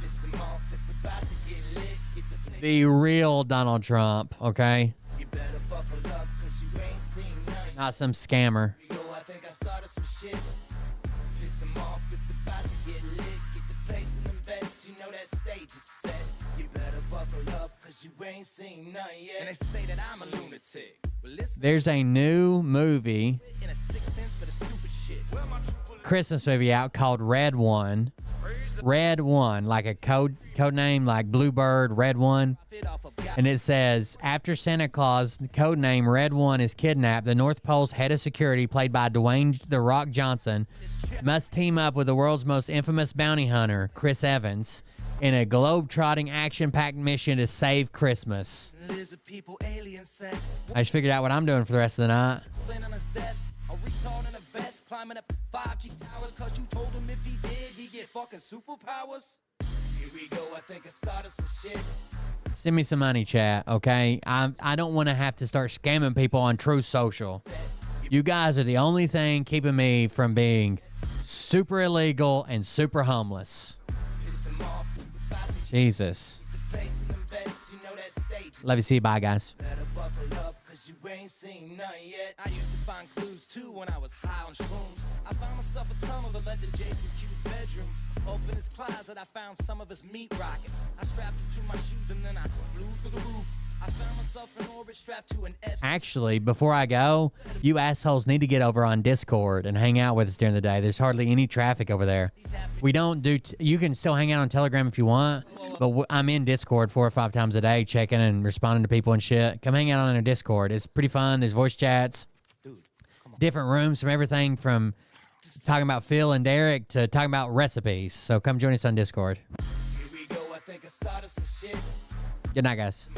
Listen off. It's about to get lit. Get the The real Donald Trump, okay? You better buckle up because you ain't seen nothing. Not some scammer. Here we go. I think I started some shit. Piss him off. It's about to get lit. Get the place in them beds. You know that stage is set. You better buckle up because you ain't seen nothing yet. And they say that I'm a lunatic. Well, listen. There's a new movie, In a sixth sense for the stupid shit. Christmas movie out called Red One. Red One, like a code name, like Bluebird, Red One. And it says, after Santa Claus, the code name Red One is kidnapped, the North Pole's head of security, played by Dwayne The Rock Johnson, must team up with the world's most infamous bounty hunter, Chris Evans, in a globe-trotting, action-packed mission to save Christmas. I just figured out what I'm doing for the rest of the night. Climbing up 5G towers cause you told him if he did, he'd get fucking superpowers. Here we go, I think I started some shit. Send me some money, chat, okay? I don't want to have to start scamming people on True Social. You guys are the only thing keeping me from being super illegal and super homeless. Jesus. Love you. See you. Bye, guys. You ain't seen nothing yet. I used to find clues too when I was high on shrooms. I found myself a tunnel that led to Jason Q's bedroom. Open his closet, I found some of his meat rockets. I strapped them to my shoes and then I flew through the roof. I found myself in orbit strapped to an F. Actually, before I go, you assholes need to get over on Discord and hang out with us during the day. There's hardly any traffic over there. We don't do... you can still hang out on Telegram if you want, but I'm in Discord 4 or 5 times a day checking and responding to people and shit. Come hang out on our Discord. It's pretty fun. There's voice chats. Different rooms from everything from talking about Phil and Derek to talking about recipes. So come join us on Discord. Good night, guys.